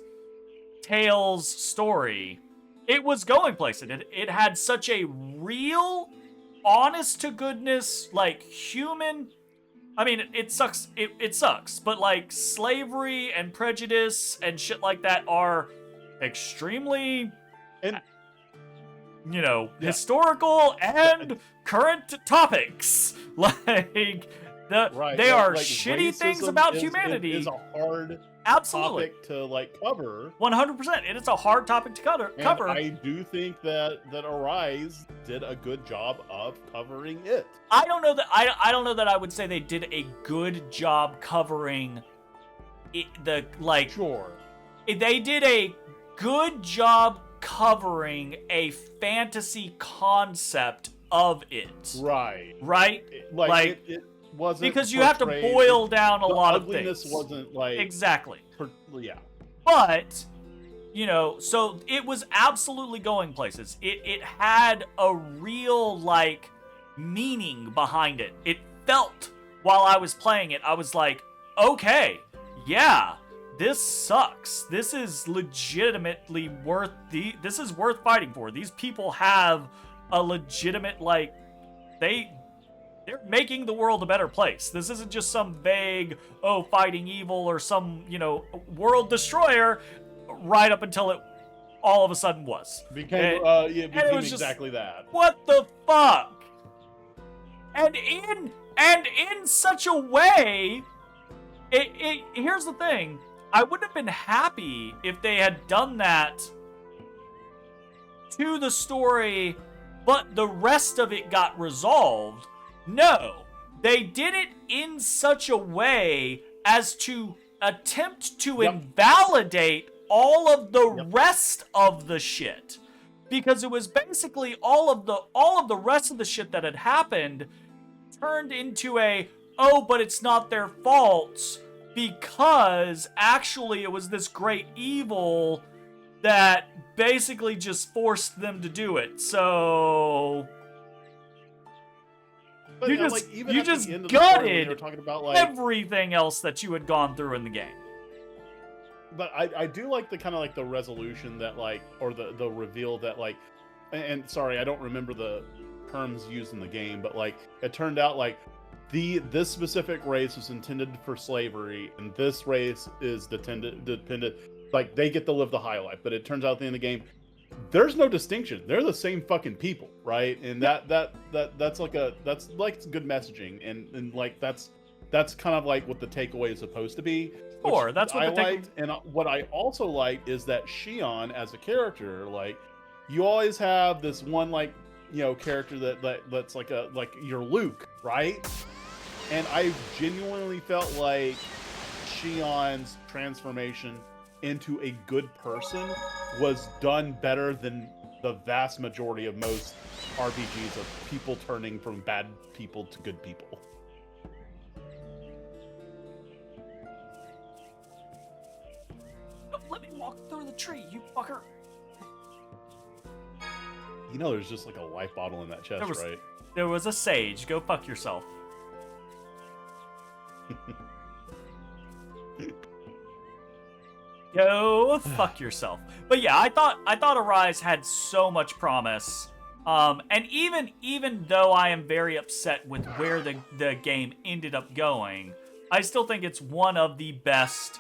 S1: Tales story. It was going places. It had such a real, honest to goodness, like human. I mean, it sucks. It sucks, but like slavery and prejudice and shit like that are extremely, historical and current topics. Like they are
S2: like
S1: shitty things about humanity.
S2: Is a hard
S1: absolutely
S2: topic to like cover.
S1: 100%. It is a hard topic to cover.
S2: And I do think that Arise did a good job of covering it.
S1: I don't know that I don't know that I would say they did a good job covering it,
S2: Sure.
S1: They did a good job covering a fantasy concept of it.
S2: Right.
S1: Right?
S2: It wasn't
S1: because you have to boil down a lot of things.
S2: The ugliness wasn't like
S1: exactly.
S2: Yeah.
S1: But so it was absolutely going places. It had a real like meaning behind it. It felt while I was playing it, I was like, okay, yeah, this sucks. This is legitimately this is worth fighting for. These people have a legitimate they're making the world a better place. This isn't just some vague, fighting evil or some, world destroyer right up until it all of a sudden was.
S2: It became
S1: was
S2: exactly that.
S1: What the fuck? And in such a way, here's the thing. I wouldn't have been happy if they had done that to the story, but the rest of it got resolved. No, they did it in such a way as to attempt to invalidate all of the rest of the shit. Because it was basically all of the rest of the shit that had happened turned into but it's not their fault because actually it was this great evil that basically just forced them to do it. So
S2: But,
S1: you just gutted everything else that you had gone through in the game.
S2: But I do like the kind of like the resolution that or the reveal that and sorry, I don't remember the terms used in the game, but it turned out this specific race was intended for slavery and this race is dependent they get to live the high life. But it turns out at the end of the game, there's no distinction. They're the same fucking people, right? And that's good messaging, and that's kind of what the takeaway is supposed to be.
S1: Sure, that's what
S2: I liked. And what I also liked is that Shion as a character, you always have this one character that's like your Luke, right? And I genuinely felt like Shion's transformation into a good person was done better than the vast majority of most RPGs of people turning from bad people to good people.
S1: let me walk through the tree, you fucker.
S2: You know, there's just like a life bottle in that chest, right?
S1: There was a sage. Go fuck yourself. Go fuck yourself. But yeah, I thought Arise had so much promise. And even though I am very upset with where the game ended up going, I still think it's one of the best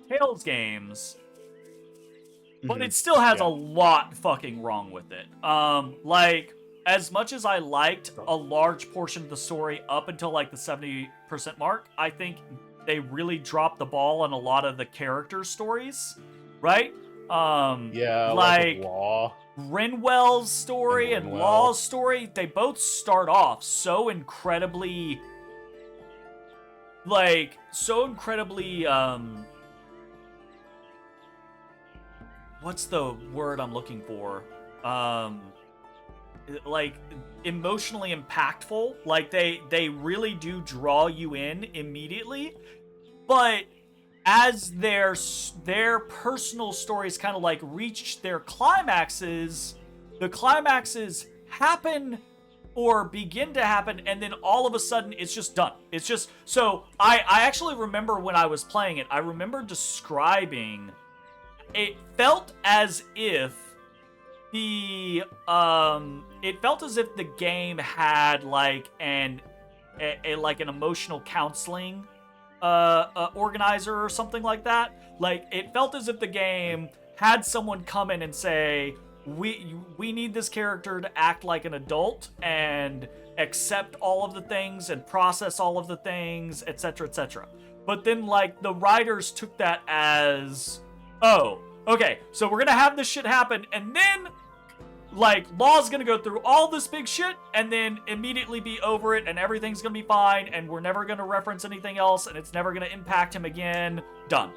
S1: Tales games. But it still has a lot fucking wrong with it. Like, as much as I liked a large portion of the story up until like the 70% mark, I think they really dropped the ball on a lot of the character stories, right? Like
S2: Law.
S1: Rinwell's story and Law's story, they both start off so incredibly what's the word I'm looking for? Like emotionally impactful. Like they really do draw you in immediately. But as their personal stories kind of like reach their climaxes, the climaxes happen or begin to happen, and then all of a sudden it's just done. It's just so I actually remember when I was playing it, I remember describing it felt as if the game had like an emotional counseling organizer or something like that. Like it felt as if the game had someone come in and say, we need this character to act like an adult and accept all of the things and process all of the things, etc., etc. But then like the writers took that as, oh, okay, so we're gonna have this shit happen, and then like Law's gonna go through all this big shit and then immediately be over it and everything's gonna be fine and we're never gonna reference anything else and it's never gonna impact him again. Done.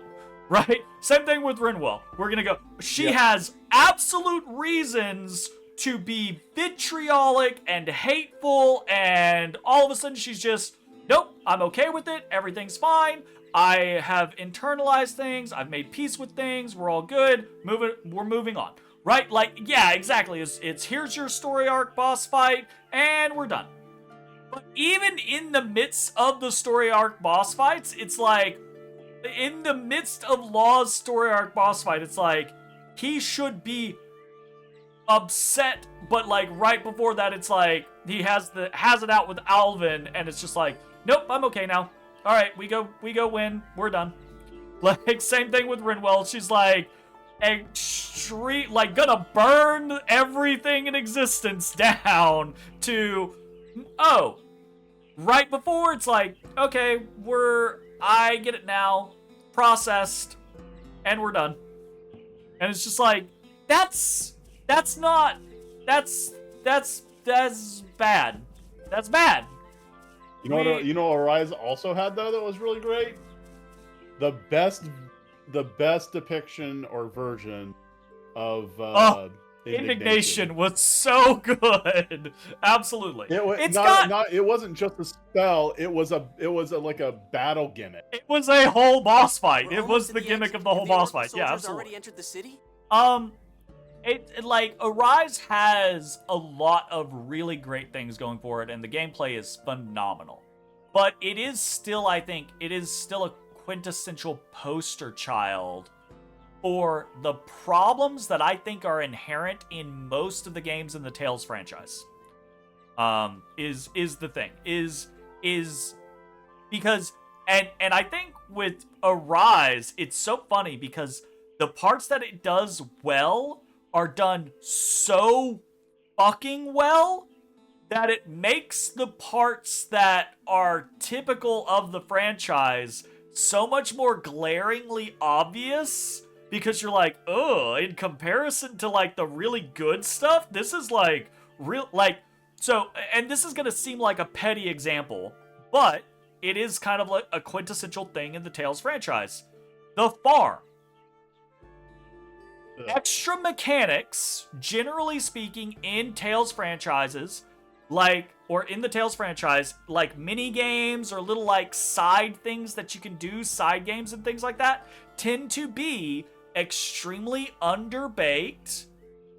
S1: Right? Same thing with Rinwell. We're gonna go, she has absolute reasons to be vitriolic and hateful, and all of a sudden she's just, nope, I'm okay with it, everything's fine, I have internalized things, I've made peace with things, we're all good, we're moving on. Right? Like, yeah, exactly. It's here's your story arc boss fight, and we're done. But even in the midst of the story arc boss fights, it's like, in the midst of Law's story arc boss fight, it's like, he should be upset, but like right before that, it's like, he has it out with Alvin, and it's just like, nope, I'm okay now. Alright, we go win, we're done. Like, same thing with Rinwell, she's like, gonna burn everything in existence down to, oh, right before it's like, okay, I get it now, processed, and we're done. And it's just like, that's bad. That's bad.
S2: You know what Arise also had though that was really great? The best depiction or version of indignation
S1: was so good. Absolutely.
S2: It wasn't just a spell. It was like a battle gimmick.
S1: It was a whole boss fight. It was the gimmick of the whole boss fight. Yeah, absolutely.
S3: Already entered the city?
S1: It like Arise has a lot of really great things going for it, and the gameplay is phenomenal. But it is still, I think, a quintessential poster child for the problems that I think are inherent in most of the games in the Tales franchise. Is the thing. Is because and I think with Arise, it's so funny because the parts that it does well are done so fucking well that it makes the parts that are typical of the franchise so much more glaringly obvious, because you're like, oh, in comparison to like the really good stuff, this is like real, like, so, and this is gonna seem like a petty example, but it is kind of like a quintessential thing in the Tales franchise. The farm. Extra mechanics, generally speaking, in Tales franchises, like, or in the Tales franchise, like mini games or little like side things that you can do, side games and things like that, tend to be extremely underbaked,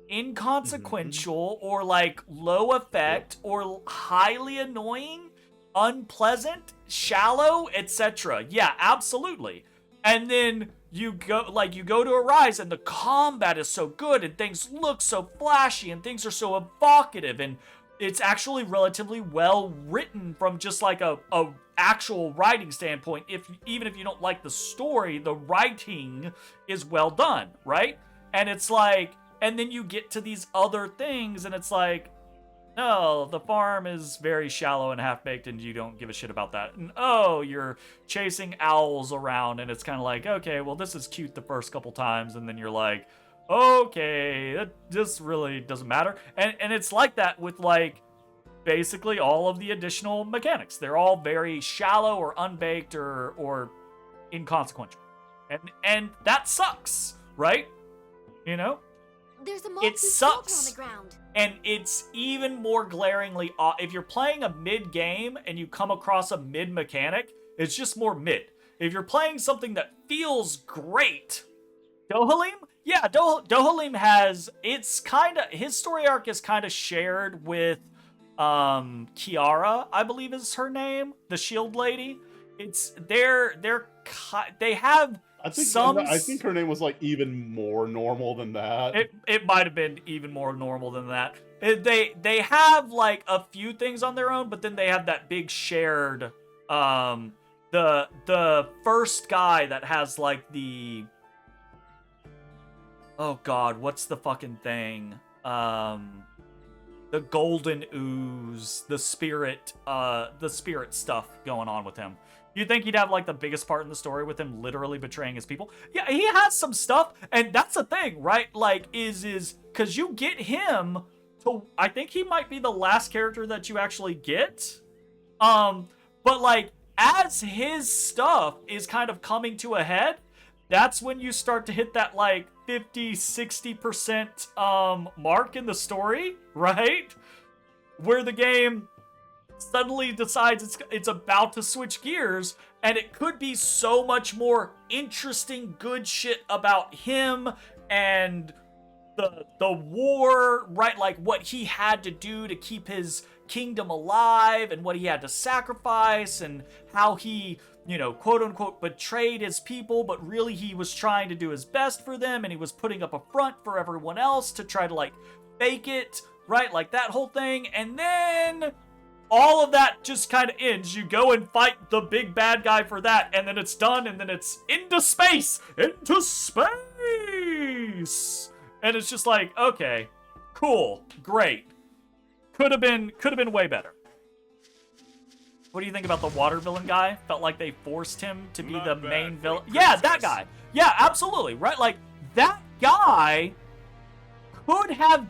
S1: inconsequential, or like low effect, or highly annoying, unpleasant, shallow, etc. Yeah, absolutely. And then you go to Arise and the combat is so good and things look so flashy and things are so evocative and it's actually relatively well written from just like a actual writing standpoint. Even if you don't like the story, the writing is well done, right? And it's like, and then you get to these other things and it's like, no, the farm is very shallow and half-baked and you don't give a shit about that. And oh, you're chasing owls around and it's kind of like, okay, well, this is cute the first couple times. And then you're like, okay, this really doesn't matter. And it's like that with like basically all of the additional mechanics. They're all very shallow or unbaked or inconsequential. And that sucks, right? You know?
S9: There's a
S1: It sucks.
S9: on the ground.
S1: And it's even more glaringly if you're playing a mid game and you come across a mid mechanic, it's just more mid. If you're playing something that feels great, Dohalim? Yeah, Dohalim has, it's kind of, his story arc is kind of shared with Kiara, I believe is her name, the shield lady. It's they have
S2: I think
S1: some.
S2: I think her name was like even more normal than that.
S1: It might have been even more normal than that. They have like a few things on their own, but then they have that big shared the first guy that has like the, oh god, what's the fucking thing? The golden ooze, the spirit stuff going on with him. You'd think he'd have like the biggest part in the story with him literally betraying his people. Yeah, he has some stuff, and that's the thing, right? Like, is because you get him to, I think he might be the last character that you actually get. But like, as his stuff is kind of coming to a head, that's when you start to hit that like 50-60% mark in the story, right? Where the game suddenly decides it's about to switch gears, and it could be so much more interesting good shit about him and the war, right? Like what he had to do to keep his kingdom alive and what he had to sacrifice and how he, you know, quote unquote betrayed his people, but really he was trying to do his best for them and he was putting up a front for everyone else to try to like fake it, right? Like that whole thing. And then all of that just kind of ends. You go and fight the big bad guy for that, and then it's done, and then it's into space! Into space! And it's just like, okay, cool, great. Could have been way better. What do you think about the water villain guy? Felt like they forced him to be
S2: Not
S1: the
S2: bad.
S1: main villain.
S2: Great
S1: Yeah,
S2: choice.
S1: that guy. Yeah, absolutely, right? Like, that guy could have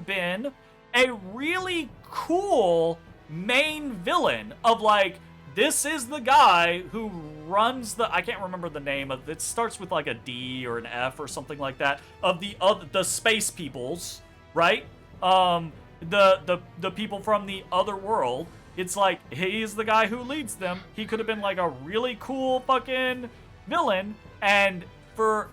S1: been a really cool main villain of like, this is the guy who runs the, I can't remember the name of it, starts with like a D or an F or something like that, of the space peoples, right? The people from the other world. It's like, he's the guy who leads them. He could have been like a really cool fucking villain, and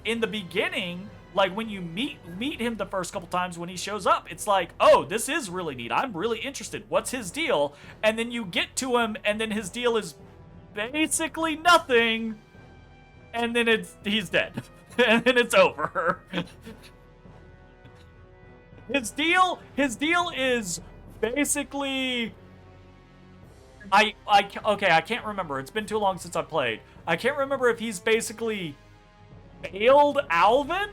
S1: in the beginning, like when you meet him the first couple times when he shows up, it's like, oh, this is really neat. I'm really interested. What's his deal? And then you get to him, and then his deal is basically nothing. And then he's dead. And then it's over. His deal is basically, I can't remember. It's been too long since I played. I can't remember if he's basically failed Alvin.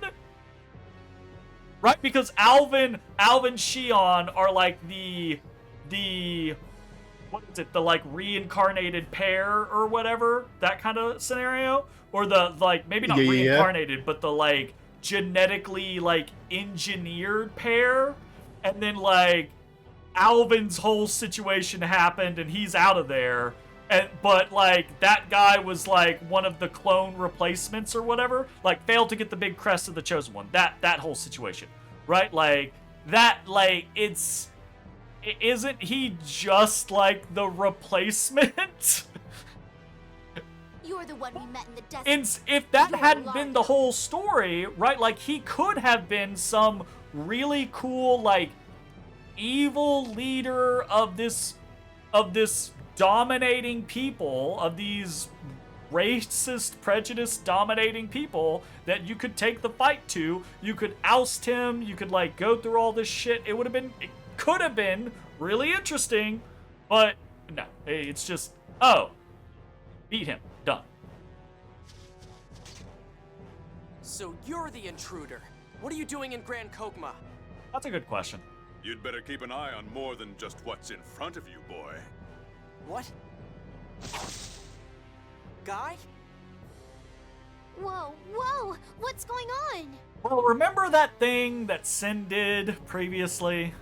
S1: Right, because Alvin, Shion are like the what is it? The like reincarnated pair or whatever, that kind of scenario, or the like maybe not reincarnated, but the like genetically like engineered pair, and then like Alvin's whole situation happened and he's out of there. But like that guy was like one of the clone replacements or whatever, like failed to get the big crest of the chosen one. That whole situation, right? Like that, like isn't he just like the replacement?
S9: You're the one we met in the desert.
S1: And if that
S9: You're
S1: hadn't been the
S9: Largo.
S1: whole story, right? Like, he could have been some really cool, like, evil leader of this dominating people, of these racist, prejudice dominating people that you could take the fight to. You could oust him. You could, like, go through all this shit. It could have been really interesting, but no, it's just, oh, beat him, done.
S3: So you're the intruder. What are you doing in Grand Kogma?
S1: That's a good question.
S8: You'd better keep an eye on more than just what's in front of you, boy.
S3: What? Guy?
S4: Whoa, whoa! What's going on?
S1: Well, remember that thing that Sin did previously?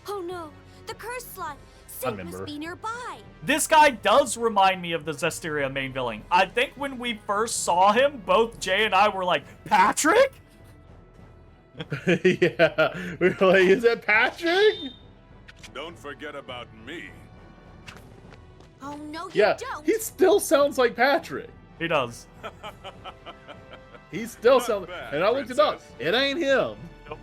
S9: Oh no, the curse slot.
S2: I
S9: Sin
S2: remember.
S9: must be nearby.
S1: This guy does remind me of the Zestiria main villain. I think when we first saw him, both Jay and I were like, Patrick?
S2: Yeah, we were like, is that Patrick?
S8: Don't forget about me.
S9: Oh no, you
S2: Yeah,
S9: don't.
S2: he still sounds like Patrick.
S1: He does.
S2: He still
S8: Not
S2: sounds,
S8: bad,
S2: and I looked it up.
S8: princess.
S2: It ain't him.
S1: Nope.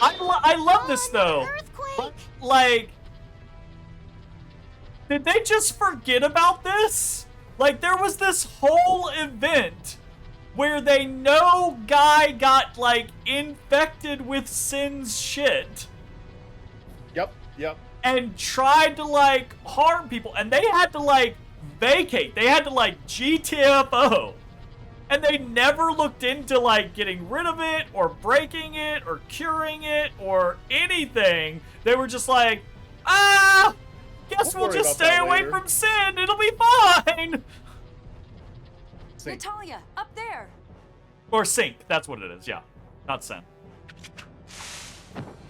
S1: I love this, though.
S4: Earthquake!
S1: Like, did they just forget about this? Like, there was this whole event where they know Guy got, like, infected with Sin's shit
S2: Yep.
S1: and tried to, like, harm people. And they had to, like, vacate. They had to, like, GTFO. And they never looked into, like, getting rid of it or breaking it or curing it or anything. They were just like, guess
S2: We'll
S1: we'll
S2: worry
S1: just
S2: about
S1: stay
S2: that
S1: away
S2: later."
S1: from Sin. It'll be fine.
S2: Sync.
S5: Natalia, up there!
S1: Or Sync. That's what it is. Yeah. Not Sin.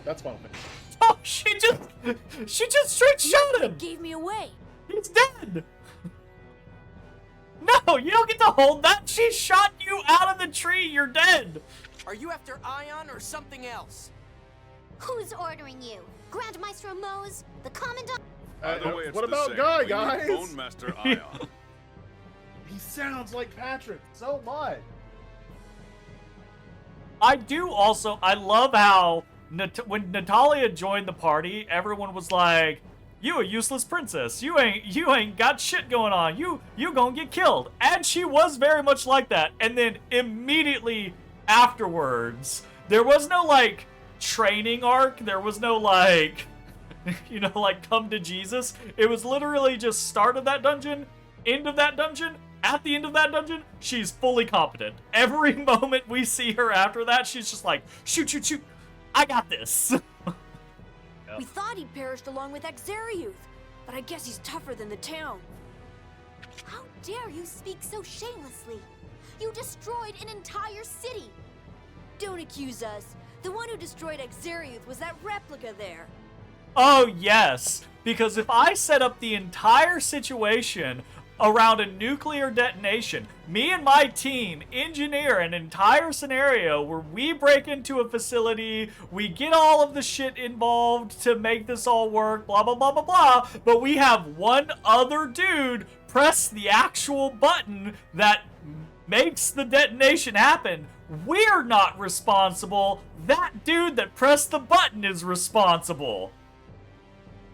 S2: That's Final Fantasy.
S1: Oh, she just straight shot him.
S9: Gave me away.
S1: He's dead. No, you don't get to hold that. She shot you out of the tree. You're dead.
S3: Are you after Ion or something else?
S4: Who's ordering you? Grand Maestro Mose? The Commandant?
S8: Either way, it's
S2: what
S8: the
S2: about
S8: same.
S2: Guy,
S8: We need
S2: guys?
S8: Bone Master Ion.
S2: He sounds like Patrick so much.
S1: I do also. I love how when Natalia joined the party, everyone was like, "You a useless princess. You ain't got shit going on. You gonna get killed." And she was very much like that. And then immediately afterwards, there was no like training arc. There was no like, like come to Jesus. It was literally just start of that dungeon, end of that dungeon. At the end of that dungeon, she's fully competent. Every moment we see her after that, she's just like, shoot, shoot, shoot. I got this.
S9: We thought he perished along with Exariuth, but I guess he's tougher than the town. How dare you speak so shamelessly? You destroyed an entire city. Don't accuse us. The one who destroyed Exariuth was that replica there.
S1: Oh, yes. Because if I set up the entire situation around a nuclear detonation, me and my team engineer an entire scenario where we break into a facility, we get all of the shit involved to make this all work, blah, blah, blah, blah, blah, but we have one other dude press the actual button that makes the detonation happen. We're not responsible. That dude that pressed the button is responsible.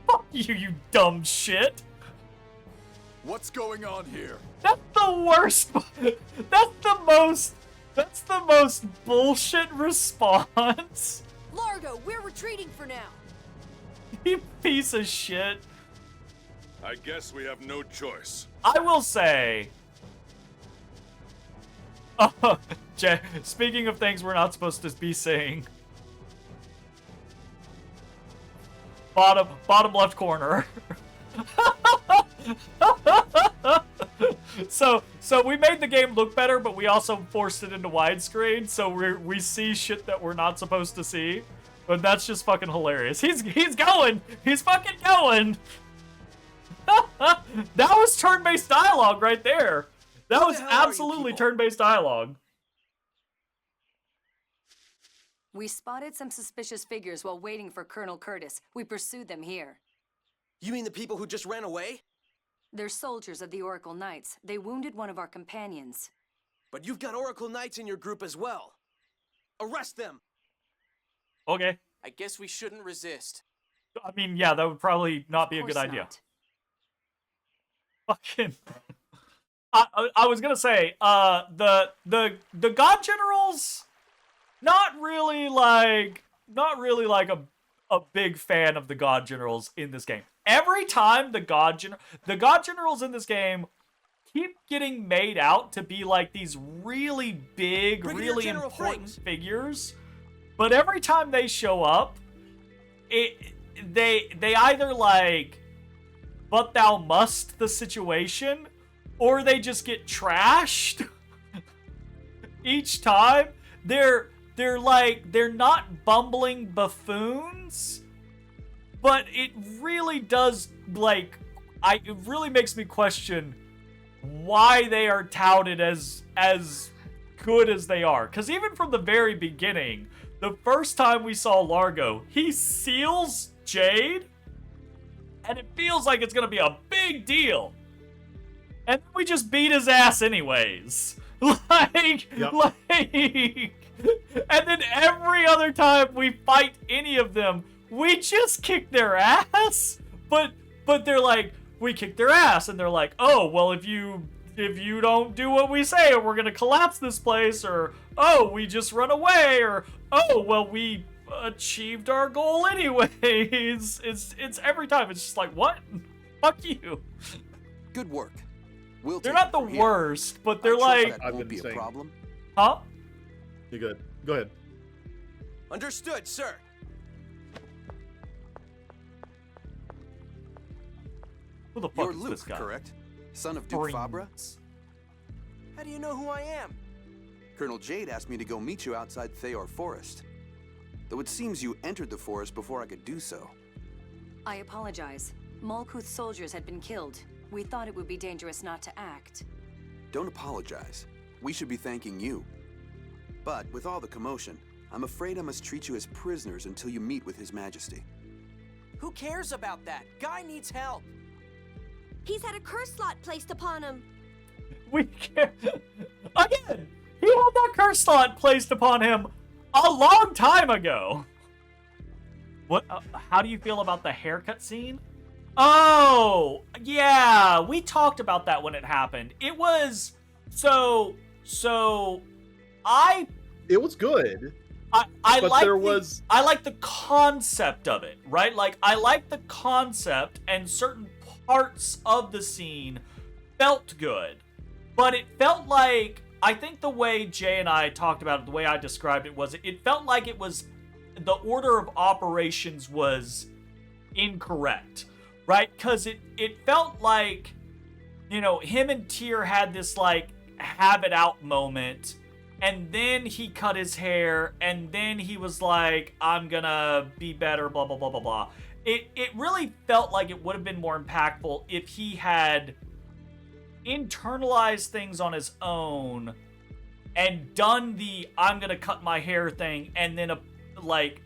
S1: Fuck you, you dumb shit.
S8: What's going on here?
S1: That's the worst. That's the most bullshit response.
S9: Largo, we're retreating for now.
S1: You piece of shit.
S8: I guess we have no choice.
S1: I will say. Jay, speaking of things we're not supposed to be saying. Bottom left corner. So we made the game look better, but we also forced it into widescreen, so we see shit that we're not supposed to see. But that's just fucking hilarious. He's going. He's fucking going. That was turn-based dialogue right there. That
S3: Who
S1: was
S3: the hell are you
S1: absolutely
S3: people?
S1: turn-based dialogue.
S5: We spotted some suspicious figures while waiting for Colonel Curtis. We pursued them here.
S3: You mean the people who just ran away?
S5: They're soldiers of the Oracle Knights. They wounded one of our companions.
S3: But you've got Oracle Knights in your group as well. Arrest them!
S1: Okay.
S3: I guess we shouldn't resist.
S1: I mean, yeah, that would probably not be a
S5: Of
S1: good
S5: course
S1: idea.
S5: not.
S1: Fucking. I was gonna say, the God Generals, not really like a big fan of the God Generals in this game. Every time the God Generals in this game keep getting made out to be like these really big,
S3: Brigadier
S1: really
S3: General
S1: important
S3: Franks.
S1: figures, but every time they show up, they either like, but thou must the situation, or they just get trashed. Each time they're not bumbling buffoons, but it really does like it really makes me question why they are touted as good as they are. Because even from the very beginning, the first time we saw Largo, he seals Jade, and it feels like it's gonna be a big deal. And then we just beat his ass anyways. And then every other time we fight any of them, we just kick their ass. But they're like, we kick their ass, and they're like, oh, well, if you don't do what we say, we're gonna collapse this place, or oh, we just run away, or oh, well, we achieved our goal anyways. It's every time it's just like, what? Fuck you.
S10: Good work.
S1: They're not the worst, but they're like,
S10: that won't be a problem.
S1: huh?
S2: You're good. Go ahead.
S3: Understood, sir.
S1: Who the fuck
S10: You're
S1: is
S10: Luke,
S1: this guy?
S10: correct? Son of Duke Fabra?
S3: How do you know who I am?
S10: Colonel Jade asked me to go meet you outside Theor Forest. Though it seems you entered the forest before I could do so.
S5: I apologize. Malkuth's soldiers had been killed. We thought it would be dangerous not to act.
S10: Don't apologize. We should be thanking you. But with all the commotion, I'm afraid I must treat you as prisoners until you meet with His Majesty.
S3: Who cares about that? Guy needs help.
S9: He's had a curse slot placed upon him.
S1: We can't. Again, he had that curse slot placed upon him a long time ago. What? How do you feel about the haircut scene? Oh, yeah, we talked about that when it happened. It was so.
S2: It was good.
S1: I
S2: But
S1: like
S2: there was-
S1: I like the concept of it, right? Like I like the concept, and certain parts of the scene felt good, but it felt like, I think the way Jay and I talked about it, the way I described it was, it felt like it was, the order of operations was incorrect, right? Because it felt like, you know, him and Tyr had this like have it out moment, and then he cut his hair, and then he was like, I'm gonna be better, blah, blah, blah, blah, blah. It really felt like it would have been more impactful if he had internalized things on his own and done the I'm gonna cut my hair thing, and then like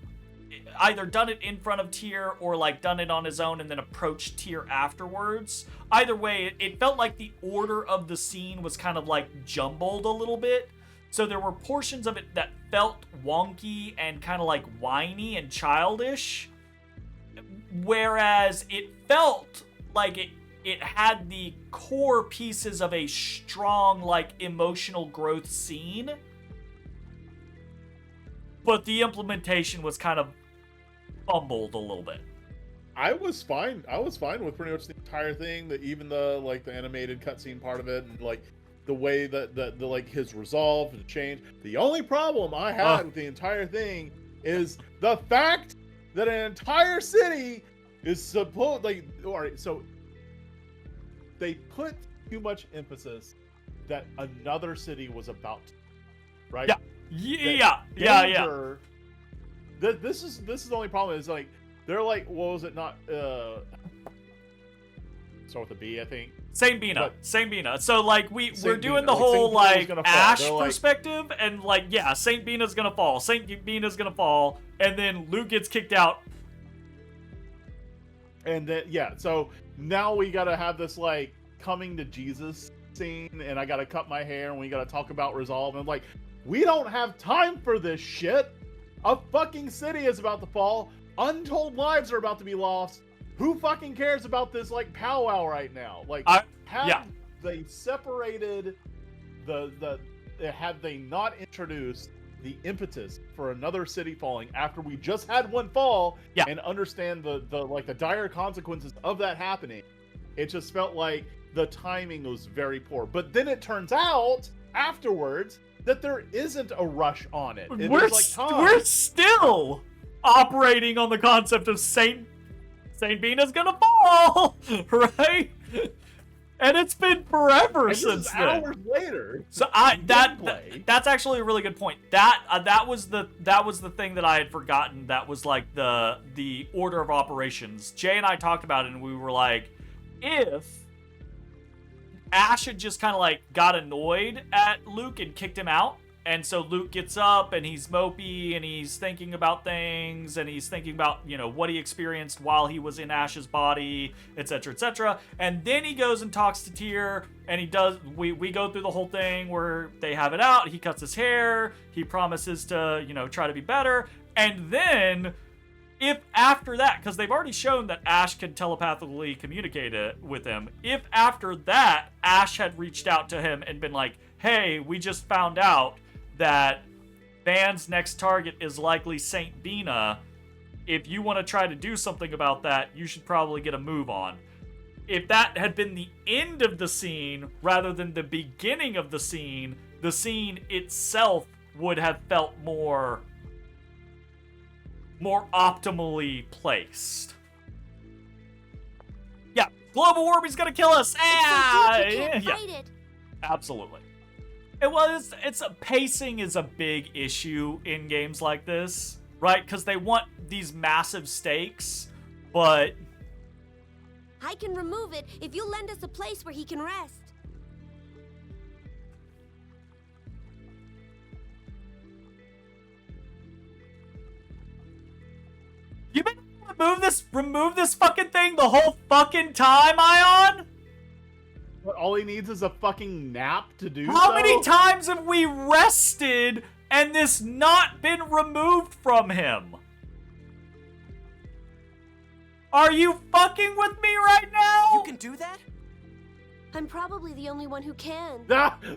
S1: either done it in front of Tyr or like done it on his own and then approached Tyr afterwards. Either way, it felt like the order of the scene was kind of like jumbled a little bit. So there were portions of it that felt wonky and kind of like whiny and childish, whereas it felt like it had the core pieces of a strong, like, emotional growth scene, but the implementation was kind of fumbled a little bit.
S2: I was fine with pretty much the entire thing, that even the like the animated cutscene part of it, and like the way that the like his resolve and change. The only problem I had with the entire thing is the fact that an entire city is supposed, like, all right, so they put too much emphasis that another city was about, right?
S1: Yeah.
S2: This is the only problem, is like they're like, what was it, not start with a B, I think.
S1: Saint Bina. So like we're
S2: Saint
S1: doing
S2: Bina.
S1: the
S2: Like,
S1: whole
S2: Saint Bina's
S1: like
S2: gonna fall.
S1: Ash
S2: They're like-
S1: perspective, and like, yeah, Saint Bina's gonna fall. Saint Bina's gonna fall, and then Luke gets kicked out.
S2: And then, yeah, so now we gotta have this like coming to Jesus scene, and I gotta cut my hair, and we gotta talk about resolve. And I'm like, we don't have time for this shit. A fucking city is about to fall. Untold lives are about to be lost. Who fucking cares about this like powwow right now? Like, have they separated have they not introduced the impetus for another city falling after we just had one fall and understand the dire consequences of that happening? It just felt like the timing was very poor. But then it turns out afterwards that there isn't a rush on it.
S1: We're still operating on the concept of Saint Bina's gonna fall, right? And it's been forever since then.
S2: Hours later.
S1: So that's actually a really good point. That was the thing that I had forgotten. That was like the order of operations. Jay and I talked about it, and we were like, if Ash had just kind of like got annoyed at Luke and kicked him out, and so Luke gets up and he's mopey and he's thinking about things and he's thinking about, you know, what he experienced while he was in Ash's body, etc., etc. And then he goes and talks to Tyr, and we go through the whole thing where they have it out. He cuts his hair. He promises to, you know, try to be better. And then if after that, because they've already shown that Ash can telepathically communicate it with him, if after that Ash had reached out to him and been like, hey, we just found out that Van's next target is likely Saint Bina. If you want to try to do something about that, you should probably get a move on. If that had been the end of the scene rather than the beginning of the scene itself would have felt more optimally placed. Yeah, global warming's gonna kill us. Absolutely. Pacing is a big issue in games like this, right? Because they want these massive stakes, but
S9: I can remove it if you lend us a place where he can rest.
S1: You've been able to remove this fucking thing the whole fucking time, Ion?
S2: But all he needs is a fucking nap to do
S1: How many times have we rested and this not been removed from him? Are you fucking with me right now?
S3: You can do that?
S9: I'm probably the only one who can.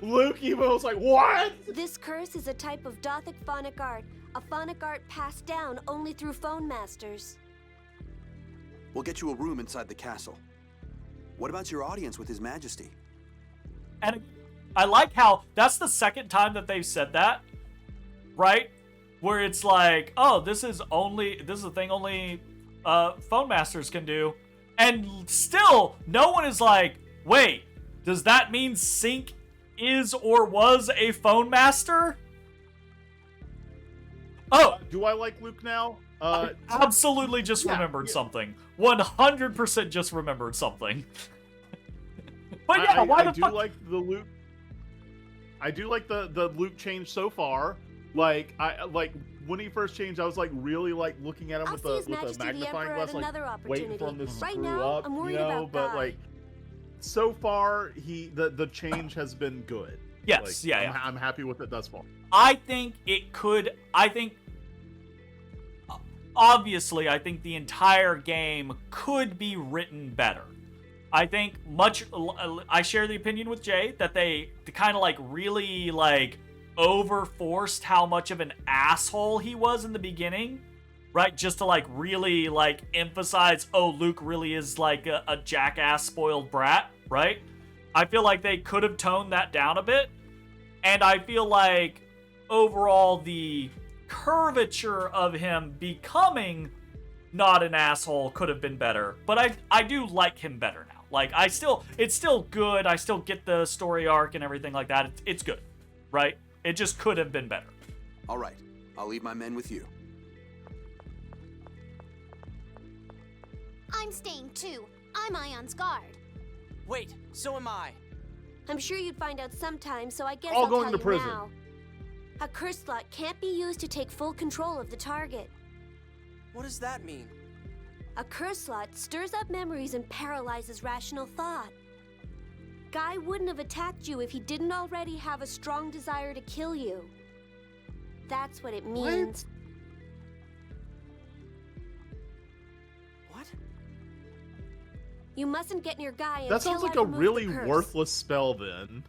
S2: Luke even was like, what?
S9: This curse is a type of Dothic phonic art. A phonic art passed down only through phone masters.
S10: We'll get you a room inside the castle. What about your audience with His Majesty?
S1: And I like how that's the second time that they've said that, right? Where it's like, oh, this is a thing only phone masters can do. And still, no one is like, wait, does that mean Sync is or was a phone master? Oh,
S2: do I like Luke now?
S1: I absolutely just remembered something. 100% just remembered something. But yeah, why the fuck?
S2: Like the Luke. I do like the Luke change so far. Like when he first changed, I was like really like looking at him with the magnifying glass, like waiting for him to screw up, you know. But like so far, the change has been good.
S1: Yes,
S2: like, I'm happy with it thus far.
S1: Obviously, I think the entire game could be written better. I think I share the opinion with Jay that they kind of like really like overforced how much of an asshole he was in the beginning, right? Just to like really like emphasize, oh, Luke really is like a jackass spoiled brat, right? I feel like they could have toned that down a bit. And I feel like overall the curvature of him becoming not an asshole could have been better. But I do like him better now. Like, it's still good. I still get the story arc and everything like that. It's good, right? It just could have been better.
S10: All right. I'll leave my men with you.
S4: I'm staying too. I'm Ion's guard.
S3: Wait, so am I.
S9: I'm sure you'd find out sometime, so I guess
S2: All
S9: I'll
S2: going
S9: tell
S2: to
S9: you
S2: prison.
S9: now. A curse slot can't be used to take full control of the target.
S3: What does that mean?
S9: A curse slot stirs up memories and paralyzes rational thought. Guy wouldn't have attacked you if he didn't already have a strong desire to kill you. That's what it means.
S3: What?
S9: You mustn't get near Guy
S2: That
S9: until
S2: sounds like
S9: I
S2: a
S9: remove
S2: really
S9: the curse.
S2: worthless spell then.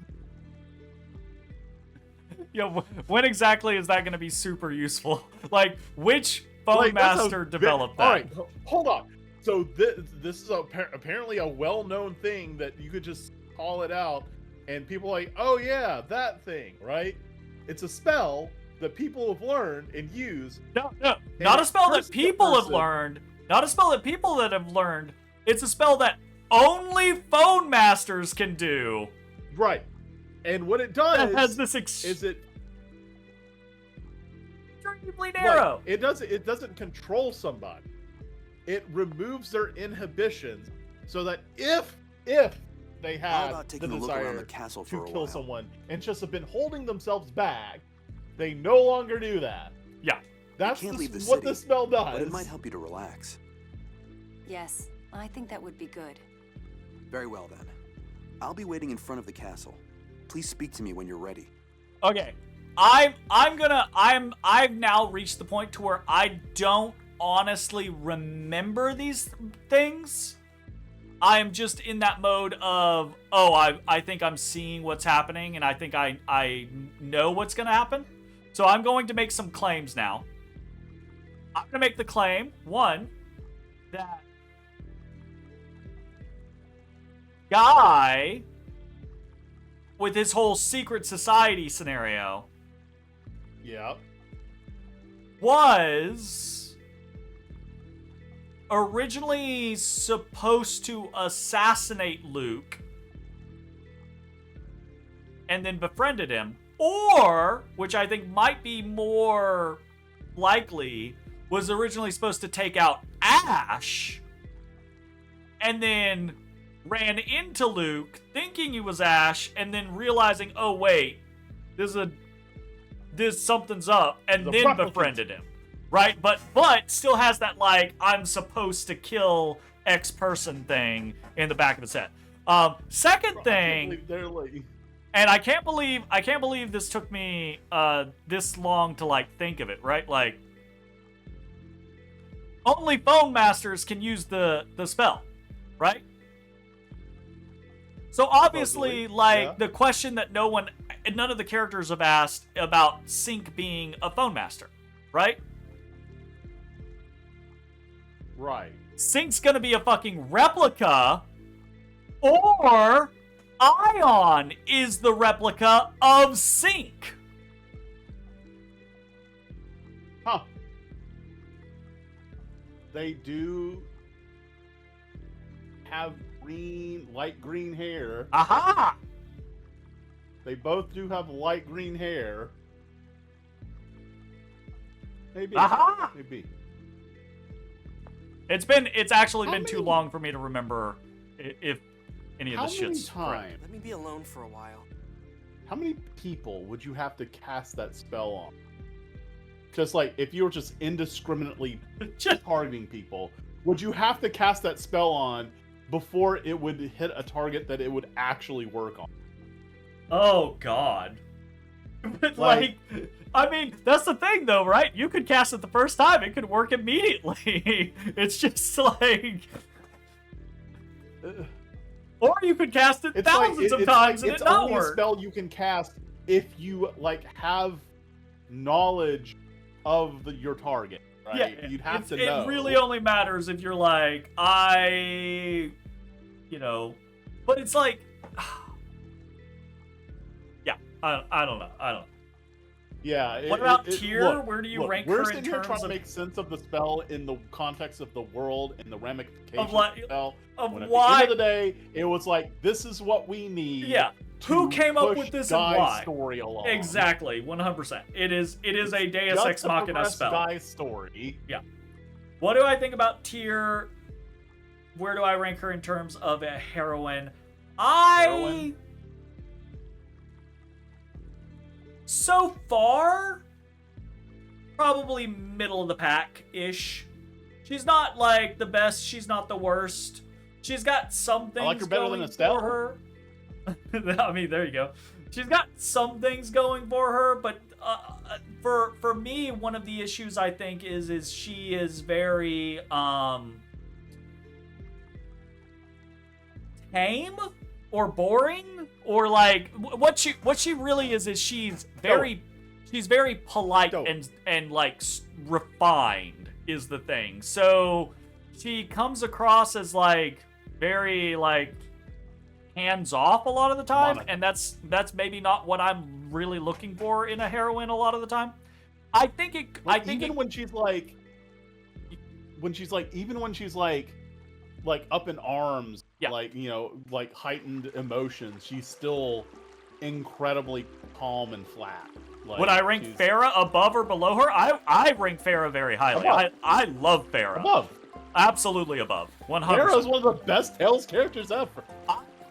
S1: Yeah, when exactly is that going to be super useful? Like, which phone
S2: Like, that's
S1: master
S2: a
S1: developed that?
S2: All right, hold on. So this is apparently a well-known thing that you could just call it out, and people are like, oh yeah, that thing, right? It's a spell that people have learned and used.
S1: No, not a spell that people have learned. Not a spell that people that have learned. It's a spell that only phone masters can do.
S2: Right. And what it does
S1: That has this
S2: is it
S1: extremely narrow.
S2: It doesn't control somebody. It removes their inhibitions so that if they
S10: How
S2: have
S10: about
S2: the
S10: taking a look around
S2: desire
S10: the castle
S2: to
S10: for a
S2: kill
S10: while?
S2: someone and just have been holding themselves back, they no longer do that.
S1: Yeah.
S2: That's
S10: can't leave the
S2: what
S10: city,
S2: the spell does.
S10: But it might help you to relax.
S5: Yes, I think that would be good.
S10: Very well then. I'll be waiting in front of the castle. Please speak to me when you're ready.
S1: Okay. I've now reached the point to where I don't honestly remember these things. I am just in that mode of, I think I'm seeing what's happening, and I think I know what's going to happen. So I'm going to make some claims now. I'm going to make the claim, one, that Guy, with his whole secret society scenario,
S2: Yep.
S1: was originally supposed to assassinate Luke and then befriended him, or, which I think might be more likely, was originally supposed to take out Ash and then ran into Luke thinking he was Ash and then realizing, oh wait, something's up, and
S2: The
S1: then
S2: replicant.
S1: befriended him. Right? But still has that, like, I'm supposed to kill X person thing in the back of his head. Second thing, and I can't believe this took me this long to, like, think of it, right? Like, only phone masters can use the spell, right? So obviously, the question that none of the characters have asked about Sync being a phone master, right?
S2: Right.
S1: Sync's gonna be a fucking replica, or Ion is the replica of Sync.
S2: Huh. They do have light green hair.
S1: Aha!
S2: They both do have light green hair. Maybe.
S1: Aha!
S2: Maybe.
S1: It's actually
S2: How
S1: been too
S2: many-
S1: long for me to remember if any of
S2: How
S1: this
S2: many
S1: shit's correct.
S2: times?
S3: Let me be alone for a while.
S2: How many people would you have to cast that spell on? Just like if you were just indiscriminately targeting people, would you have to cast that spell on before it would hit a target that it would actually work on?
S1: Oh God. But like, I mean, that's the thing though, right? You could cast it the first time, it could work immediately. It's just like, or you could cast it thousands of times and
S2: it's
S1: it not
S2: only a
S1: work.
S2: spell you can cast if you like have knowledge of your target, right?
S1: Yeah,
S2: You'd have to know.
S1: It really only matters if you're like, but it's like, yeah, I don't know.
S2: Yeah.
S1: What about Tyr? Where do you rank
S2: we're
S1: her
S2: sitting
S1: in
S2: here
S1: terms
S2: trying to
S1: of
S2: make sense of the spell in the context of the world and the ramifications
S1: Of like-
S2: of the spell.
S1: of
S2: when at
S1: why-
S2: the end of the day, it was like, this is what we need.
S1: Yeah. Who
S2: to
S1: came up
S2: push
S1: with this
S2: Guy's
S1: and why?
S2: story along.
S1: Exactly, 100%. It is a Deus
S2: Just
S1: Ex
S2: to
S1: Machina
S2: progress
S1: spell.
S2: Guy's story.
S1: Yeah. What do I think about Tyr? Where do I rank her in terms of a heroine?
S2: Heroine?
S1: So far, probably middle of the pack-ish. She's not, like, the best. She's not the worst. She's got some things
S2: I like her better than
S1: going
S2: Estelle.
S1: for her. I mean, there you go. She's got some things going for her, but for me, one of the issues I think is she is very tame or boring, or like what she really is she's very polite and like refined is the thing. So she comes across as like very like hands off a lot of the time, and that's maybe not what I'm really looking for in a heroine a lot of the time. I think
S2: when she's like up in arms, like, you know, like heightened emotions, she's still incredibly calm and flat. Like,
S1: would I rank Farah above or below her? I rank Farah very highly. I love Farah.
S2: Above.
S1: Absolutely above. 100%.
S2: Farah is one of the best Tales characters ever.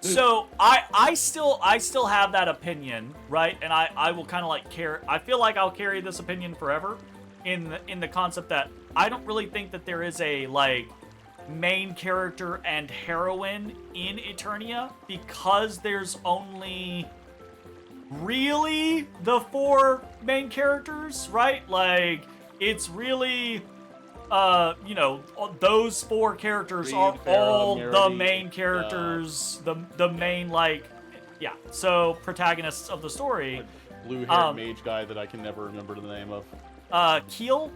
S1: So I still have that opinion, right? And I will kind of like I feel like I'll carry this opinion forever in the concept that I don't really think that there is a like main character and heroine in Eternia, because there's only really the 4 main characters, right? Like it's really you know, those 4 characters are all the main characters, the main, like, yeah, so protagonists of the story.
S2: Blue-haired mage guy that I can never remember the name of.
S1: Keel?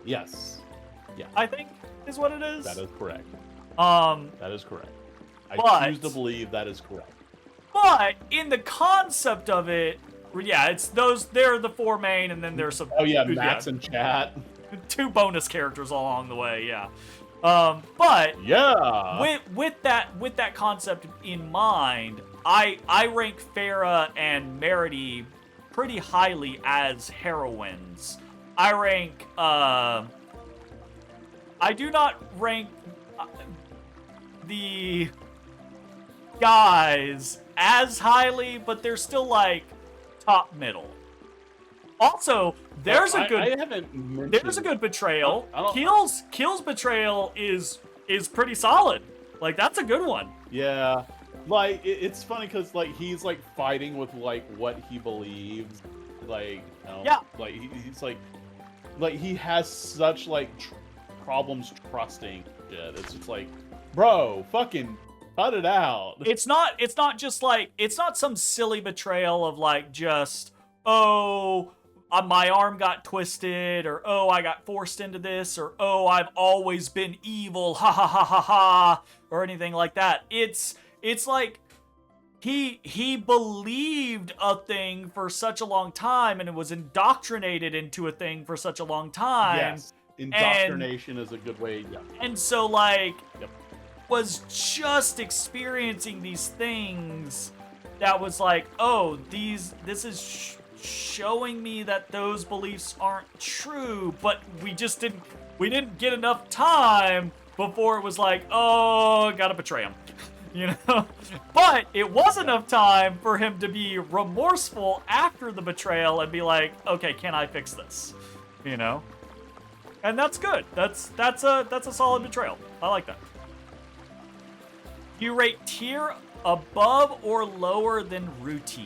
S2: Yes. Yeah.
S1: I think is what it is.
S2: That is correct. That is correct. I choose to believe that is correct.
S1: But in the concept of it, yeah, it's they're the 4 main, and then there's some...
S2: Oh, yeah, Max and Chat.
S1: 2 bonus characters along the way, yeah. But...
S2: Yeah!
S1: With that concept in mind, I rank Farah and Merity pretty highly as heroines. I rank... I do not rank the guys as highly, but they're still, like, top middle. Also, there's a good betrayal. Keel's betrayal is pretty solid. Like, that's a good one.
S2: Yeah. Like, it's funny because, like, he's, like, fighting with, like, what he believes. Like, you know,
S1: yeah.
S2: Like, he's, like, he has such, like, problems trusting shit. It's just like, bro, fucking cut it out.
S1: It's not just like, it's not some silly betrayal of like just, oh, my arm got twisted, or oh, I got forced into this, or oh, I've always been evil, ha ha ha ha ha, or anything like that. It's like he believed a thing for such a long time, and it was indoctrinated into a thing for such a long time.
S2: Yes, indoctrination is a good way. Yeah.
S1: And so like, was just experiencing these things that was like, oh, this is showing me that those beliefs aren't true, but we didn't get enough time before it was like, oh, gotta betray him. You know? But it was enough time for him to be remorseful after the betrayal and be like, okay, can I fix this? You know? And that's good. That's a solid betrayal. I like that. You rate Tyr above or lower than Ruti?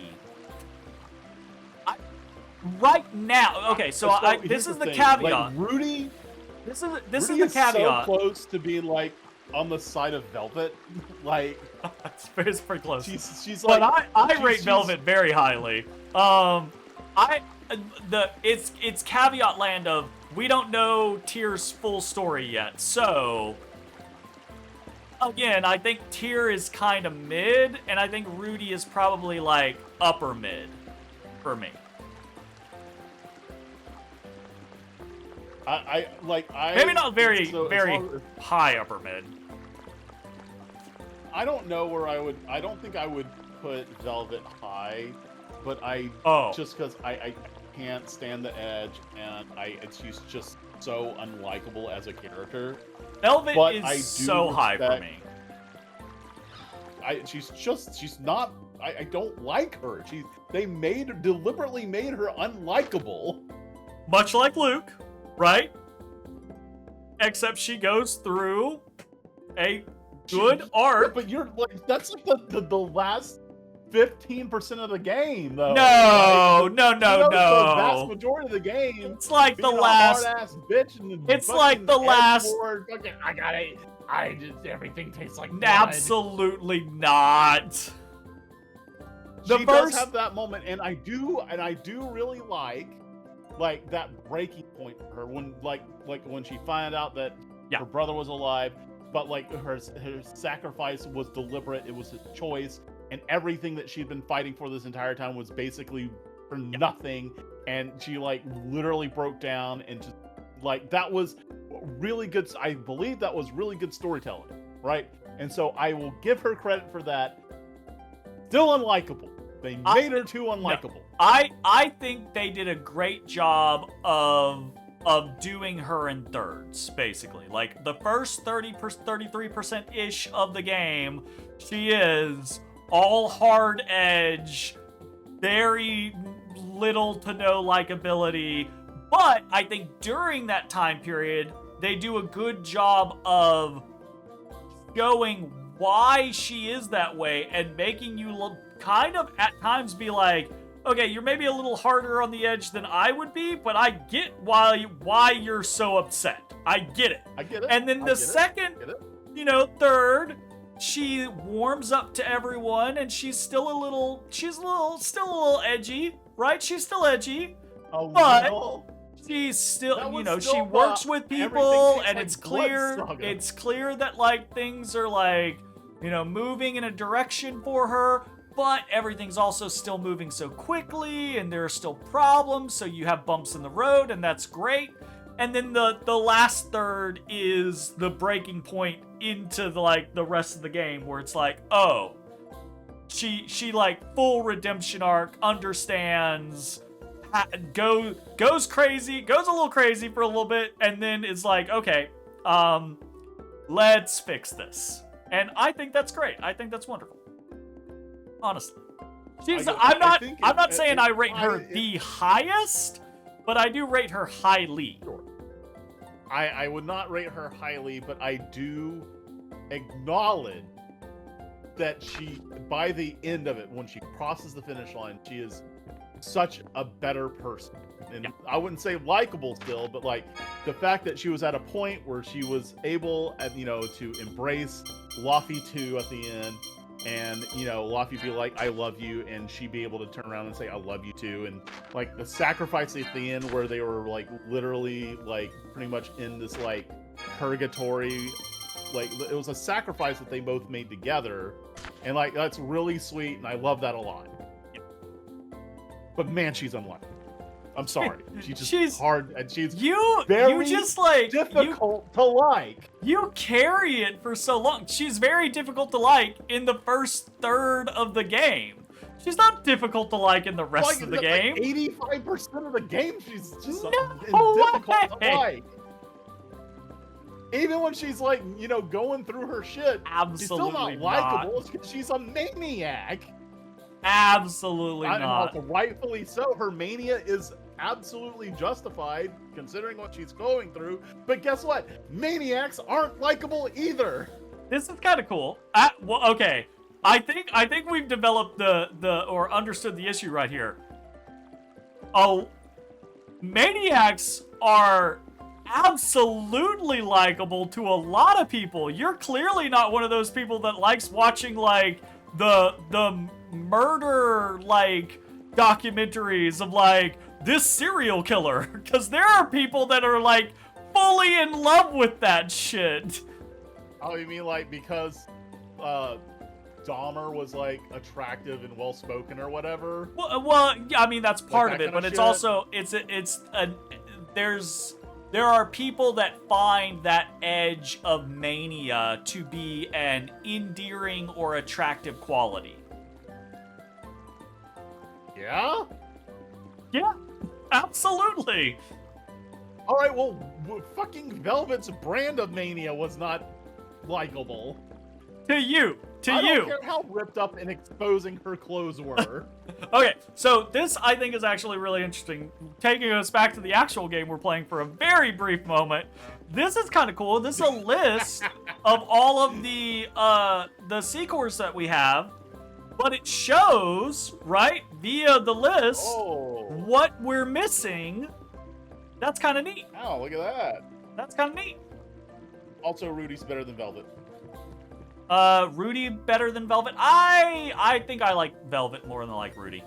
S1: Right now, okay. So this is the caveat.
S2: Like, Ruti.
S1: This is
S2: Ruti
S1: the caveat.
S2: So close to being like on the side of Velvet, like
S1: it's pretty close.
S2: She's
S1: but
S2: like,
S1: I rate Velvet very highly. It's caveat land of we don't know Tyr's full story yet, so. Again, I think Tyr is kind of mid, and I think Ruti is probably like upper mid for me. Maybe not very high upper mid.
S2: I don't know where I don't think I would put Velvet high, but just because I can't stand the Edge, and she's just so unlikable as a character.
S1: Velvet is so high for me.
S2: She's not. I don't like her. They deliberately made her unlikable.
S1: Much like Luke, right? Except she goes through a good art.
S2: But you're like, that's like the last 15% of the game, though.
S1: No,
S2: Like,
S1: no, no,
S2: the vast
S1: no.
S2: majority of the game.
S1: It's like the
S2: being a
S1: last.
S2: hard-ass bitch and
S1: It's
S2: fucking
S1: like the last.
S2: edgelord, fucking, I just everything tastes like blood.
S1: Absolutely not.
S2: She does have that moment, and I do really like that breaking point for her when like when she found out that her brother was alive, but like her sacrifice was deliberate. It was a choice. And everything that she'd been fighting for this entire time was basically for nothing. And she like literally broke down and just like, that was really good. I believe that was really good storytelling, right? And so I will give her credit for that. Still unlikable. They made her too unlikable.
S1: No, I think they did a great job of doing her in thirds, basically. Like the first 33%-ish of the game, she is all hard edge, very little to no likability. But I think during that time period, they do a good job of showing why she is that way and making you kind of at times be like, okay, you're maybe a little harder on the edge than I would be, but I get why you're so upset. I get it.
S2: I get it.
S1: And then the second, third, she warms up to everyone, and she's still a little edgy, right? She's still edgy, but she's still, she works with people, and it's clear that like things are like, moving in a direction for her, but everything's also still moving so quickly, and there are still problems, so you have bumps in the road, and that's great. And then the last third is the breaking point into the rest of the game, where it's like, oh, she like full redemption arc, understands, goes crazy, goes a little crazy for a little bit, and then is like, okay, let's fix this. And I think that's great. I think that's wonderful. Honestly, I'm not saying I rate her the highest, but I do rate her highly.
S2: Sure. I would not rate her highly, but I do acknowledge that she, by the end of it, when she crosses the finish line, she is such a better person. And I wouldn't say likable still, but like the fact that she was at a point where she was able, to embrace Luffy too at the end. And, Luffy be like, I love you, and she be able to turn around and say, I love you too. And, like, the sacrifice at the end where they were, like, literally, like, pretty much in this, like, purgatory. Like, it was a sacrifice that they both made together. And, like, that's really sweet, and I love that a lot. But, man, she's unlucky. I'm sorry. She's hard, and she's very difficult to like.
S1: You carry it for so long. She's very difficult to like in the first third of the game. She's not difficult to like in the rest of the game.
S2: 85% of the game, she's just difficult to like. Even when she's like, going through her shit, she's still not likable. It's because she's a maniac.
S1: Absolutely not.
S2: And rightfully so. Her mania is absolutely justified considering what she's going through. But guess what? Maniacs aren't likable either.
S1: This is kind of cool. Well, okay. I think we've developed or understood the issue right here. Oh, maniacs are absolutely likable to a lot of people. You're clearly not one of those people that likes watching like the murder like documentaries of like this serial killer, because there are people that are like fully in love with that shit.
S2: Oh, you mean like because Dahmer was like attractive and well spoken or whatever?
S1: Well, yeah, I mean that's part of it, but it's also there are people that find that edge of mania to be an endearing or attractive quality.
S2: Yeah?
S1: Yeah, absolutely.
S2: All right, well, fucking Velvet's brand of mania was not likable.
S1: To you. to
S2: I
S1: you.
S2: don't care how ripped up and exposing her clothes were.
S1: Okay, so this I think is actually really interesting. Taking us back to the actual game we're playing for a very brief moment. This is kind of cool. This is a list of all of the Secors that we have, but it shows, right, via the list, what we're missing. That's kind of neat.
S2: Oh, look at that.
S1: That's kind of neat.
S2: Also, Rudy's better than Velvet.
S1: Rudy better than Velvet? I think I like Velvet more than I like Rudy.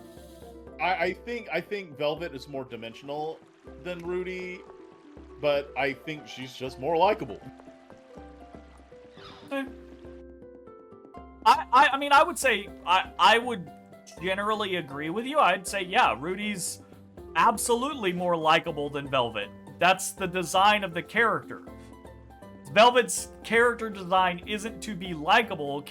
S2: I think Velvet is more dimensional than Rudy, but I think she's just more likable.
S1: I mean, I would say I would generally agree with you. I'd say, yeah, Rudy's absolutely more likable than Velvet. That's the design of the character. Velvet's character design isn't to be likable.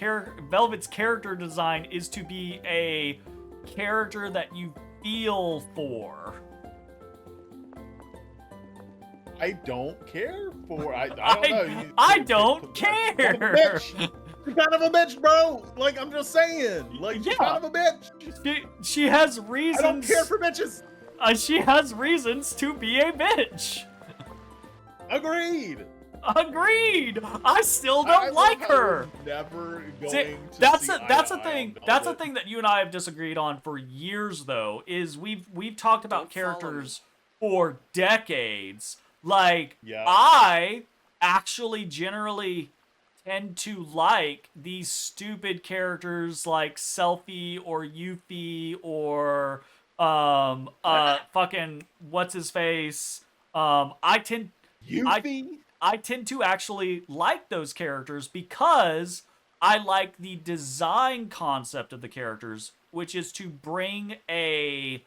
S1: Velvet's character design is to be a character that you feel for.
S2: I don't care for. I don't know.
S1: I don't care.
S2: She's kind of a bitch, bro. Like, I'm just saying. Like, she's kind of a bitch.
S1: She has reasons.
S2: I don't care for bitches.
S1: She has reasons to be a bitch.
S2: Agreed.
S1: I still don't like her.
S2: Never going
S1: See,
S2: to
S1: that's
S2: see
S1: a thing. That's a thing that you and I have disagreed on for years, though. Is we've talked about characters for decades. Like, I actually generally tend to like these stupid characters like Selfie or Yuffie or fucking what's his face. I tend to actually like those characters because I like the design concept of the characters, which is to bring an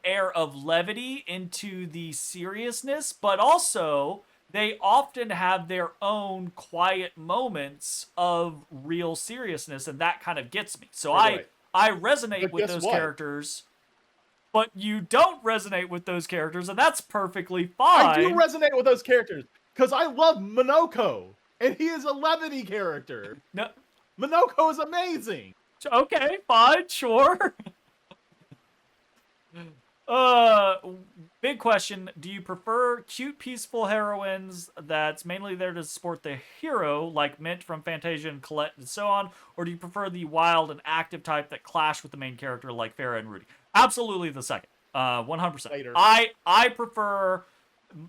S1: air of levity into the seriousness, but also they often have their own quiet moments of real seriousness, and that kind of gets me. So I resonate with those characters. But you don't resonate with those characters, and that's perfectly fine.
S2: I do resonate with those characters, because I love Minoko, and he is a levity character.
S1: No.
S2: Minoko is amazing.
S1: Okay, fine, sure. Big question. Do you prefer cute, peaceful heroines that's mainly there to support the hero, like Mint from Fantasia and Colette and so on, or do you prefer the wild and active type that clash with the main character like Farah and Rudy? Absolutely the second. 100%.
S2: Later.
S1: I prefer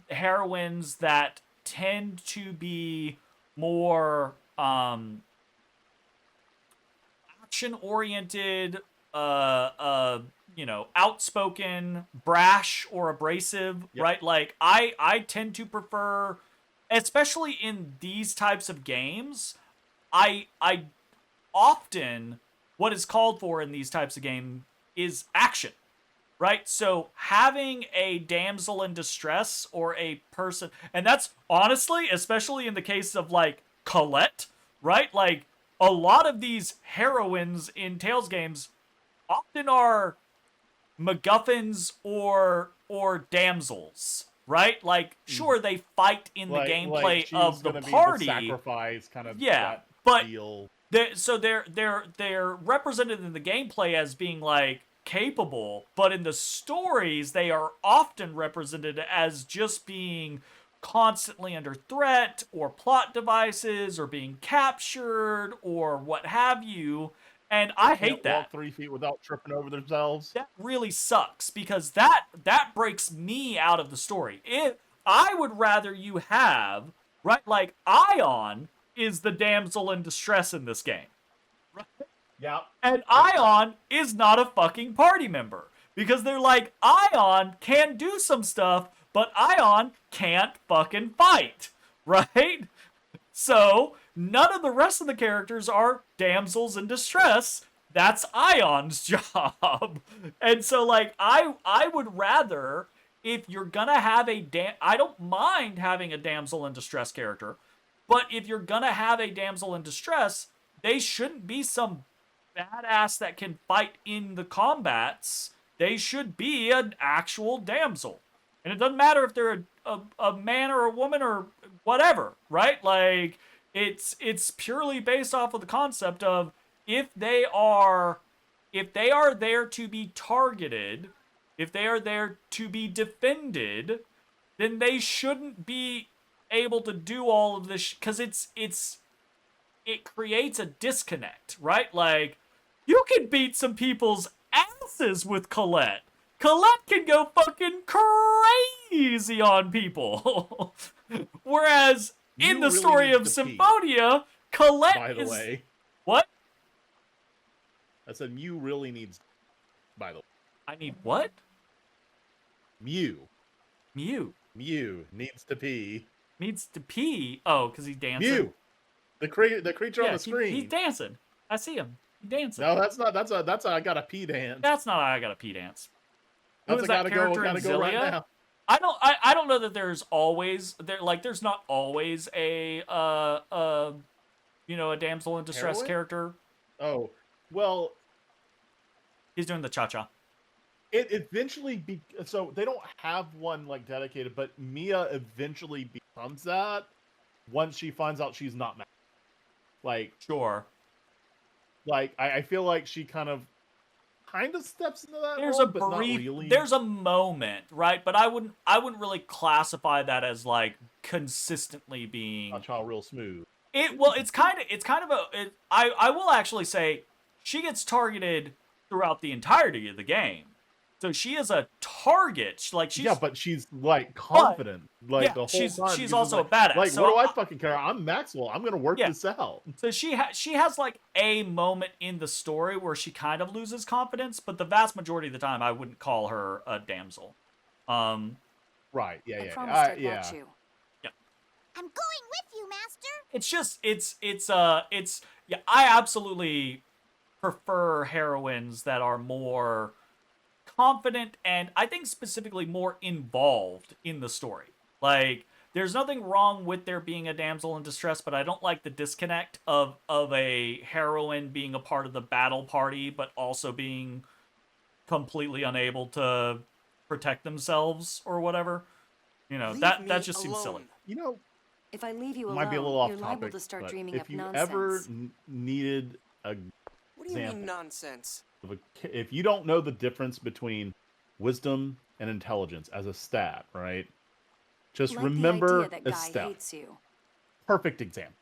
S1: heroines that tend to be more action-oriented, outspoken, brash, or abrasive, right? Like, I tend to prefer, especially in these types of games, I often, what is called for in these types of games is action, right? So having a damsel in distress or a person, and that's honestly, especially in the case of like Colette, right? Like a lot of these heroines in Tales games often are MacGuffins or damsels, right? Like sure they fight in the gameplay of the party,
S2: be the sacrifice kind of
S1: but
S2: deal.
S1: They're represented in the gameplay as being like capable, but in the stories they are often represented as just being constantly under threat or plot devices or being captured or what have you. And I hate that.
S2: Walk 3 feet without tripping over themselves.
S1: That really sucks because that breaks me out of the story. I would rather you have, right, like Ion is the damsel in distress in this game. Right?
S2: Yeah.
S1: And Ion is not a fucking party member. Because they're like, Ion can do some stuff, but Ion can't fucking fight. Right? So, none of the rest of the characters are damsels in distress. That's Ion's job. And so, like, I would rather, if you're gonna have I don't mind having a damsel in distress character, but if you're gonna have a damsel in distress, they shouldn't be some badass that can fight in the combats. They should be an actual damsel. And it doesn't matter if they're a man or a woman or whatever, right? Like, It's purely based off of the concept of if they are there to be targeted, if they are there to be defended, then they shouldn't be able to do all of this because it creates a disconnect, right? Like, you can beat some people's asses with Colette. Colette can go fucking crazy on people. Whereas in
S2: You
S1: the
S2: really
S1: story
S2: need
S1: of
S2: to pee,
S1: Symphonia, Colette
S2: by the
S1: is
S2: way.
S1: what?
S2: I said Mew really needs. By the way,
S1: I need what?
S2: Mew
S1: Mew
S2: needs to pee.
S1: needs to pee. Oh, because he's dancing.
S2: Mew, the creature on the screen.
S1: He's dancing. I see him. He's dancing.
S2: No, that's not. That's a I got a pee dance.
S1: That's not I got a pee dance. Who
S2: That's
S1: is
S2: I
S1: that
S2: gotta
S1: character
S2: go.
S1: in
S2: Gotta go right
S1: Zillia?
S2: now.
S1: I don't know that there's always there's not always a a damsel in distress
S2: Heroine?
S1: character.
S2: Oh, well,
S1: He's doing the cha-cha.
S2: it eventually so they don't have one like dedicated, but Mia eventually becomes that once she finds out she's not mad. Like,
S1: Sure.
S2: like I feel like she kind of steps into that
S1: There's
S2: role,
S1: a
S2: but not
S1: brief
S2: really.
S1: there's a moment, right? But I wouldn't really classify that as like consistently being
S2: Not child real smooth.
S1: it's kind of I will actually say she gets targeted throughout the entirety of the game. So she is a target. Like she's
S2: Yeah, but she's like confident, like
S1: yeah,
S2: the whole
S1: she's
S2: time.
S1: she's
S2: because
S1: also
S2: it's
S1: a badass.
S2: Like,
S1: So
S2: what do I fucking care? I'm Maxwell. I'm gonna work
S1: Yeah.
S2: this out.
S1: So she has like a moment in the story where she kind of loses confidence, but the vast majority of the time I wouldn't call her a damsel.
S2: Right? Yeah,
S5: I
S2: yeah,
S5: promised I'd
S2: yeah.
S5: watch you.
S4: I'm going with you, Master.
S1: It's just it's yeah, I absolutely prefer heroines that are more confident and I think specifically more involved in the story. Like, there's nothing wrong with there being a damsel in distress, but I don't like the disconnect of a heroine being a part of the battle party, but also being completely unable to protect themselves or whatever. You know,
S3: Leave
S1: that
S3: me
S1: just seems silly.
S3: alone.
S2: You know,
S5: If I leave you
S2: it
S5: alone,
S2: might be a little off
S5: you're liable
S2: topic,
S5: to start
S2: but
S5: dreaming
S2: if
S5: up
S2: you
S5: nonsense.
S2: ever needed a
S3: What do you
S2: Example.
S3: mean nonsense?
S2: if you don't know the difference between wisdom and intelligence as a stat, right? Just
S5: Like
S2: remember
S5: the idea that guy
S2: Estelle.
S5: hates you.
S2: Perfect example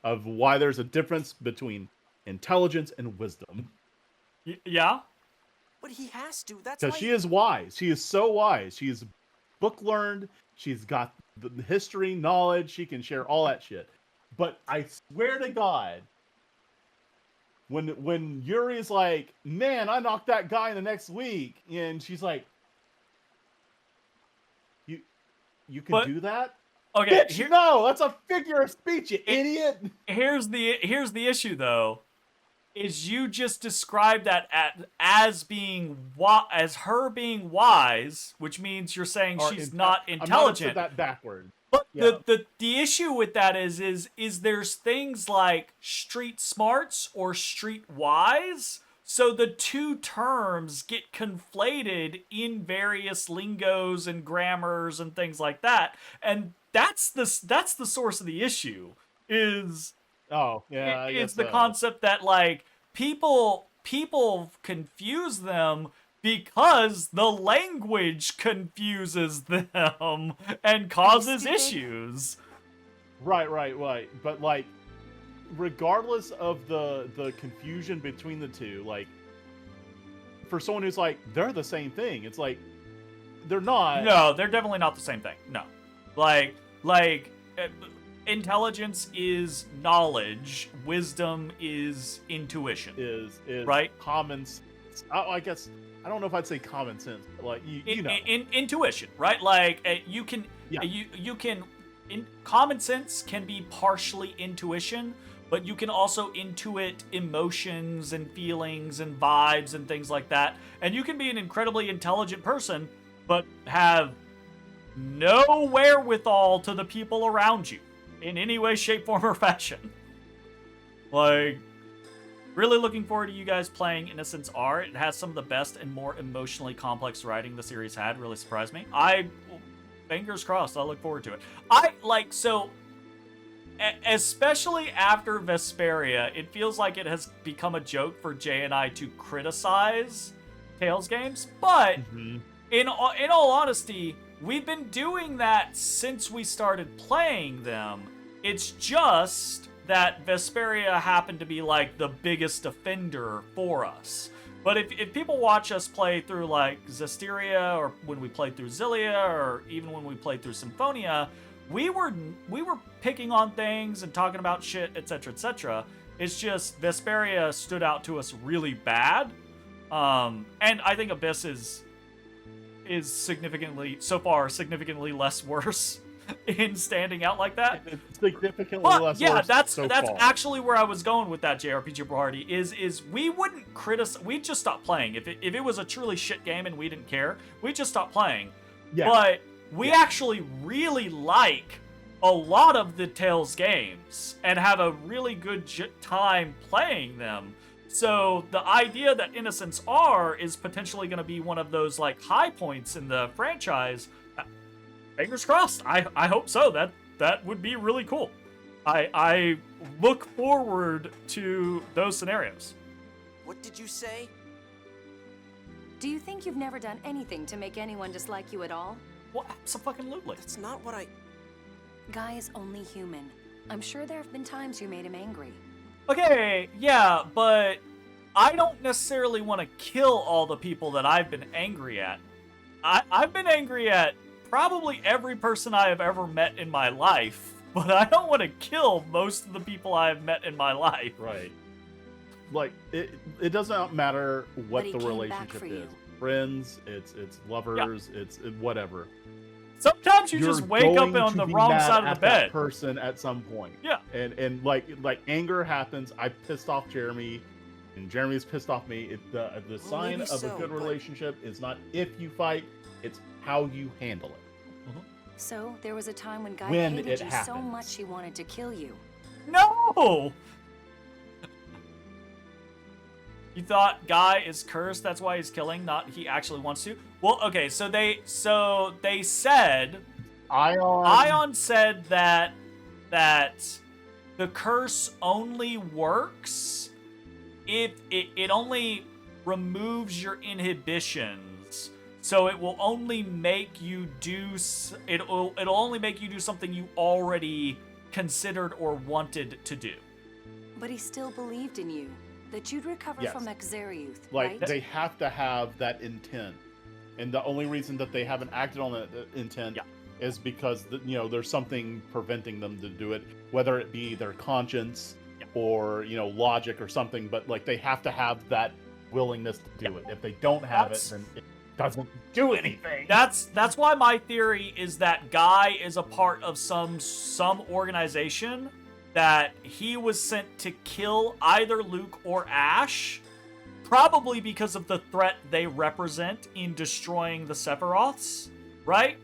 S2: of why there's a difference between intelligence and wisdom.
S1: Yeah?
S3: But he has to. That's
S2: Because
S3: why.
S2: she is wise. She is so wise. She is book learned. She's got the history, knowledge. She can share all that shit. But I swear to God, when Yuri's like, man, I knocked that guy in the next week, and she's like, you can
S1: But-
S2: do that?
S1: Okay,
S2: Bitch, no, that's a figure of speech, you idiot.
S1: here's the issue though, is you just described that as her being wise, which means you're saying
S2: Or
S1: she's
S2: inte-
S1: not
S2: I'm
S1: intelligent.
S2: gonna put that backward.
S1: But
S2: Yeah.
S1: the issue with that is there's things like street smarts or street wise. So the two terms get conflated in various lingos and grammars and things like that. And that's the source of the issue is
S2: Oh, yeah, I
S1: it's
S2: guess
S1: the
S2: so.
S1: concept that like people confuse them because the language confuses them and causes
S5: stupid?
S1: issues.
S2: Right. But like, regardless of the confusion between the two, like, for someone who's like, they're the same thing, it's like, they're not.
S1: No, they're definitely not the same thing. No. Like intelligence is knowledge, wisdom is intuition.
S2: Is
S1: Right?
S2: common sense. I guess I don't know if I'd say common sense, but like you know,
S1: Intuition, right? Like you can
S2: Yeah.
S1: you can common sense can be partially intuition, but you can also intuit emotions and feelings and vibes and things like that. And you can be an incredibly intelligent person but have no wherewithal to the people around you in any way, shape, form, or fashion. Like, really looking forward to you guys playing Innocence R. It has some of the best and more emotionally complex writing the series had. Really surprised me. Fingers crossed, I look forward to it. especially after Vesperia, it feels like it has become a joke for Jay and I to criticize Tales games. But in all honesty, we've been doing that since we started playing them. It's just that Vesperia happened to be like the biggest offender for us. But if people watch us play through like Zestiria, or when we played through Zillia, or even when we played through Symphonia, we were picking on things and talking about shit, etc., etc. It's just Vesperia stood out to us really bad, and I think Abyss is significantly less worse in standing out like that.
S2: It's significantly
S1: But
S2: less
S1: yeah,
S2: worse
S1: that's
S2: so far.
S1: actually where I was going with that JRPG party. Is we wouldn't criticize. We'd just stop playing if it was a truly shit game and we didn't care. We'd just stop playing.
S2: Yeah.
S1: But we actually really like a lot of the Tales games and have a really good time playing them. So the idea that Innocence R is potentially going to be one of those like high points in the franchise, fingers crossed. I hope so. That would be really cool. I look forward to those scenarios.
S3: What did you say?
S5: Do you think you've never done anything to make anyone dislike you at all?
S1: Well, absolutely.
S3: That's not what I...
S5: Guy is only human. I'm sure there have been times you made him angry.
S1: Okay, yeah, but I don't necessarily want to kill all the people that I've been angry at. I've been angry at probably every person I have ever met in my life, but I don't want to kill most of the people I have met in my life.
S2: Right. Like, it does not matter what
S5: But he
S2: the
S5: came back
S2: relationship
S5: for
S2: is.
S5: you.
S2: Friends, it's lovers, it's whatever.
S1: Sometimes you
S2: You're
S1: just wake up
S2: going
S1: on
S2: to
S1: the
S2: be
S1: wrong
S2: mad
S1: side of
S2: at
S1: the bed.
S2: that person at some point.
S1: Yeah.
S2: And like anger happens. I pissed off Jeremy, and Jeremy's pissed off me. The sign
S3: maybe
S2: of a
S3: so,
S2: good
S3: but-
S2: relationship is not if you fight, it's how you handle it.
S5: So, there was a time when Guy
S2: When
S5: hated
S2: it
S5: you so
S2: happens.
S5: much he wanted to kill you.
S1: No! You thought Guy is cursed, that's why he's killing, not he actually wants to? Well, okay, so they said Ion said that the curse only works if it only removes your inhibitions. So it will only make you do it'll only make you do something you already considered or wanted to do.
S5: But he still believed in you, that you'd recover
S2: Yes.
S5: from Exariuth,
S2: Like
S5: right?
S2: they have to have that intent, and the only reason that they haven't acted on that intent is because there's something preventing them to do it, whether it be their conscience or logic or something. But like they have to have that willingness to do it. If they don't have it, then it doesn't do anything.
S1: That's why my theory is that Guy is a part of some organization that he was sent to kill either Luke or Ash, probably because of the threat they represent in destroying the Sephiroths, right?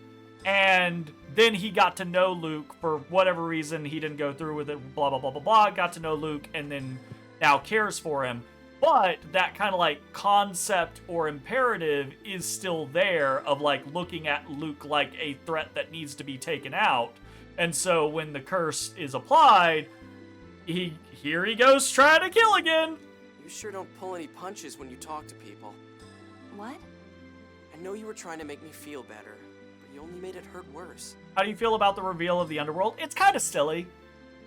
S1: And then he got to know Luke for whatever reason. He didn't go through with it, blah, blah, blah, blah, blah. Got to know Luke and then now cares for him. But that kind of like concept or imperative is still there of like looking at Luke like a threat that needs to be taken out. And so when the curse is applied, here he goes trying to kill again.
S3: You sure don't pull any punches when you talk to people.
S5: What?
S3: I know you were trying to make me feel better, but you only made it hurt worse.
S1: How do you feel about the reveal of the underworld? It's kind of silly,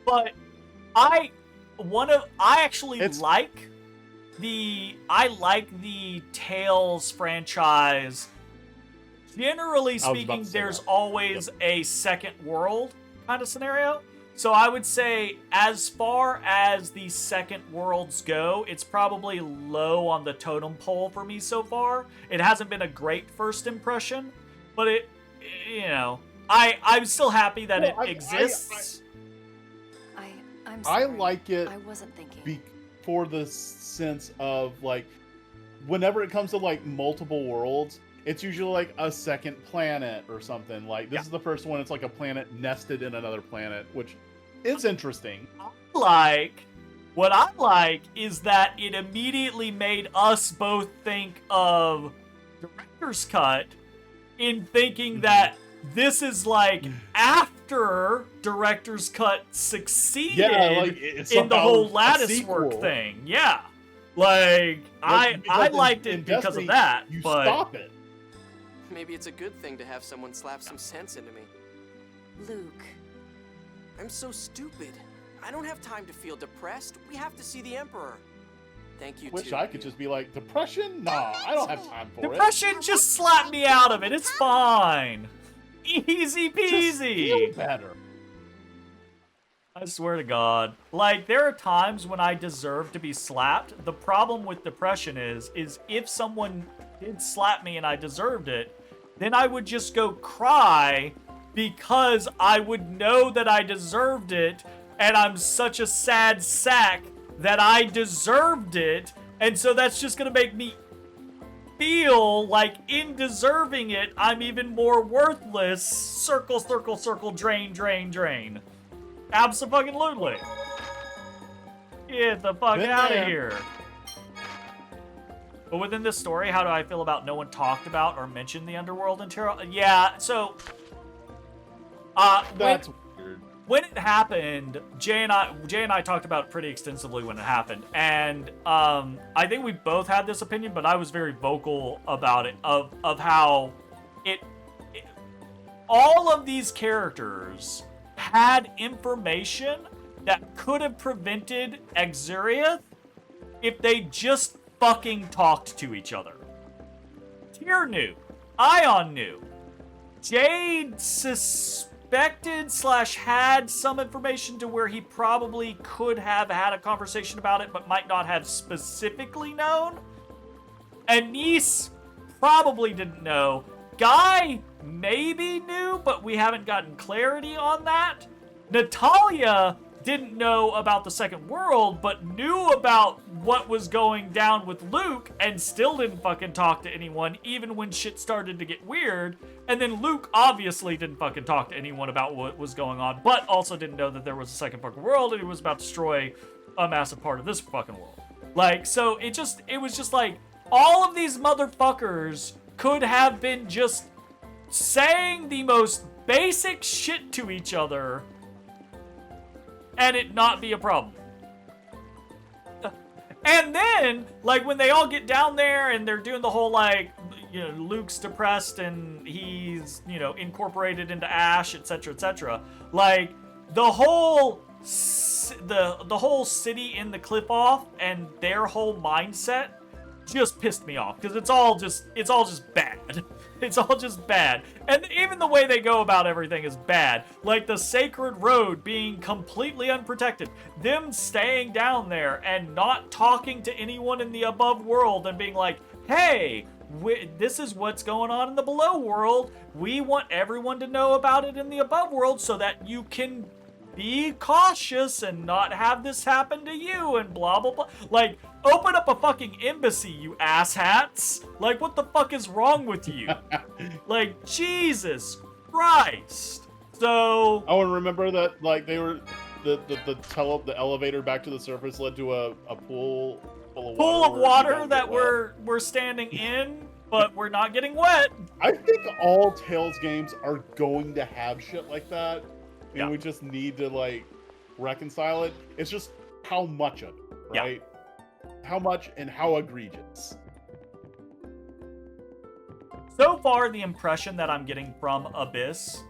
S1: but I actually like the Tales franchise. Generally speaking, there's always a second world kind of scenario. So I would say, as far as the second worlds go, it's probably low on the totem pole for me so far. It hasn't been a great first impression, but I'm still happy that it exists.
S5: I'm sorry.
S2: I like it.
S5: I wasn't thinking.
S2: For the sense of like, whenever it comes to like multiple worlds, it's usually like a second planet or something. Like this is the first one. It's like a planet nested in another planet, which is interesting.
S1: What I like is that it immediately made us both think of director's cut in thinking that this is like after after director's cut succeeded
S2: Yeah, like, it's
S1: in the
S2: somehow
S1: whole
S2: a
S1: lattice work
S2: sequel.
S1: thing. Yeah. Like,
S2: Because
S1: I
S2: in-
S1: liked
S2: in
S1: it because
S2: Destiny,
S1: of that,
S2: You
S1: but
S2: stop it.
S3: Maybe it's a good thing to have someone slap some sense into me.
S5: Luke.
S3: I'm so stupid. I don't have time to feel depressed. We have to see the Emperor. Thank you,
S2: Wish
S3: too.
S2: I could just be like, depression? Nah, I don't have time for
S1: depression just slapped me out of it. It's fine. Easy
S2: it. Just feel
S1: peasy.
S2: better.
S1: I swear to God. Like, there are times when I deserve to be slapped. The problem with depression is if someone did slap me and I deserved it, then I would just go cry because I would know that I deserved it, and I'm such a sad sack that I deserved it, and so that's just gonna make me feel like in deserving it, I'm even more worthless. Circle, circle, circle, drain, drain, drain. Abso-fucking-lutely. Get the fuck
S2: Been
S1: out of
S2: there.
S1: here. But within this story, how do I feel about no one talked about or mentioned the underworld until... Yeah, so...
S2: That's weird.
S1: When it happened, Jay and I talked about it pretty extensively when it happened, and I think we both had this opinion, but I was very vocal about it, of how it all of these characters had information that could have prevented Exuriath if they just fucking talked to each other. Tyr knew. Ion knew. Jade suspected / had some information to where he probably could have had a conversation about it, but might not have specifically known. Anise probably didn't know. Guy maybe knew, but we haven't gotten clarity on that. Natalia didn't know about the second world, but knew about what was going down with Luke and still didn't fucking talk to anyone, even when shit started to get weird. And then Luke obviously didn't fucking talk to anyone about what was going on, but also didn't know that there was a second fucking world and he was about to destroy a massive part of this fucking world. Like, so it was just like, all of these motherfuckers could have been just saying the most basic shit to each other and it not be a problem. And then, like, when they all get down there and they're doing the whole, like, you know, Luke's depressed and he's, you know, incorporated into Ash, etc., like, the whole city in the cliff-off and their whole mindset just pissed me off, because it's all just bad. It's all just bad. And even the way they go about everything is bad. Like the sacred road being completely unprotected. Them staying down there and not talking to anyone in the above world and being like, hey, this is what's going on in the below world. We want everyone to know about it in the above world so that you can be cautious and not have this happen to you and blah, blah, blah. Like, open up a fucking embassy, you asshats. Like, what the fuck is wrong with you? Like, Jesus Christ. So...
S2: I want to remember that, like, they were... The elevator back to the surface led to a pool full of water.
S1: Pool of water that we're standing in, but we're not getting wet.
S2: I think all Tales games are going to have shit like that. And
S1: Yeah.
S2: we just need to, like, reconcile it. It's just how much of it, right? Yeah. How much and how egregious.
S1: So far, the impression that I'm getting from Abyss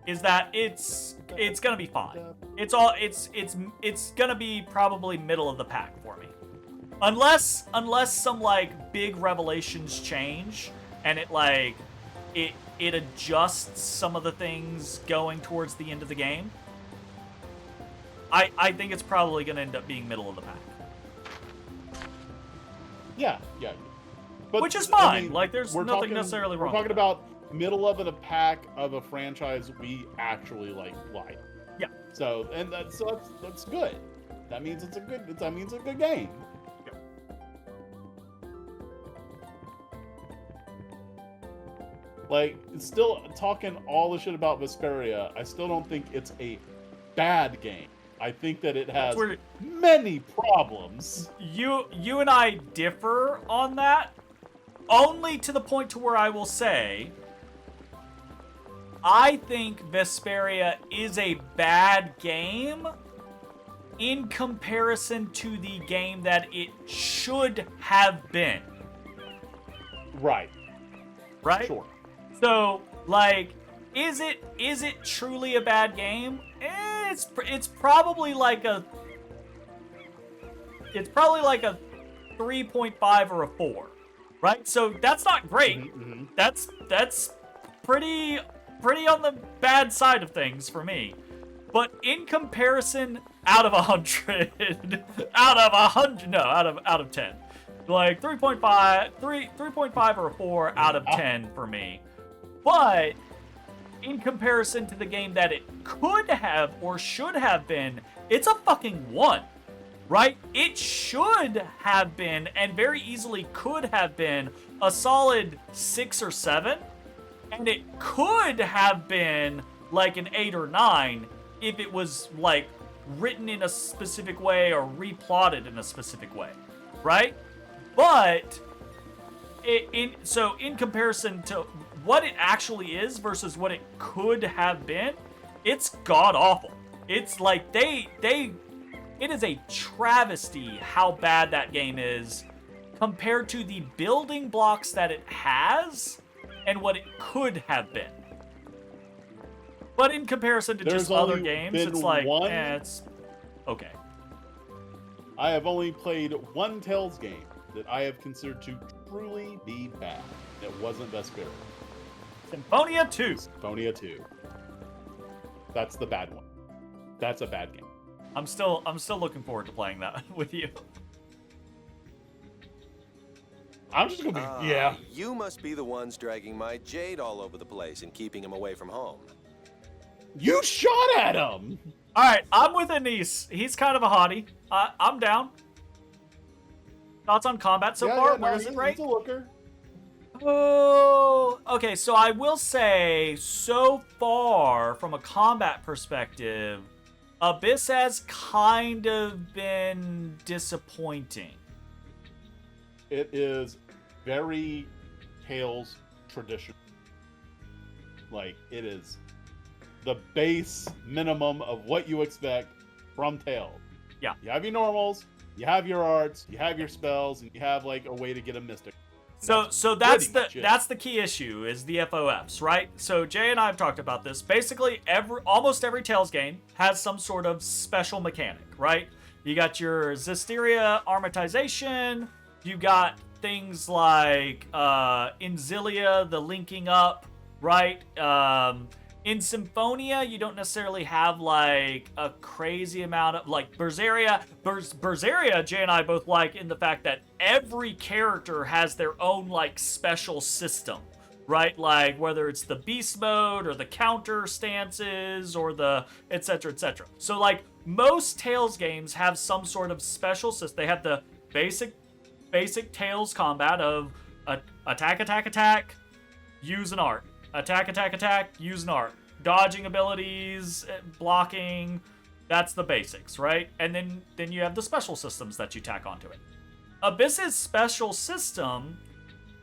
S1: is that it's gonna be fine. It's gonna be probably middle of the pack for me. Unless some, like, big revelations change and it adjusts some of the things going towards the end of the game. I think it's probably going to end up being middle of the pack.
S2: Yeah. But,
S1: which is fine.
S2: I mean,
S1: like, there's nothing necessarily wrong.
S2: We're talking about middle of the pack of a franchise we actually like.
S1: Yeah.
S2: So that's good. That means it's a good game. Like, still talking all the shit about Vesperia, I still don't think it's a bad game. I think that it has many problems.
S1: You and I differ on that, only to the point to where I will say, I think Vesperia is a bad game in comparison to the game that it should have been.
S2: Right.
S1: Right?
S2: Sure.
S1: So, like, is it truly a bad game? It's probably like a 3.5 or a 4, right? So that's not great.
S2: Mm-hmm.
S1: That's pretty on the bad side of things for me. But in comparison, out of 100, out of 10, like 3.5 or a 4 out of 10 for me. But in comparison to the game that it could have or should have been, it's a fucking 1, right? It should have been, and very easily could have been, a solid 6 or 7, and it could have been like an 8 or 9 if it was like written in a specific way or replotted in a specific way, right? But in comparison to what it actually is versus what it could have been, it's god awful. It's like it is a travesty how bad that game is compared to the building blocks that it has and what it could have been. But in comparison to just other games, it's like, it's okay.
S2: I have only played one Tales game that I have considered to truly be bad. It wasn't Vesperia.
S1: Symphonia 2.
S2: Symphonia 2. That's the bad one. That's a bad game.
S1: I'm still looking forward to playing that with you.
S2: I'm just gonna be yeah.
S11: You must be the ones dragging my Jade all over the place and keeping him away from home.
S2: You shot at him!
S1: Alright, I'm with Anise. He's kind of a hottie. I'm down. Thoughts on combat so far? Where does it rank?
S2: He's a looker.
S1: Oh, okay, so I will say, so far, from a combat perspective, Abyss has kind of been disappointing.
S2: It is very Tales tradition. Like, it is the base minimum of what you expect from Tales.
S1: Yeah.
S2: You have your normals, you have your arts, you have your spells, and you have, like, a way to get a mystic.
S1: So that's the key issue is the FOFs, right? So Jay and I have talked about this. Basically, almost every Tales game has some sort of special mechanic, right? You got your Zestiria armatization. You got things like Inzilia, the linking up, right? In Symphonia, you don't necessarily have like a crazy amount of like Berseria. Berseria, Jay and I both like in the fact that every character has their own like special system, right? Like whether it's the beast mode or the counter stances or the etc. etc. So like most Tales games have some sort of special system. They have the basic Tales combat of attack, use an art. Attack, use an art. Dodging abilities, blocking, that's the basics, right? And then you have the special systems that you tack onto it. Abyss's special system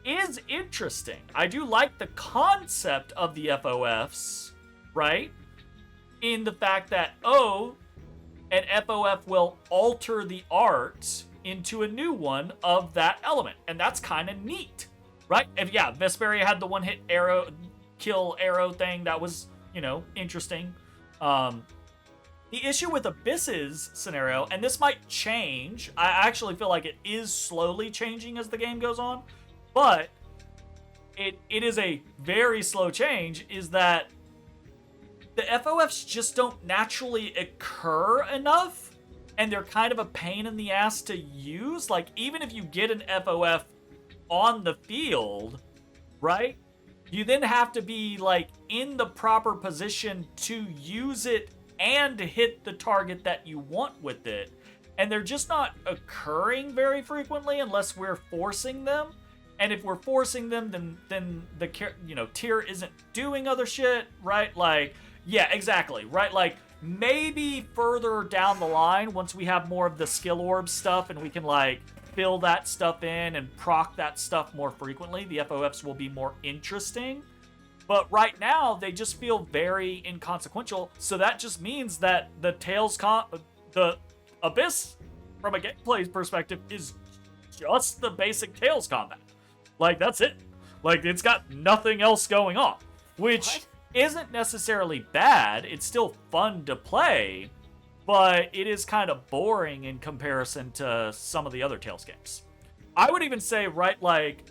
S1: is interesting. I do like the concept of the FOFs, right? In the fact that, an FOF will alter the art into a new one of that element. And that's kind of neat, right? Vesperia had the one-hit kill arrow thing that was, interesting. The issue with Abyss's scenario, and this might change, I actually feel like it is slowly changing as the game goes on, but it is a very slow change, is that the FOFs just don't naturally occur enough, and they're kind of a pain in the ass to use. Like, even if you get an FOF on the field, right? You then have to be, like, in the proper position to use it and hit the target that you want with it. And they're just not occurring very frequently unless we're forcing them. And if we're forcing them, then the tier isn't doing other shit, right? Like, yeah, exactly, right? Like, maybe further down the line, once we have more of the skill orb stuff and we can, like, fill that stuff in and proc that stuff more frequently, the FOFs will be more interesting. But right now, they just feel very inconsequential. So that just means that the the Abyss, from a gameplay perspective, is just the basic Tails combat. Like, that's it. Like, it's got nothing else going on. Which isn't necessarily bad. It's still fun to play. But it is kind of boring in comparison to some of the other Tails games. I would even say, right, like,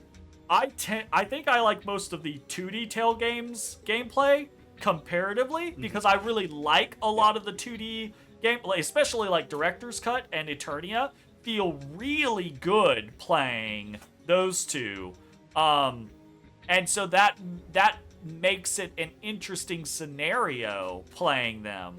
S1: I think I like most of the 2D Tail games gameplay comparatively, because I really like a lot of the 2D gameplay, especially like Director's Cut and Eternia, feel really good playing those two. And so that makes it an interesting scenario playing them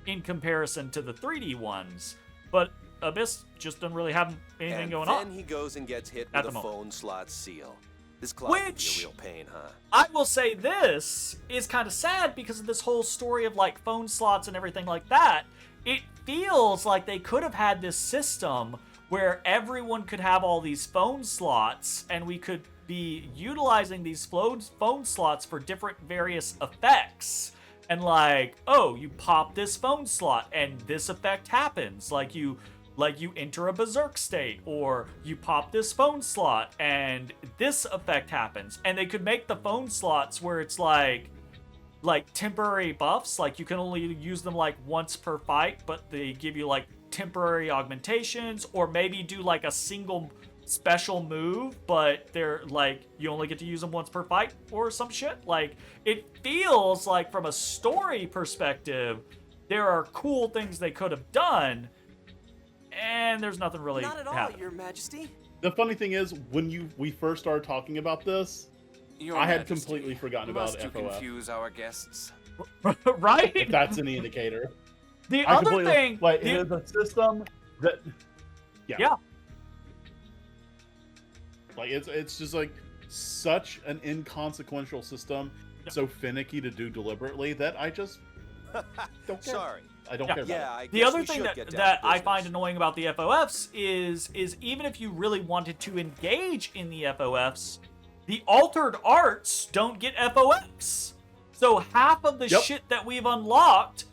S1: in comparison to the 3D ones. But Abyss just doesn't really have anything going on.
S11: And then he goes and gets hit with a phone slot seal. This clock can be a real pain, huh?
S1: I will say this is kind of sad because of this whole story of like phone slots and everything like that. It feels like they could have had this system where everyone could have all these phone slots and we could be utilizing these phone slots for different various effects. And like, oh, you pop this phone slot and this effect happens. Like you enter a berserk state, or you pop this phone slot and this effect happens. And they could make the phone slots where it's like temporary buffs, like you can only use them like once per fight, but they give you like temporary augmentations, or maybe do like a single special move, but they're like you only get to use them once per fight or some shit. Like, it feels like from a story perspective, there are cool things they could have done, and there's nothing really
S3: Not at all,
S1: happening.
S3: Your Majesty.
S2: The funny thing is, when we first started talking about this,
S7: Your
S2: I had
S7: Majesty,
S2: completely forgotten about
S7: must you
S2: FOF.
S7: confuse our guests?
S1: Right?
S2: If that's any indicator.
S1: The
S2: I
S1: other
S2: completely-
S1: thing,
S2: like, it is a system that,
S1: yeah.
S2: Like, it's just like such an inconsequential system, so finicky to do deliberately that I just don't care.
S11: Sorry.
S2: I don't care about
S11: Yeah,
S2: it.
S11: I
S1: The
S11: guess
S1: other
S11: we
S1: thing
S11: should
S1: that,
S11: get down
S1: that
S11: to
S1: I
S11: business.
S1: find annoying about the FOFs is even if you really wanted to engage in the FOFs, the altered arts don't get FOFs. So half of the shit that we've unlocked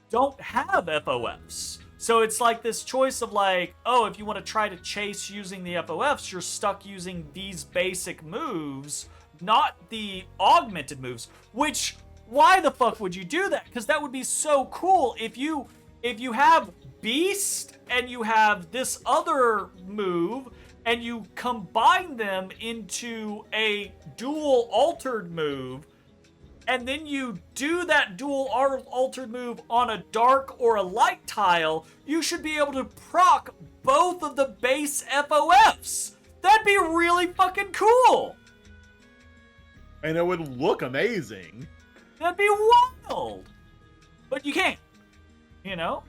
S1: don't have FOFs. So it's like this choice of like, oh, if you want to try to chase using the FOFs, you're stuck using these basic moves, not the augmented moves, which, why the fuck would you do that? Because that would be so cool if you have Beast and you have this other move and you combine them into a dual altered move, and then you do that dual altered move on a dark or a light tile, you should be able to proc both of the base FOFs. That'd be really fucking cool.
S2: And it would look amazing.
S1: That'd be wild. But you can't. You know?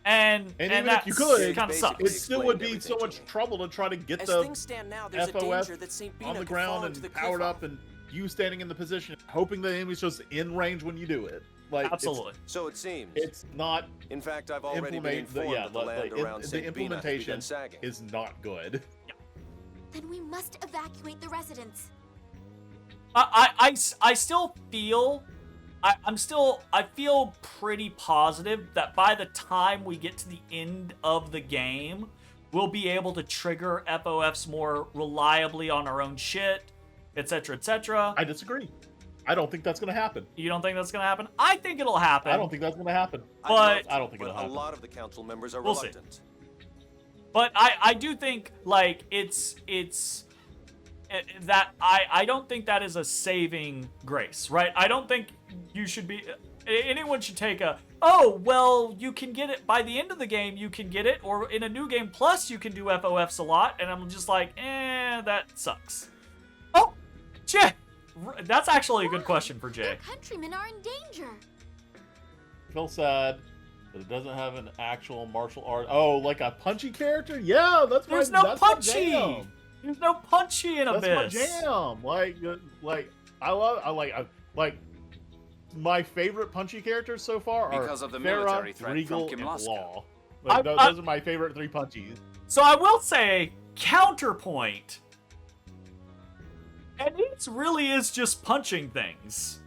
S1: And
S2: even
S1: that
S2: if you could,
S1: kind of sucks.
S2: it still would be so much trouble to try to get
S3: As
S2: the
S3: things stand now, there's a
S2: FOF
S3: danger that St.
S2: on
S3: Bina
S2: the
S3: could fall
S2: ground
S3: into the
S2: and powered
S3: cliff
S2: up, and you standing in the position, hoping the enemy's just in range when you do it. Like,
S1: Absolutely.
S11: So it seems.
S2: It's not.
S11: In fact, I've already been
S2: implement.
S11: informed that the land around
S2: The
S11: St. Bina has begun
S2: implementation
S11: sagging.
S2: is not good.
S9: Then we must evacuate the residents.
S1: I still feel I feel pretty positive that by the time we get to the end of the game, we'll be able to trigger FOFs more reliably on our own shit, etc., etc.
S2: I disagree. I don't think that's going to happen.
S1: You don't think that's going to happen? I think it'll happen.
S2: I don't think that's going to happen.
S1: But
S2: I don't think it'll
S11: A
S2: happen.
S11: lot of the council members are
S1: We'll see.
S11: reluctant.
S1: But I do think, like, that I don't think that is a saving grace, right? I don't think you should be, anyone should take a, oh, well, you can get it by the end of the game, you can get it, or in a new game plus you can do FOFs a lot, and I'm just like, that sucks. Oh, Jay, that's actually a good question for Jay.
S9: Their countrymen are in danger.
S2: I feel sad that it doesn't have an actual martial art. Oh, like a punchy character? Yeah, that's
S1: There's
S2: my,
S1: no
S2: that's my
S1: punchy!
S2: jam.
S1: There's no punchy in
S2: That's
S1: Abyss.
S2: my jam. Like my favorite punchy characters so far are
S7: Because of the
S2: Farah,
S7: military threat
S2: Regal,
S7: from
S2: and
S7: Kimlaska.
S2: Law. Like, those are my favorite three punchies.
S1: So I will say, counterpoint. Anise really is just punching things.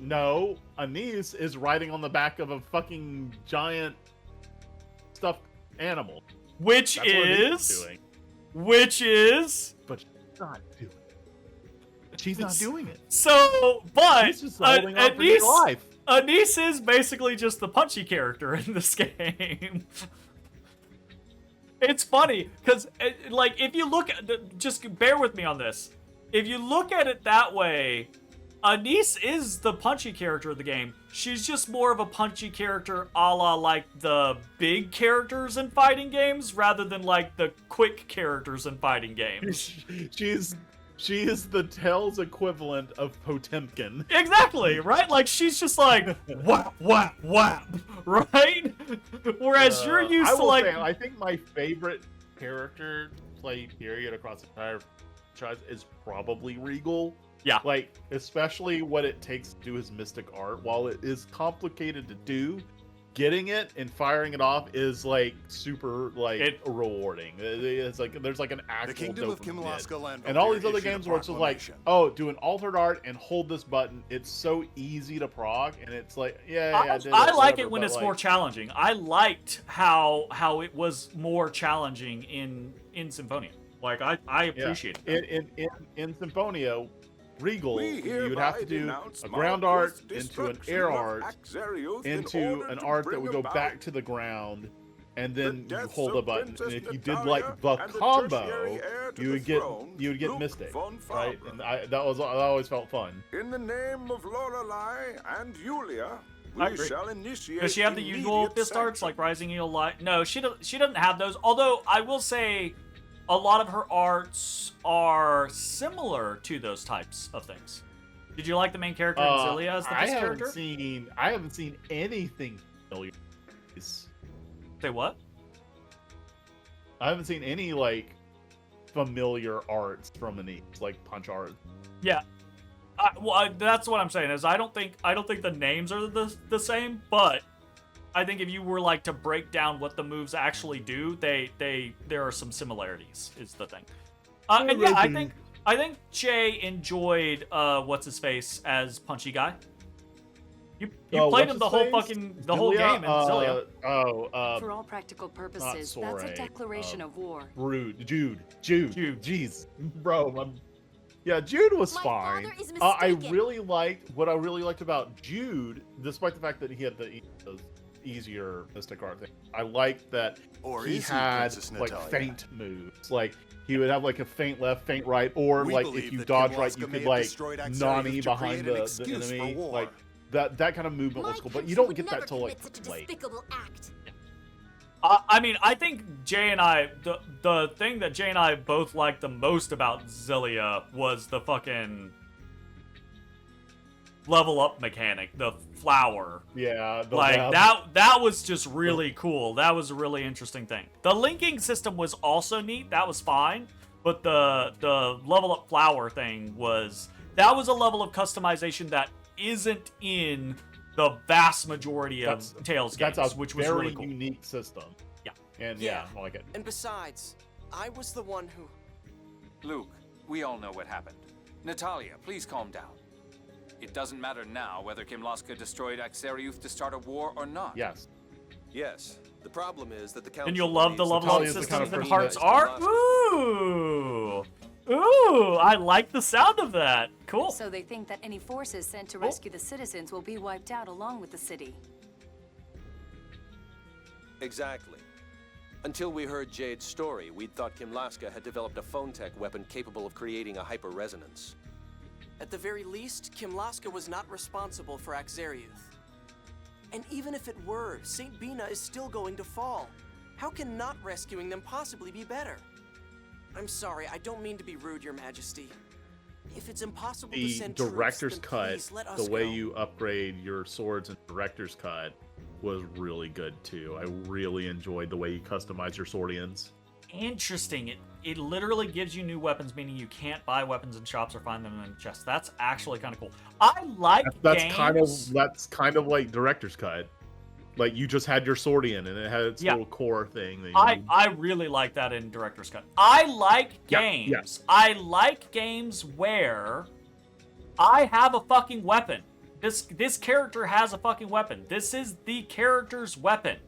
S2: No, Anise is riding on the back of a fucking giant stuffed animal.
S1: Which
S2: That's what Anise
S1: is...
S2: doing.
S1: Which is...
S2: But she's not doing it. She's not doing it.
S1: So, but...
S2: She's just holding on for dear life.
S1: Anise is basically just the punchy character in this game. It's funny, because, like, if you look at... Just bear with me on this. If you look at it that way... Anise is the punchy character of the game. She's just more of a punchy character a la like the big characters in fighting games rather than like the quick characters in fighting games.
S2: She is the Tails equivalent of Potemkin.
S1: Exactly, right? Like she's just like whap whap whap, right? Whereas you're used to like
S2: I think my favorite character play period across the entire franchise is probably Regal.
S1: Yeah.
S2: Like, especially what it takes to do his mystic art. While it is complicated to do, getting it and firing it off is, like, super, like, rewarding. It's like, there's, like, an actual
S8: The Kingdom of
S2: dopamine
S8: Kimlaska
S2: hit. And all these other games where it's just like, oh, do an altered art and hold this button. It's so easy to prog, and it's like,
S1: I like it when it's more challenging. I liked how it was more challenging in Symphonia. Like, I appreciate it.
S2: In Symphonia, Regal, you would have to do a ground art into an air art into an art that would go back to the ground, and then you hold a button. And if you did like the combo, you would get Mystic, right? And that always felt fun.
S8: In the name of Lorelei and Yulia,
S1: I
S8: we
S1: agree.
S8: shall initiate.
S1: Does she have the usual fist arts like Rising Eel Light? No, she doesn't have those. Although I will say, a lot of her arts are similar to those types of things. Did you like the main character in Xillia as the fist character?
S2: I haven't seen anything familiar.
S1: Say what?
S2: I haven't seen any like familiar arts from Anise, like punch art.
S1: Yeah. That's what I'm saying. Is I don't think the names are the same, but I think if you were like to break down what the moves actually do, there are some similarities. Is the thing. And yeah, I think Jay enjoyed what's his face as Punchy Guy. You played him the whole game in Xillia.
S5: For all practical purposes, that's a declaration of war.
S2: Jude. Jeez, bro. Jude was fine. I really liked about Jude, despite the fact that he had the easier mystic art thing. I liked that he had like feint moves. Like he would have like a feint left, feint right, or like if you dodge right, you could like nani behind the enemy. Like that kind of movement was cool, but you don't get that till like late.
S1: I mean, I think Jay and I, the thing that Jay and I both liked the most about Xillia was the fucking level up mechanic, the flower.
S2: Yeah,
S1: that was just really cool. That was a really interesting thing. The linking system was also neat. That was fine, but the level up flower thing was a level of customization that isn't in the vast majority of Tales games, which was really cool.
S2: Unique system.
S1: Yeah.
S2: And I like it.
S3: And besides, I was the one who...
S7: Luke, we all know what happened. Natalia, please calm down. It doesn't matter now whether Kimlaska destroyed Axariuth to start a war or not.
S2: Yes.
S8: Yes. The problem is that the council...
S1: And you'll love the level up system that hearts are? Ooh! Ooh! I like the sound of that. Cool.
S5: So they think that any forces sent to rescue the citizens will be wiped out along with the city.
S11: Exactly. Until we heard Jade's story, we'd thought Kimlaska had developed a phone tech weapon capable of creating a hyper-resonance.
S3: At the very least, Kimlaska was not responsible for Axariuth. And even if it were, St. Bina is still going to fall. How can not rescuing them possibly be better? I'm sorry, I don't mean to be rude, Your Majesty. If it's impossible to send troops,
S2: director's
S3: then
S2: cut,
S3: please let us
S2: the way
S3: go.
S2: you upgrade your swords in director's cut was really good too. I really enjoyed the way you customize your swordians.
S1: Interesting. It literally gives you new weapons, meaning you can't buy weapons in shops or find them in chests. That's actually kind of cool. I like
S2: that's
S1: games.
S2: kind of like director's cut. Like you just had your Swordian and it had its
S1: Yeah.
S2: little core thing. That
S1: I really like that in Director's Cut. I like games.
S2: Yeah.
S1: I like games where I have a fucking weapon. This character has a fucking weapon. This is the character's weapon.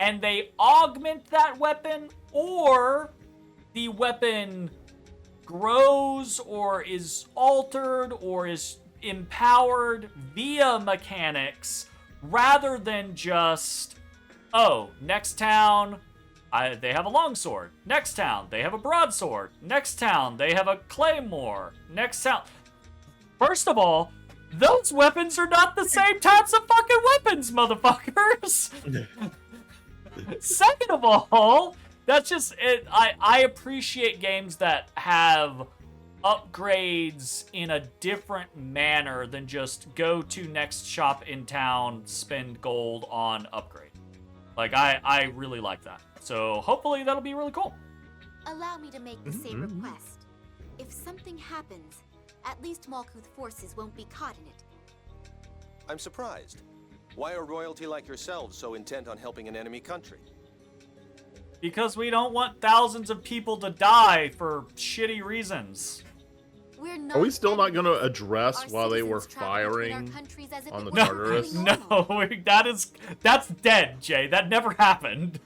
S1: And they augment that weapon, or the weapon grows or is altered or is empowered via mechanics rather than just, oh, next town, they have a longsword. Next town, they have a broadsword. Next town, they have a claymore. Next town... First of all, those weapons are not the same types of fucking weapons, motherfuckers! Second of all, that's just it. I appreciate games that have upgrades in a different manner than just go to next shop in town, spend gold on upgrade. Like, I really like that. So hopefully that'll be really cool.
S9: Allow me to make the same request. If something happens, at least Malkuth forces won't be caught in it.
S11: I'm surprised. Why are royalty like yourselves so intent on helping an enemy country?
S1: Because we don't want thousands of people to die for shitty reasons.
S2: Are we still not going to address why they were firing on the Tartarus?
S1: No, that's dead, Jay. That never happened.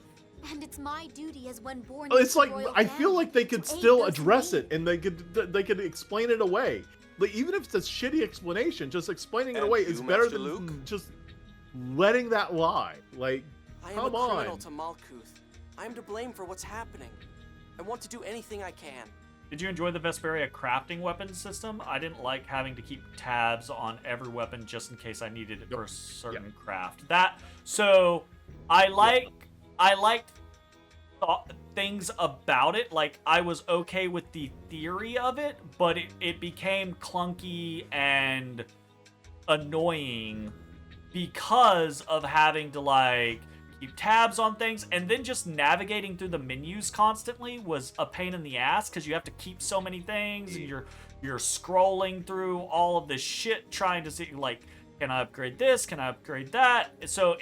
S9: And it's my duty as one born.
S2: It's like I feel like they could still address it and they could explain it away. Like even if it's a shitty explanation, just explaining it away is better than just letting that lie. Like,
S3: I am
S2: come
S3: a criminal
S2: on.
S3: to Malkuth. I am to blame for what's happening. I want to do anything I can.
S1: Did you enjoy the Vesperia crafting weapon system? I didn't like having to keep tabs on every weapon just in case I needed it for a certain craft. I liked things about it. Like, I was okay with the theory of it, but it became clunky and annoying because of having to, like, keep tabs on things, and then just navigating through the menus constantly was a pain in the ass because you have to keep so many things, and you're scrolling through all of this shit trying to see, like, can I upgrade this? Can I upgrade that? So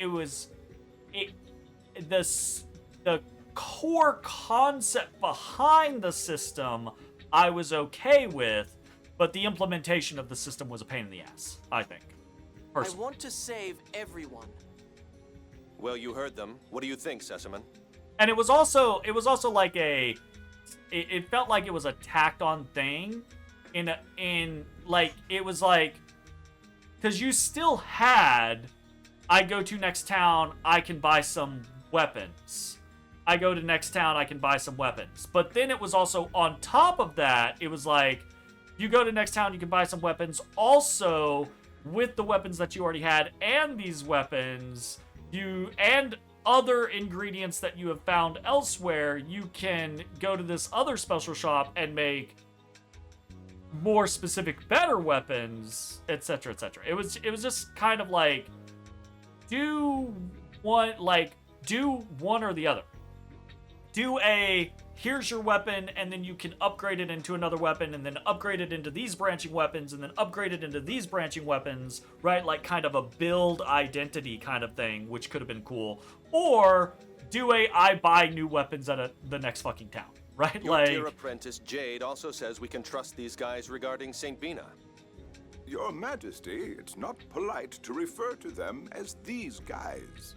S1: the core concept behind the system I was okay with, but the implementation of the system was a pain in the ass, I think. Personally.
S3: I want to save everyone.
S11: Well, you heard them. What do you think, Sesaman?
S1: And it was also like it felt like it was a tacked on thing it was like, because you still had, I go to next town, I can buy some weapons. I go to next town, I can buy some weapons. But then it was also on top of that, it was like, you go to next town, you can buy some weapons. Also, with the weapons that you already had and these weapons, and other ingredients that you have found elsewhere, you can go to this other special shop and make more specific, better weapons, etc., etc. It was just kind of like, do one or the other. Here's your weapon, and then you can upgrade it into another weapon, and then upgrade it into these branching weapons, and then upgrade it into these branching weapons, right? Like kind of a build identity kind of thing, which could have been cool. Or I buy new weapons at the next fucking town, right?
S11: Your dear apprentice Jade also says we can trust these guys regarding St. Bina.
S8: Your Majesty, it's not polite to refer to them as these guys.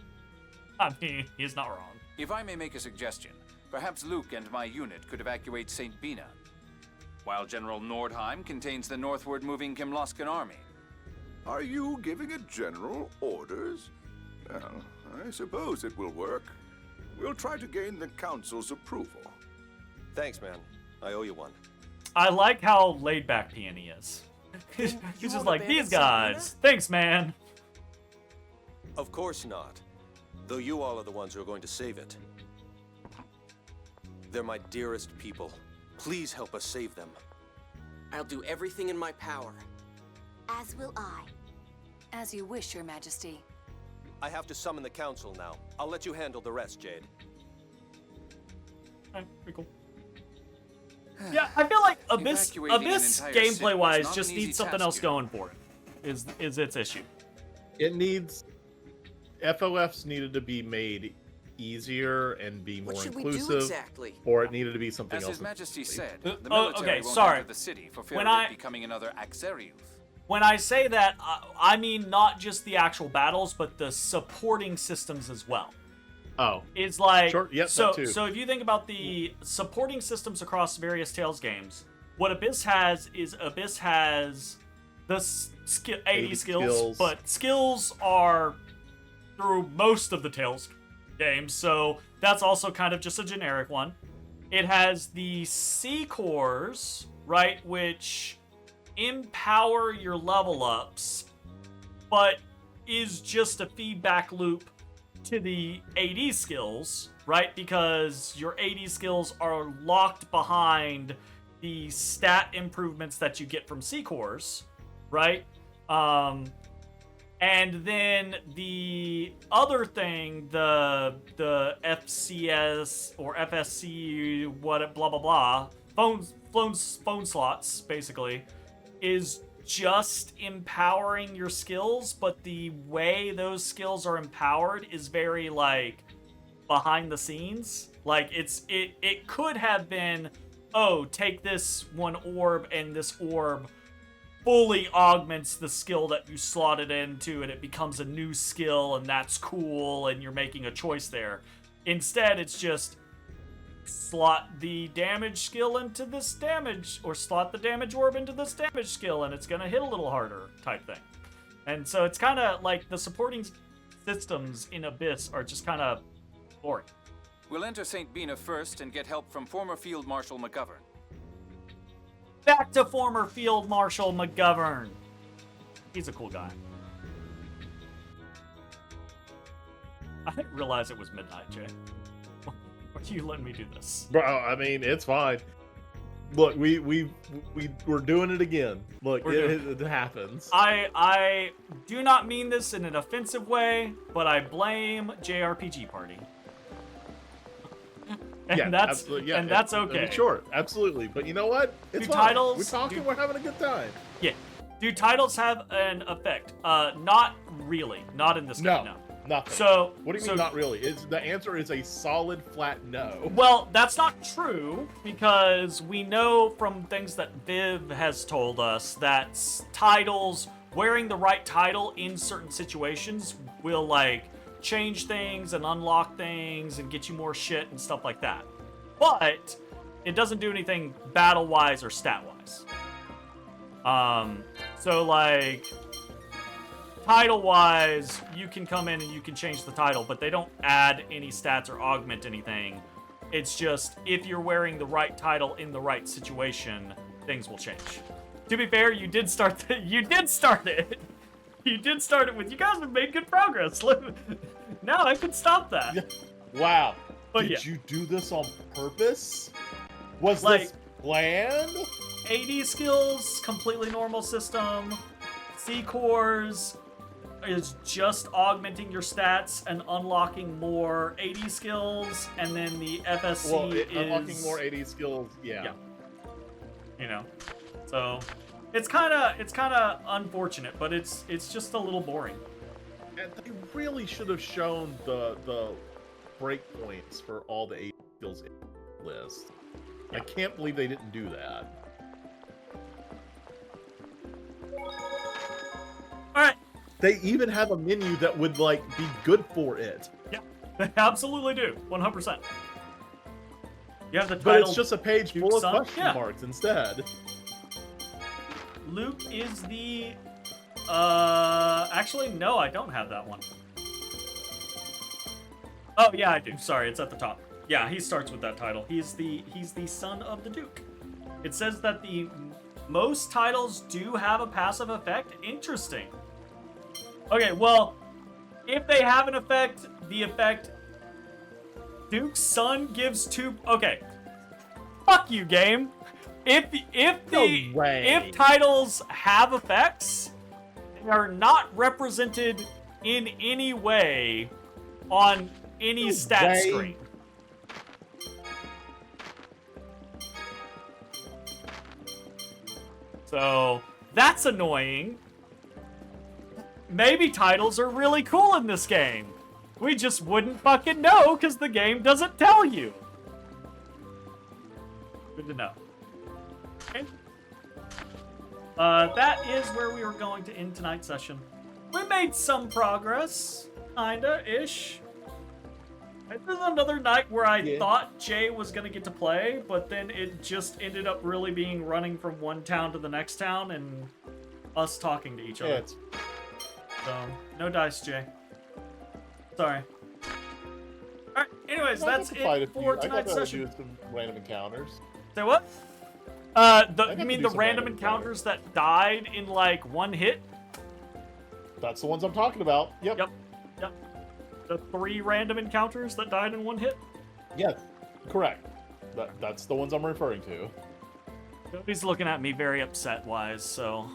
S1: I mean, he's not wrong.
S7: If I may make a suggestion, perhaps Luke and my unit could evacuate St. Bina, while General Nordheim contains the northward moving Kimlaskan army.
S8: Are you giving a general orders? Well, I suppose it will work. We'll try to gain the Council's approval.
S11: Thanks, man. I owe you one.
S1: I like how laid back Peony is. He's just like, these guys. Thanks, man.
S11: Of course not. Though you all are the ones who are going to save it. They're my dearest people. Please help us save them.
S3: I'll do everything in my power.
S9: As will I.
S5: As you wish, Your Majesty.
S11: I have to summon the council now. I'll let you handle the rest, Jade.
S1: Alright, pretty cool. Yeah, I feel like Abyss gameplay-wise just needs something else going for it. Is its issue.
S2: It needs FOFs needed to be made easier and be more
S3: What should we
S2: inclusive,
S3: do exactly?
S2: or it needed to be something
S7: As
S2: else.
S7: His Majesty said,
S1: Oh,
S7: the military
S1: okay,
S7: won't
S1: sorry.
S7: enter the city for fear
S1: When
S7: of
S1: I-
S7: it becoming another Axariuth.
S1: When I say that, I mean not just the actual battles, but the supporting systems as well.
S2: Oh,
S1: It's like
S2: Sure, yep,
S1: so.
S2: that too.
S1: So if you think about the supporting systems across various Tales games, what Abyss has is Abyss has the 80 skills, but skills are through most of the Tales games, so that's also kind of just a generic one. It has the C cores, right, which empower your level ups, but is just a feedback loop to the AD skills, right? Because your AD skills are locked behind the stat improvements that you get from C cores, right? And then the other thing, the FCS or FSC, what blah blah blah, phone slots basically, is just empowering your skills, but the way those skills are empowered is very like behind the scenes. Like it could have been, oh, take this one orb and this orb fully augments the skill that you slotted into and it becomes a new skill and that's cool and you're making a choice there. Instead, it's just slot the damage skill into this damage, or slot the damage orb into this damage skill and it's gonna hit a little harder type thing. And so it's kind of like the supporting systems in Abyss are just kind of boring.
S7: We'll enter St. Bina first and get help from former Field Marshal McGovern.
S1: Back to former Field Marshal McGovern. He's a cool guy. I didn't realize it was midnight, Jay. Why are you letting me do this?
S2: Bro, I mean, it's fine. Look, we're doing it again. Look, it happens.
S1: I do not mean this in an offensive way, but I blame JRPG Party. And
S2: Yeah,
S1: that's
S2: absolutely, yeah,
S1: and that's okay.
S2: Sure, absolutely. But you know what? It's
S1: Do
S2: fine.
S1: titles-
S2: We're talking. We're having a good time.
S1: Yeah. Do titles have an effect? Not really. Not in this game, no.
S2: Nothing.
S1: So
S2: What do you mean not really? The answer is a solid flat no.
S1: Well, that's not true, because we know from things that Viv has told us that titles, wearing the right title in certain situations will, like, change things and unlock things and get you more shit and stuff like that. But it doesn't do anything battle-wise or stat-wise. So, like, title-wise, you can come in and you can change the title, but they don't add any stats or augment anything. It's just, if you're wearing the right title in the right situation, things will change. To be fair, you did start it. You did start it with, you guys have made good progress. Now I can stop that.
S2: Wow.
S1: But
S2: Did
S1: yeah.
S2: you do this on purpose? Was
S1: Like-
S2: this planned?
S1: AD skills, completely normal system. C cores is just augmenting your stats and unlocking more AD skills, and then the FSC
S2: Well,
S1: is
S2: unlocking more AD skills. Yeah.
S1: You know, so it's kind of unfortunate, but it's just a little boring.
S2: And they really should have shown the breakpoints for all the AD skills list. I can't believe they didn't do that.
S1: All right.
S2: They even have a menu that would like be good for it.
S1: Yeah, they absolutely do. 100%. You have the title.
S2: But it's just a page full of
S1: Son?
S2: question
S1: Yeah.
S2: marks instead.
S1: Luke is the... Actually, no, I don't have that one. Oh, yeah, I do. Sorry, it's at the top. Yeah, he starts with that title. He's the son of the Duke. It says that the most titles do have a passive effect. Interesting. Okay, well, if they have an effect, the effect Duke's son gives 2... Okay. Fuck you, game. If titles have effects, they are not represented in any way on any stat screen. So that's annoying. maybe titles are really cool in this game. We just wouldn't fucking know because the game doesn't tell you. Good to know. Okay. That is where we were going to end tonight's session. We made some progress. Kinda-ish. This is another night where I thought Jay was going to get to play, but then it just ended up really being running from one town to the next town and us talking to each other. So, no dice, Jay. Sorry. Alright, anyways, that's it for tonight's session.
S2: Do some random encounters.
S1: Say what? You mean the random encounters that died in, like, one hit?
S2: That's the ones I'm talking about. Yep.
S1: Yep. The 3 random encounters that died in one hit?
S2: Yes, correct. That's the ones I'm referring to.
S1: He's looking at me very upset-wise, so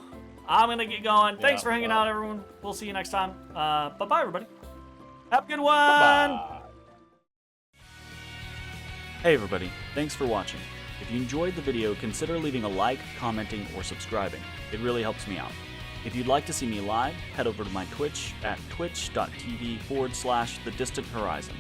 S1: I'm gonna get going. Thanks for hanging out, everyone. We'll see you next time. Bye-bye, everybody. Have a good one!
S2: Bye-bye.
S1: Hey, everybody. Thanks for watching. If you enjoyed the video, consider leaving a like, commenting, or subscribing. It really helps me out. If you'd like to see me live, head over to my Twitch at twitch.tv/thedistanthorizon.